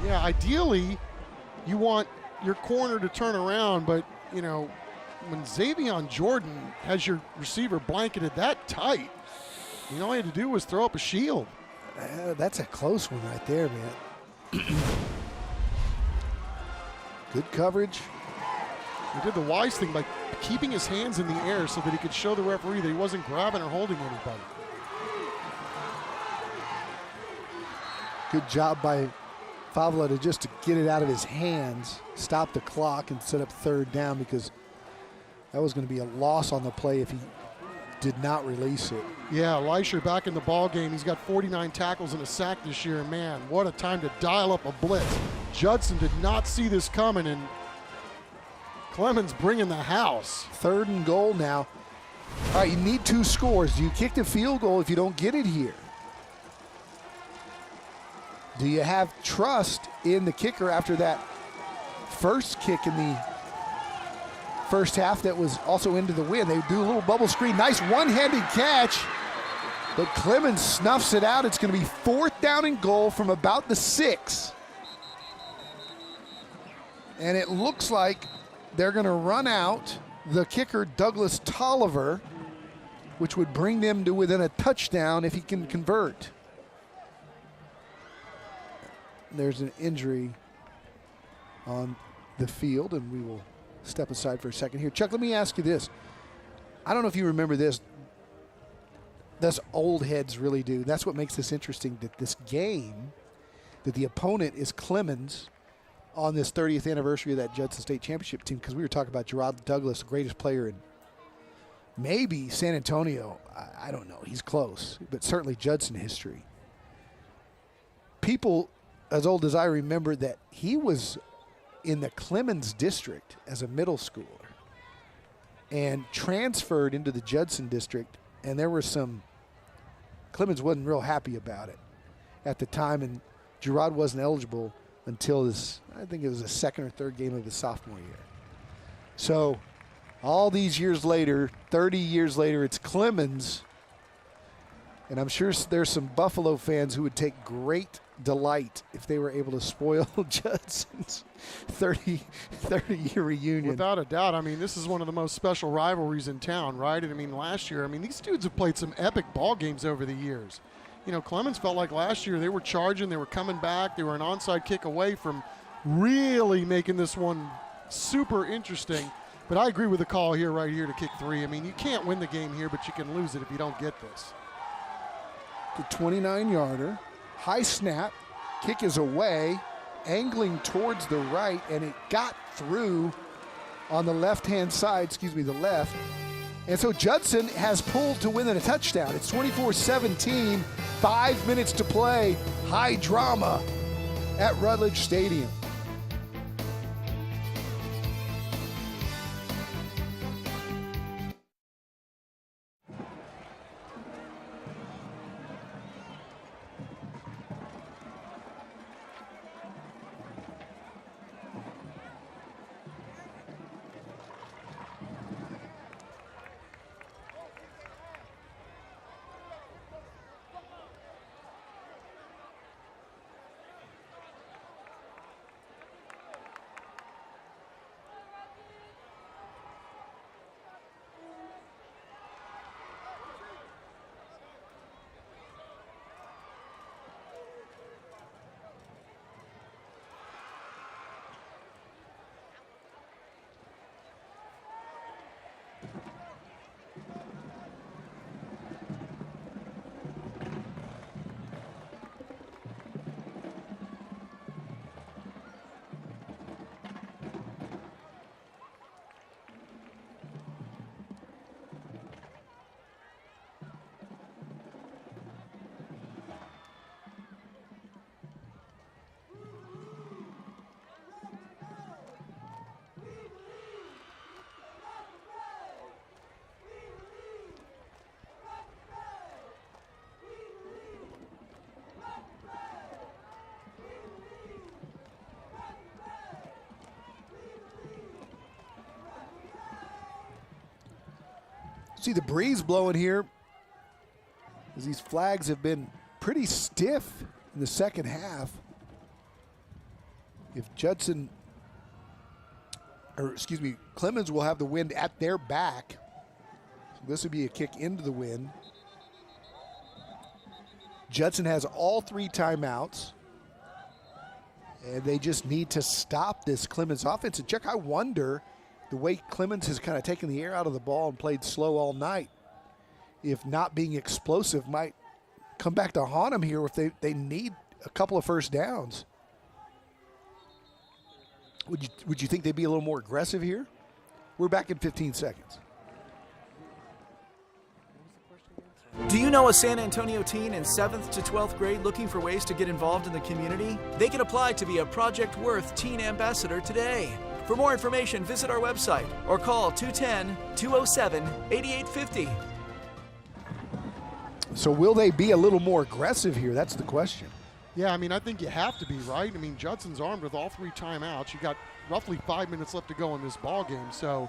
Yeah, ideally, you want your corner to turn around, but, you know, when Xavier Jordan has your receiver blanketed that tight, you know, all he had to do was throw up a shield. That's a close one right there, man. Good coverage. He did the wise thing by keeping his hands in the air so that he could show the referee that he wasn't grabbing or holding anybody. Good job by Favela to just to get it out of his hands, stop the clock, and set up third down, because that was going to be a loss on the play if he did not release it. Yeah, Leisher back in the ball game. He's got 49 tackles and a sack this year. Man, what a time to dial up a blitz. Judson did not see this coming, and Clemens bringing the house. 3rd and goal now. All right, you need 2 scores. Do you kick the field goal if you don't get it here? Do you have trust in the kicker after that first kick in the first half that was also into the wind? They do a little bubble screen. Nice one-handed catch, but Clemens snuffs it out. It's going to be 4th down and goal from about the 6. And it looks like they're going to run out the kicker, Douglas Tolliver, which would bring them to within a touchdown if he can convert. there's an injury on the field, and we will step aside for a second here. Chuck, let me ask you this. I don't know if you remember this. That's old heads really do. That's what makes this interesting, that this game, that the opponent is Clemens on this 30th anniversary of that Judson State Championship team, because we were talking about Gerard Douglas, the greatest player in maybe San Antonio. I don't know. He's close, but certainly Judson history. People as old as I remember that he was in the Clemens district as a middle schooler and transferred into the Judson district, and there were some, Clemens wasn't real happy about it at the time, and Gerard wasn't eligible until his, I think it was the second or third game of his sophomore year. So all these years later, 30 years later, it's Clemens, and I'm sure there's some Buffalo fans who would take great delight if they were able to spoil Judson's 30-year reunion. Without a doubt. I mean, this is one of the most special rivalries in town, right? And I mean, last year, I mean, these dudes have played some epic ball games over the years. You know, Clemens felt like last year they were charging, they were coming back, they were an onside kick away from really making this one super interesting. But I agree with the call here, right here, to kick three. I mean, you can't win the game here, but you can lose it if you don't get this. The 29-yarder. High snap, kick is away, angling towards the right, and it got through on the left-hand side, the left. And so Judson has pulled to win a touchdown. It's 24-17, 5 minutes to play. High drama at Rutledge Stadium. See the breeze blowing here as these flags have been pretty stiff in the second half. If Clemens will have the wind at their back. So this would be a kick into the wind. Judson has all three timeouts, and they just need to stop this Clemens offense. And Chuck, I wonder, the way Clemens has kind of taken the air out of the ball and played slow all night, if not being explosive might come back to haunt them here if they need a couple of first downs. Would you think they'd be a little more aggressive here? We're back in 15 seconds. Do you know a San Antonio teen in 7th to 12th grade looking for ways to get involved in the community? They can apply to be a Project Worth Teen Ambassador today. For more information, visit our website or call 210-207-8850. So will they be a little more aggressive here? That's the question. Yeah, I mean, I think you have to be, right? I mean, Judson's armed with all three timeouts. You got roughly 5 minutes left to go in this ball game. So,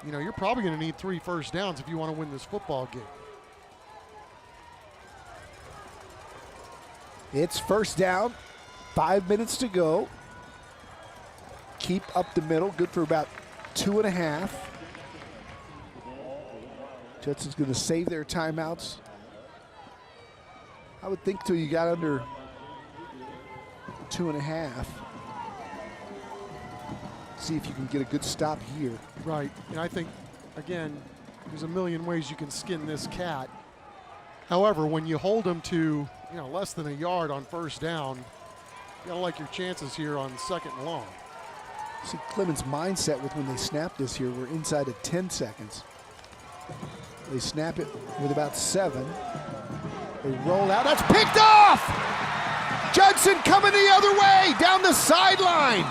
you know, you're probably going to need 3 first downs if you want to win this football game. It's first down, 5 minutes to go. Keep up the middle, good for about 2.5. Judson's going to save their timeouts. I would think till you got under 2.5. See if you can get a good stop here. Right, and I think, again, there's a million ways you can skin this cat. However, when you hold them to less than a yard on first down, you gotta like your chances here on 2nd and long. See Clemens' mindset with when they snap this here, we're inside of 10 seconds. They snap it with about 7. They roll out, that's picked off! Judson coming the other way, down the sideline.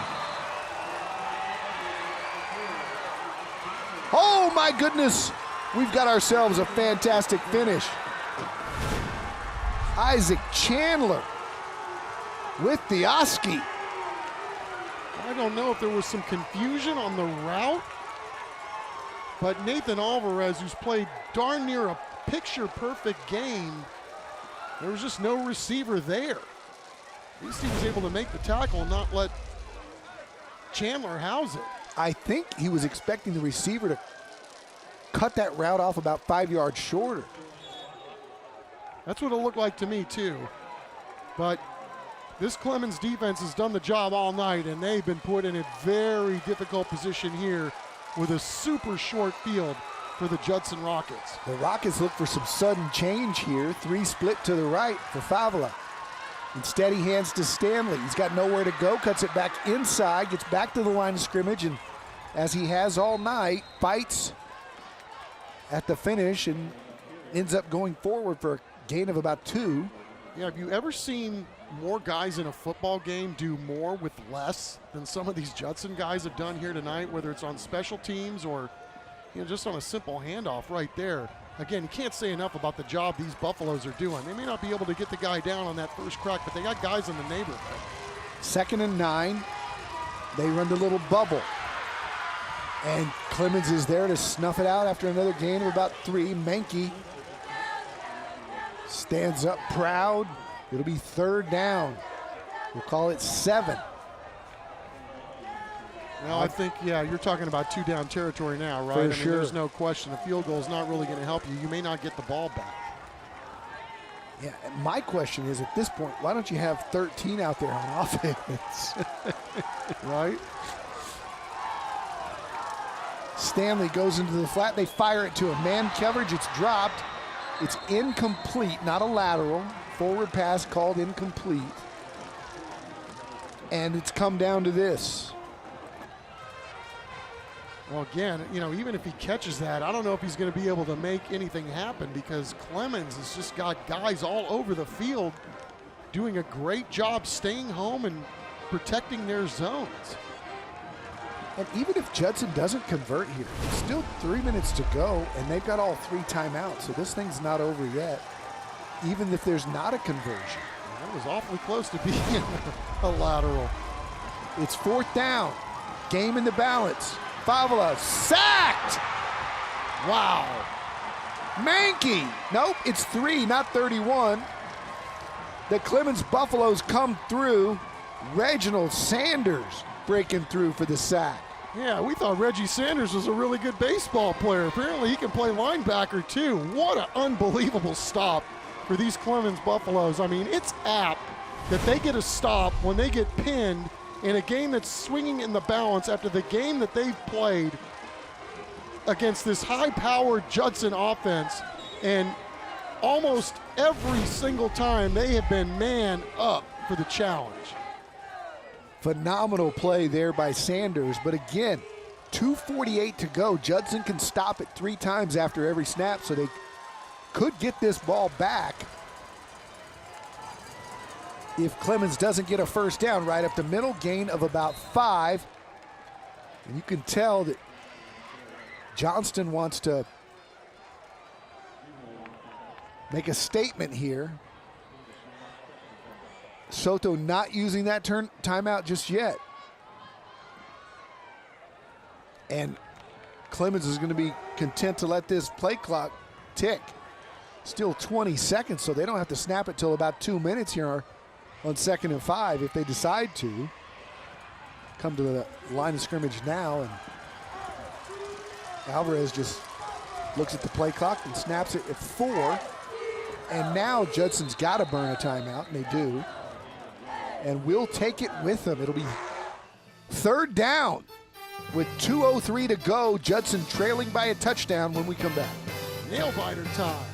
Oh my goodness, we've got ourselves a fantastic finish. Isaac Chandler with the Oski. I don't know if there was some confusion on the route, but Nathan Alvarez, who's played darn near a picture-perfect game, there was just no receiver there. At least he was able to make the tackle and not let Chandler house it. I think he was expecting the receiver to cut that route off about 5 yards shorter. That's what it looked like to me too. But this Clemens defense has done the job all night, and they've been put in a very difficult position here with a super short field for the Judson Rockets. The Rockets look for some sudden change here. 3 split to the right for Favola. Instead, he hands to Stanley. He's got nowhere to go, cuts it back inside, gets back to the line of scrimmage, and as he has all night, fights at the finish and ends up going forward for a gain of about 2. Yeah, have you ever seen more guys in a football game do more with less than some of these Judson guys have done here tonight, whether it's on special teams or just on a simple handoff right there? Again, you can't say enough about the job these Buffaloes are doing. They may not be able to get the guy down on that first crack, but they got guys in the neighborhood. 2nd and 9. They run the little bubble. And Clemens is there to snuff it out after another gain of about 3. Menke stands up proud. It'll be 3rd down. We'll call it 7. Well, I think, you're talking about 2 down territory now, right? For I mean, sure. There's no question. A field goal is not really going to help you. You may not get the ball back. Yeah, and my question is, at this point, why don't you have 13 out there on offense? Right? Stanley goes into the flat. They fire it to a man coverage. It's dropped. It's incomplete, not a lateral. Forward pass called incomplete. And it's come down to this. Well, again, even if he catches that, I don't know if he's going to be able to make anything happen because Clemens has just got guys all over the field doing a great job staying home and protecting their zones. And even if Judson doesn't convert here, it's still 3 minutes to go, and they've got all 3 timeouts, so this thing's not over yet, even if there's not a conversion. That was awfully close to being a lateral. It's 4th down. Game in the balance. Favola sacked. Wow. Menke. Nope, it's 3, not 31. The Clemens Buffaloes come through. Reginald Sanders breaking through for the sack. Yeah, we thought Reggie Sanders was a really good baseball player. Apparently he can play linebacker too. What an unbelievable stop for these Clemens Buffaloes. I mean, it's apt that they get a stop when they get pinned in a game that's swinging in the balance after the game that they've played against this high-powered Judson offense. And almost every single time they have been man up for the challenge. Phenomenal play there by Sanders, but again, 2:48 to go. Judson can stop it 3 times after every snap, so they could get this ball back if Clemens doesn't get a first down. Right up the middle, gain of about 5. And you can tell that Johnston wants to make a statement here. Soto not using that timeout just yet. And Clemens is going to be content to let this play clock tick. Still 20 seconds, so they don't have to snap it till about 2 minutes here on 2nd and 5 if they decide to. Come to the line of scrimmage now, and Alvarez just looks at the play clock and snaps it at 4. And now Judson's got to burn a timeout, and they do. and will take it with them. It'll be third down with 2:03 to go. Judson trailing by a touchdown when we come back. Nail biter time.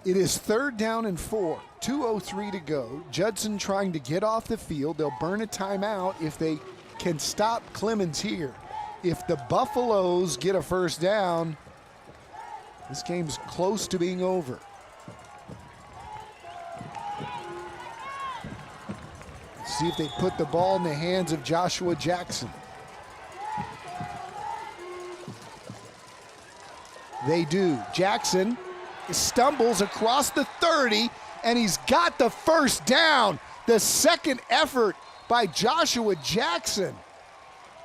It is third down and 4, 2:03 to go. Judson trying to get off the field. They'll burn a timeout if they can stop Clemens here. If the Buffaloes get a first down, this game's close to being over. Let's see if they put the ball in the hands of Joshua Jackson. They do. Jackson stumbles across the 30, and he's got the first down. The second effort by Joshua Jackson.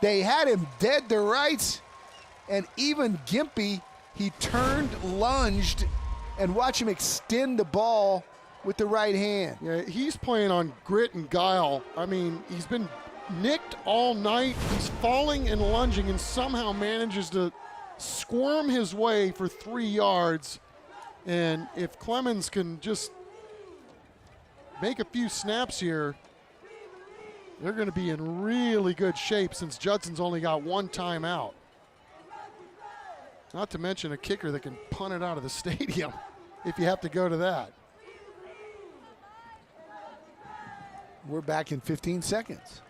They had him dead to rights, and even Gimpy, he turned, lunged, and watch him extend the ball with the right hand. Yeah, he's playing on grit and guile. I mean, he's been nicked all night. He's falling and lunging and somehow manages to squirm his way for 3 yards. And if Clemens can just make a few snaps here, they're going to be in really good shape since Judson's only got one timeout. Not to mention a kicker that can punt it out of the stadium if you have to go to that. We're back in 15 seconds.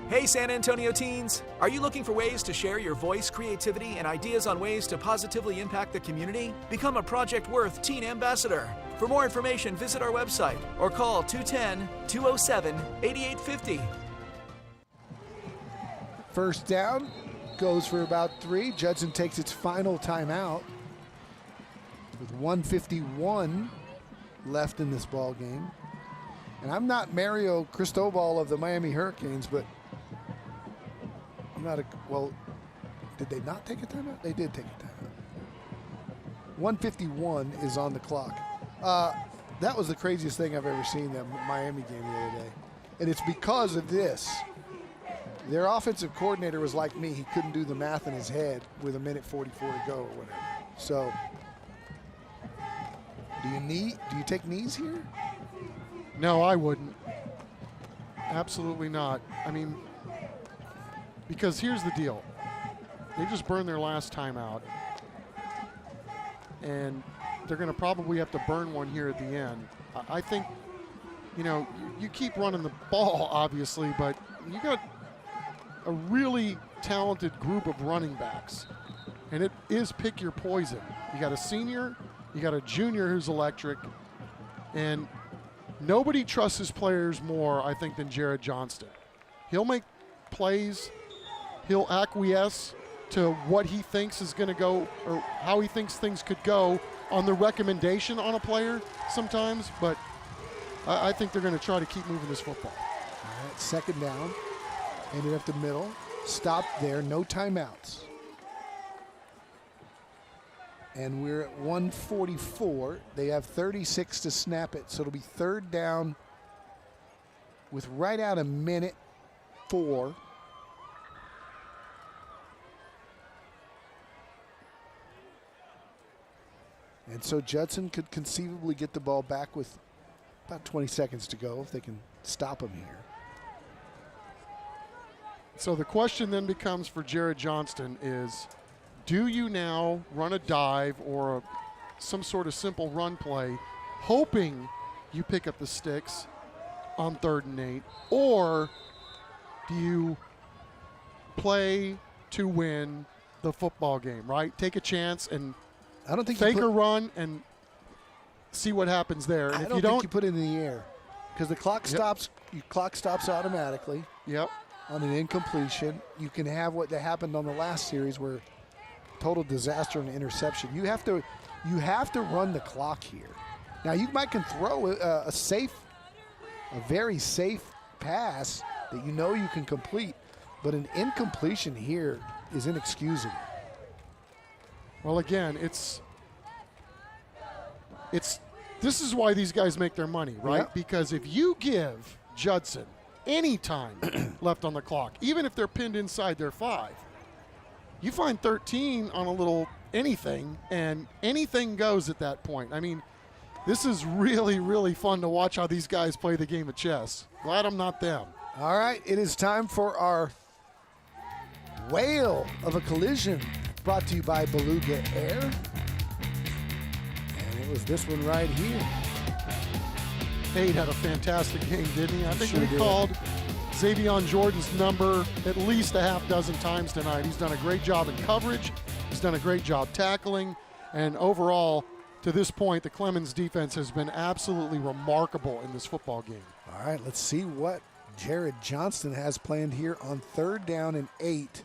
Hey San Antonio teens! Are you looking for ways to share your voice, creativity, and ideas on ways to positively impact the community? Become a Project Worth Teen Ambassador. For more information, visit our website or call 210-207-8850. First down, goes for about 3. Judson takes its final timeout with 1:51 left in this ball game. And I'm not Mario Cristobal of the Miami Hurricanes, but well, did they not take a timeout? They did take a timeout. 1:51 is on the clock. That was the craziest thing I've ever seen, that Miami game the other day. And it's because of this. Their offensive coordinator was like me. He couldn't do the math in his head with 1:44 to go or whatever. So, do you take knees here? No, I wouldn't. Absolutely not. I mean, because here's the deal. They just burned their last timeout. And they're going to probably have to burn one here at the end. I think, you keep running the ball, obviously, but you got a really talented group of running backs. And it is pick your poison. You got a senior, you got a junior who's electric, and nobody trusts his players more, I think, than Jared Johnston. He'll make plays. He'll acquiesce to what he thinks is going to go, or how he thinks things could go on the recommendation on a player sometimes, but I think they're going to try to keep moving this football. All right, second down. Ended up the middle. Stopped there, no timeouts. And we're at 1:44. They have 36 to snap it, so it'll be third down with right out 1:04. And so Judson could conceivably get the ball back with about 20 seconds to go if they can stop him here. So the question then becomes for Jared Johnston is, do you now run a dive or some sort of simple run play, hoping you pick up the sticks on 3rd and 8, or do you play to win the football game, right? Take a chance and I don't think fake a run and see what happens there. And I if don't you think don't, you put it in the air because the clock stops. Your clock stops automatically. Yep. On an incompletion, you can have what happened on the last series, where total disaster and interception. You have to run the clock here. Now you can throw a very safe pass that you can complete, but an incompletion here is inexcusable. well, again, this is why these guys make their money, right? Yep. Because if you give Judson any time left on the clock, even if they're pinned inside their 5, you find 13 on a little anything, and anything goes at that point. I mean, this is really, really fun to watch how these guys play the game of chess. Glad I'm not them. All right, it is time for our whale of a collision, brought to you by Beluga Air. And it was this one right here. Nate had a fantastic game, didn't he? I think Sure we did. called Xavion Jordan's number at least a half dozen times tonight. He's done a great job in coverage. He's done a great job tackling. And overall, to this point, the Clemens defense has been absolutely remarkable in this football game. All right, let's see what Jared Johnston has planned here on 3rd down and 8.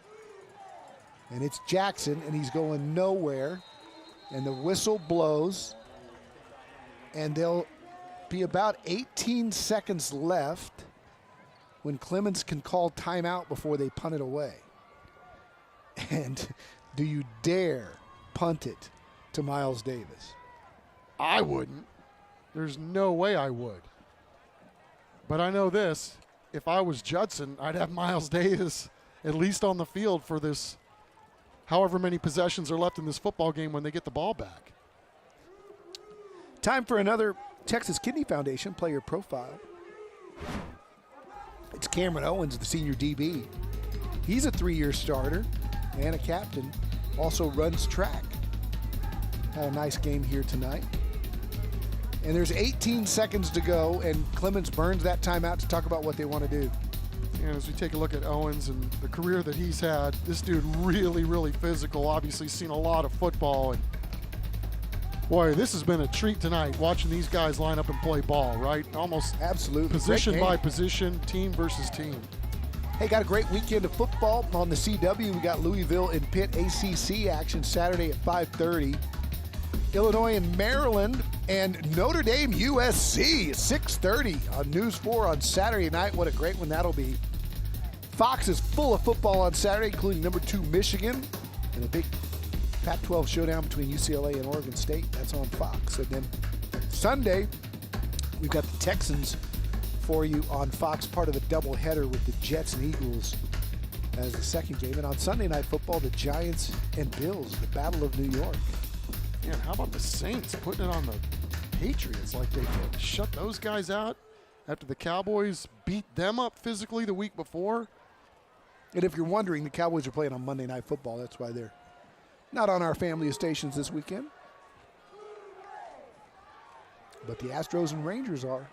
And it's Jackson, and he's going nowhere. And the whistle blows. And there'll be about 18 seconds left when Clemens can call timeout before they punt it away. And do you dare punt it to Miles Davis? I wouldn't. There's no way I would. But I know this. If I was Judson, I'd have Miles Davis at least on the field for this however many possessions are left in this football game when they get the ball back. Time for another Texas Kidney Foundation player profile. It's Cameron Owens, the senior DB. He's a 3-year starter and a captain. Also runs track. Had a nice game here tonight. And there's 18 seconds to go, and Clemens burns that timeout to talk about what they want to do. And as we take a look at Owens and the career that he's had, this dude really, really physical. Obviously seen a lot of football. And boy, this has been a treat tonight, watching these guys line up and play ball, right? Almost absolutely position by position, team versus team. Hey, got a great weekend of football on the CW. We got Louisville and Pitt ACC action Saturday at 5:30. Illinois and Maryland, and Notre Dame USC, 6:30 on News 4 on Saturday night. What a great one that'll be. Fox is full of football on Saturday, including number 2 Michigan, and a big Pac-12 showdown between UCLA and Oregon State. That's on Fox. And then Sunday, we've got the Texans for you on Fox, part of a doubleheader with the Jets and Eagles as the second game. And on Sunday Night Football, the Giants and Bills, the Battle of New York. Man, how about the Saints putting it on the Patriots like they did? Shut those guys out after the Cowboys beat them up physically the week before. And if you're wondering, the Cowboys are playing on Monday Night Football. That's why they're not on our family of stations this weekend. But the Astros and Rangers are.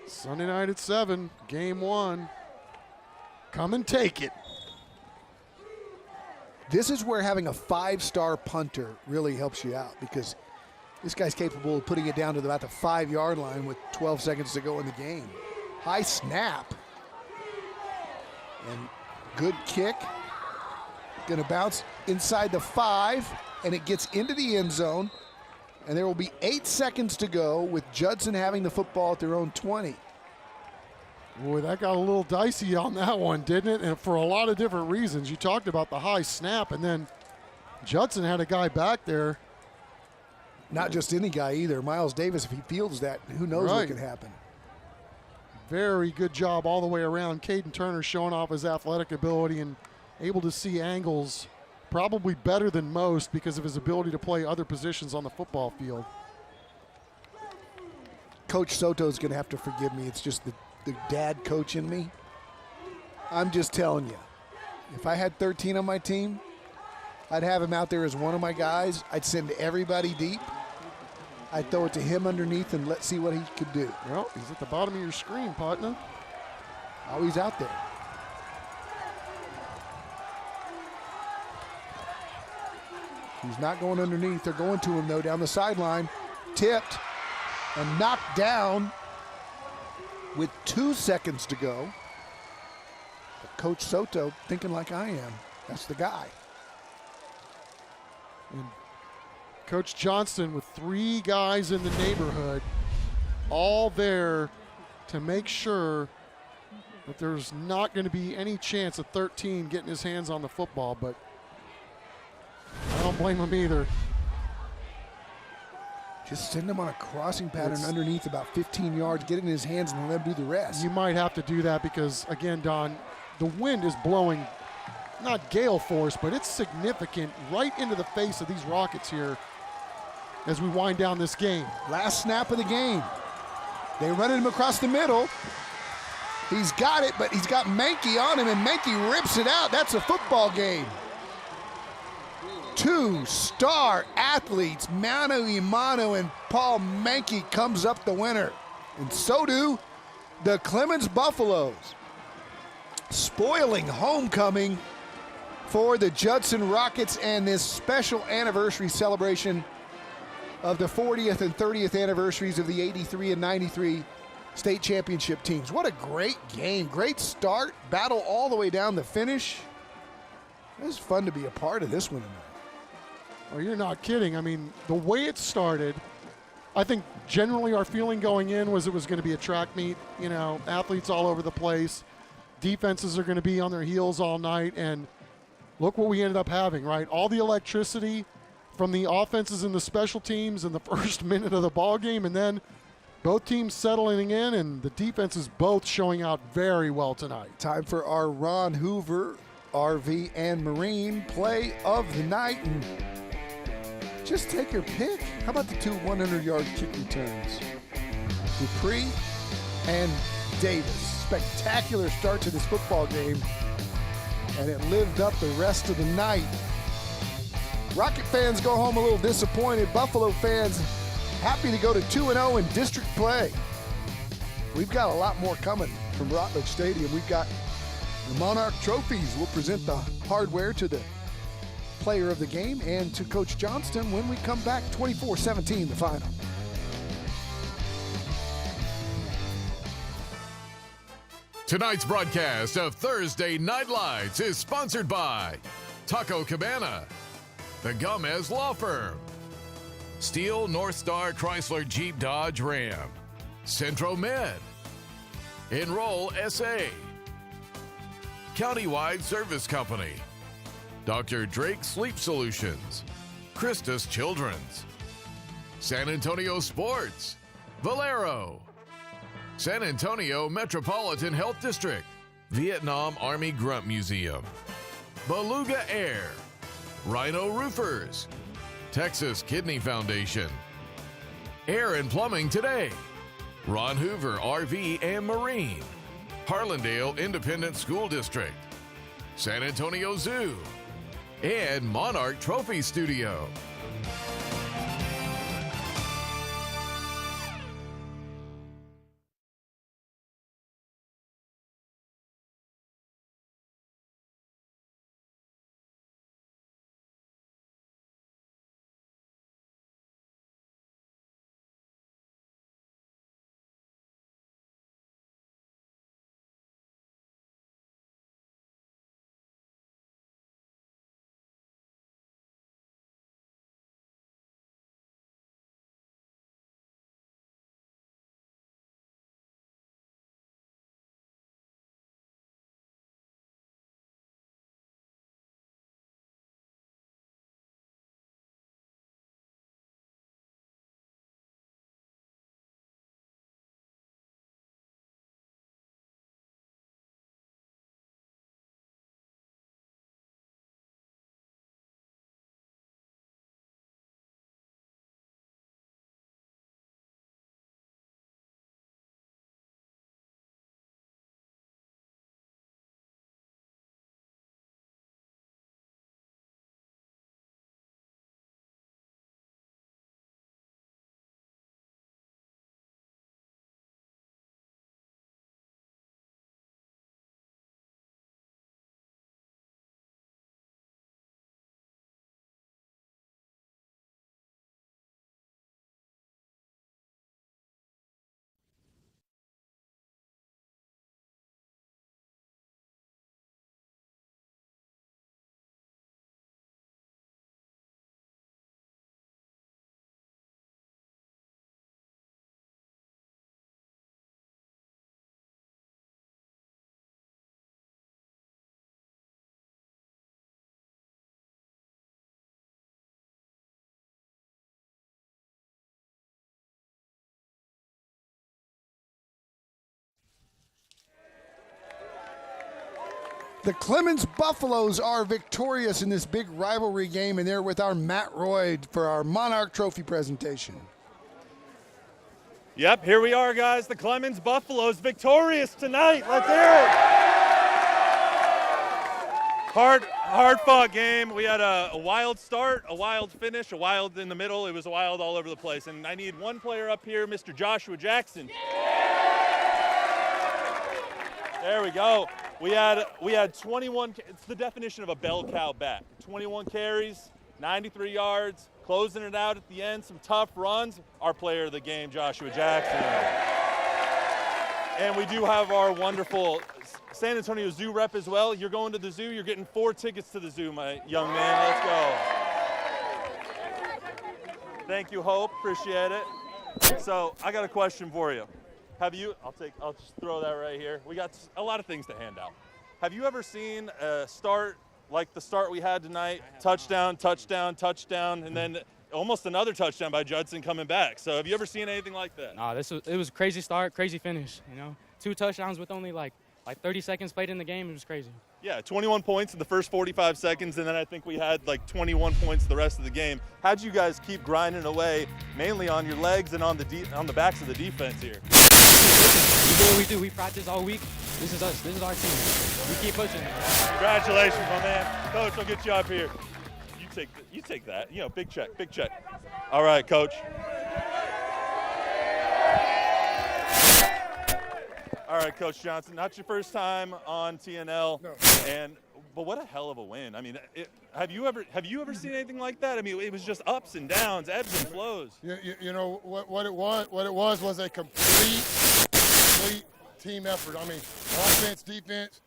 Sunday night at 7, game 1. Come and take it. This is where having a 5-star punter really helps you out, because this guy's capable of putting it down to about the 5-yard line with 12 seconds to go in the game. High snap. And good kick. Going to bounce inside the 5, and it gets into the end zone. And there will be 8 seconds to go with Judson having the football at their own 20. Boy, that got a little dicey on that one, didn't it? And for a lot of different reasons. You talked about the high snap, and then Judson had a guy back there. Not just any guy either. Miles Davis, if he fields that, who knows what can happen. Very good job all the way around. Caden Turner showing off his athletic ability and able to see angles probably better than most because of his ability to play other positions on the football field. Coach Soto's going to have to forgive me. It's just the dad coach in me. I'm just telling you, if I had 13 on my team, I'd have him out there as one of my guys. I'd send everybody deep. I'd throw it to him underneath and let's see what he could do. Well, he's at the bottom of your screen, partner. Oh, he's out there. He's not going underneath. They're going to him, though, down the sideline. Tipped and knocked down with 2 seconds to go. But Coach Soto thinking like I am. That's the guy. And Coach Johnston with 3 guys in the neighborhood, all there to make sure that there's not going to be any chance of 13 getting his hands on the football, but I don't blame him either. Just send him on a crossing pattern underneath about 15 yards, get it in his hands, and let him do the rest. You might have to do that because, again, Don, the wind is blowing, not gale force, but it's significant right into the face of these Rockets here as we wind down this game. Last snap of the game. They run him across the middle. He's got it, but he's got Mankey on him, and Mankey rips it out. That's a football game. 2 star athletes, Manu Imanu and Paul Mankey, comes up the winner. And so do the Clemens Buffaloes. Spoiling homecoming for the Judson Rockets and this special anniversary celebration of the 40th and 30th anniversaries of the 83 and 93 state championship teams. What a great game. Great start. Battle all the way down the finish. It was fun to be a part of this one tonight. Well, you're not kidding. I mean, the way it started, I think generally our feeling going in was it was going to be a track meet. You know, athletes all over the place. Defenses are going to be on their heels all night. And look what we ended up having, right? All the electricity from the offenses and the special teams in the first minute of the ball game, and then both teams settling in, and the defenses both showing out very well tonight. Time for our Ron Hoover, RV, and Marine play of the night. And just take your pick. How about the 2 100-yard kick returns? Dupree and Davis. Spectacular start to this football game, and it lived up the rest of the night. Rocket fans go home a little disappointed. Buffalo fans happy to go to 2-0 in district play. We've got a lot more coming from Rutledge Stadium. We've got the Monarch trophies. We'll present the hardware to the player of the game and to Coach Johnston when we come back. 24-17 the final. Tonight's broadcast of Thursday Night Lights is sponsored by Taco Cabana, the Gomez Law Firm, Steel North Star Chrysler Jeep Dodge Ram, Centro Med, Enroll SA, Countywide Service Company, Dr. Drake Sleep Solutions, Christus Children's, San Antonio Sports, Valero, San Antonio Metropolitan Health District, Vietnam Army Grunt Museum, Beluga Air, Rhino Roofers, Texas Kidney Foundation, Air and Plumbing Today, Ron Hoover RV and Marine, Harlandale Independent School District, San Antonio Zoo, and Monarch Trophy Studio. The Clemens Buffaloes are victorious in this big rivalry game, and they're with our Matt Roy for our Monarch Trophy presentation. Yep, here we are, guys. The Clemens Buffaloes victorious tonight. Let's hear it. Hard-fought game. We had a wild start, a wild finish, a wild in the middle. It was wild all over the place. And I need one player up here, Mr. Joshua Jackson. There we go. We had 21. It's the definition of a bell cow back. 21 carries, 93 yards, closing it out at the end. Some tough runs. Our player of the game, Joshua Jackson. And we do have our wonderful San Antonio Zoo rep as well. You're going to the zoo. You're getting 4 tickets to the zoo, my young man. Let's go. Thank you, Hope. Appreciate it. So I got a question for you. I'll just throw that right here. We got a lot of things to hand out. Have you ever seen a start like the start we had tonight? Touchdown, touchdown, touchdown, and then almost another touchdown by Judson coming back. So have you ever seen anything like that? Nah, it was a crazy start, crazy finish, 2 touchdowns with only like 30 seconds played in the game. It was crazy. Yeah, 21 points in the first 45 seconds, and then I think we had like 21 points the rest of the game. How'd you guys keep grinding away, mainly on your legs and on the backs of the defense here? We do what we do. We practice all week. This is us. This is our team. We keep pushing. Congratulations, my man. Coach, I'll get you up here. You take that. Big check, big check. All right, Coach. All right, Coach Johnson, not your first time on TNL, No. But what a hell of a win. I mean, have you ever seen anything like that? I mean, it was just ups and downs, ebbs and flows. You know what it was a complete team effort. I mean, offense, defense.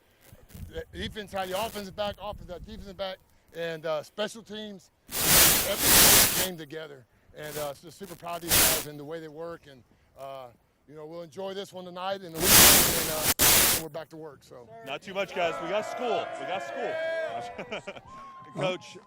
Defense had the offensive back, offense had defensive back, and special teams. Everything came together, and just super proud of these guys and the way they work. And we'll enjoy this one tonight and the weekend, and we're back to work. So not too much, guys. We got school. Coach,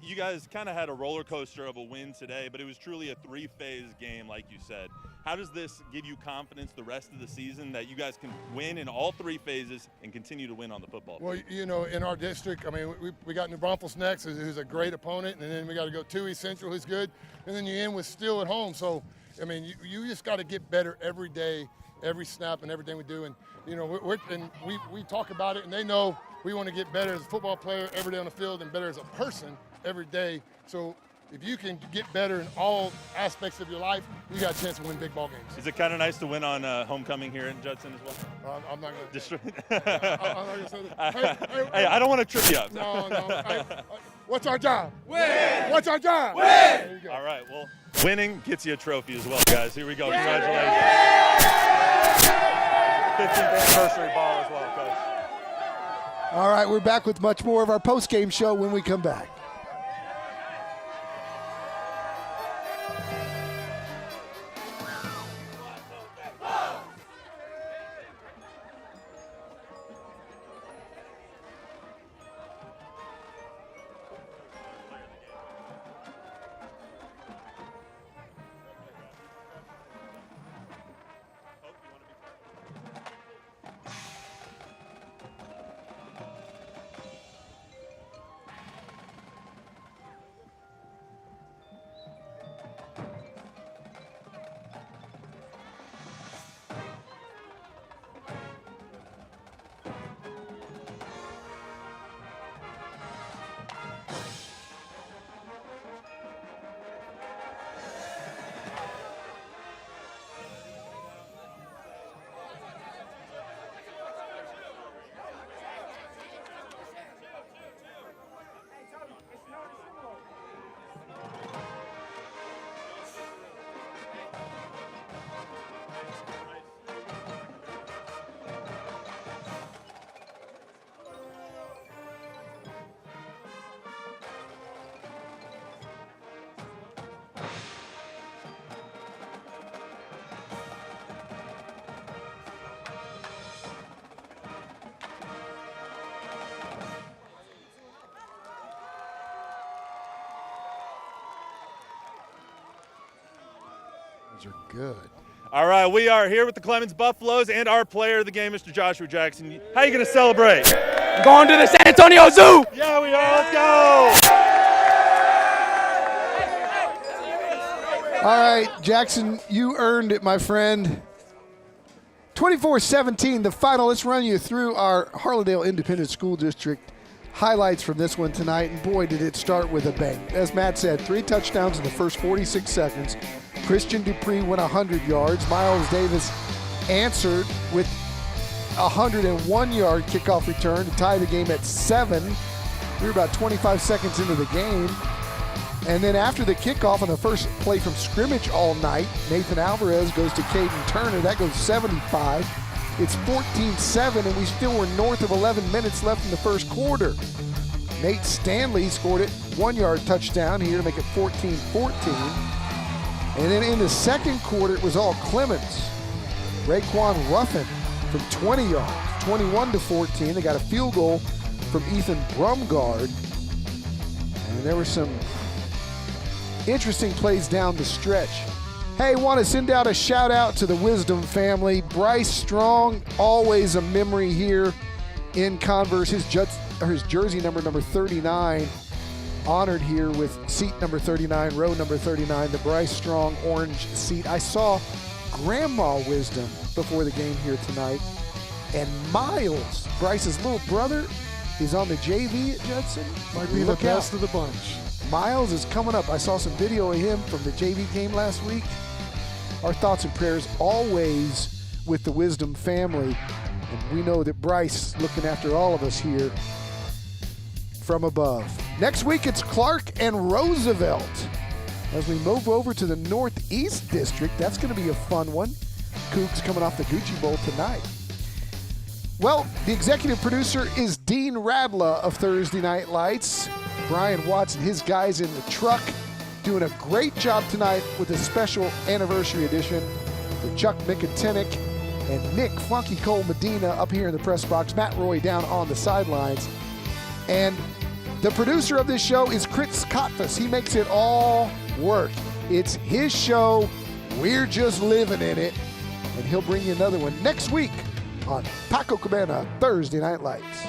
you guys kind of had a roller coaster of a win today, but it was truly a 3-phase game, like you said. How does this give you confidence the rest of the season that you guys can win in all 3 phases and continue to win on the football field? Well, in our district, I mean, we got New Braunfels next, who's a great opponent, and then we got to go Toohey Central, who's good, and then you end with Steele at home. So, I mean, you just got to get better every day, every snap, and everything we do. And we talk about it, and they know we want to get better as a football player every day on the field and better as a person every day. So if you can get better in all aspects of your life, you got a chance to win big ball games. Is it kind of nice to win on homecoming here in Judson as well? I'm not going to. I'm not going to say that. Hey, I don't want to trip you up. No. What's our job? Win. What's our job? Win. There you go. All right. Well, winning gets you a trophy as well, guys. Here we go. Congratulations. 15th anniversary ball as well, Coach. All right, we're back with much more of our post-game show when we come back. Are good. All right, we are here with the Clemens Buffaloes and our player of the game, Mr. Joshua Jackson. How are you going to celebrate? Going to the San Antonio Zoo. Yeah, we are. Let's go. All right, Jackson, you earned it, my friend. 24-17, the final. Let's run you through our Harlandale Independent School District highlights from this one tonight, and boy, did it start with a bang. As Matt said, 3 touchdowns in the first 46 seconds. Christian Dupree went 100 yards. Miles Davis answered with a 101-yard kickoff return to tie the game at 7. We were about 25 seconds into the game. And then after the kickoff on the first play from scrimmage all night, Nathan Alvarez goes to Caden Turner. That goes 75. It's 14-7, and we still were north of 11 minutes left in the first quarter. Nate Stanley scored a 1-yard touchdown here to make it 14-14. And then in the second quarter, it was all Clemens. Raekwon Ruffin from 20 yards, 21-14. They got a field goal from Ethan Brumgard. And there were some interesting plays down the stretch. Hey, want to send out a shout out to the Wisdom family. Bryce Strong, always a memory here in Converse. His jersey number 39, honored here with seat number 39, row number 39, the Bryce Strong orange seat. I saw Grandma Wisdom before the game here tonight, and Miles, Bryce's little brother, is on the JV at Judson. Might be the best of the bunch. Miles is coming up. I saw some video of him from the JV game last week. Our thoughts and prayers always with the Wisdom family. And we know that Bryce looking after all of us here from above. Next week, it's Clark and Roosevelt. As we move over to the Northeast District, that's going to be a fun one. Cougs coming off the Gucci Bowl tonight. Well, the executive producer is Dean Radla of Thursday Night Lights. Brian Watts and his guys in the truck doing a great job tonight with a special anniversary edition with Chuck Mikatinick and Nick Funky Cole Medina up here in the press box, Matt Roy down on the sidelines. And the producer of this show is Chris Kotfas. He makes it all work. It's his show. We're just living in it. And he'll bring you another one next week on Paco Cabana Thursday Night Lights.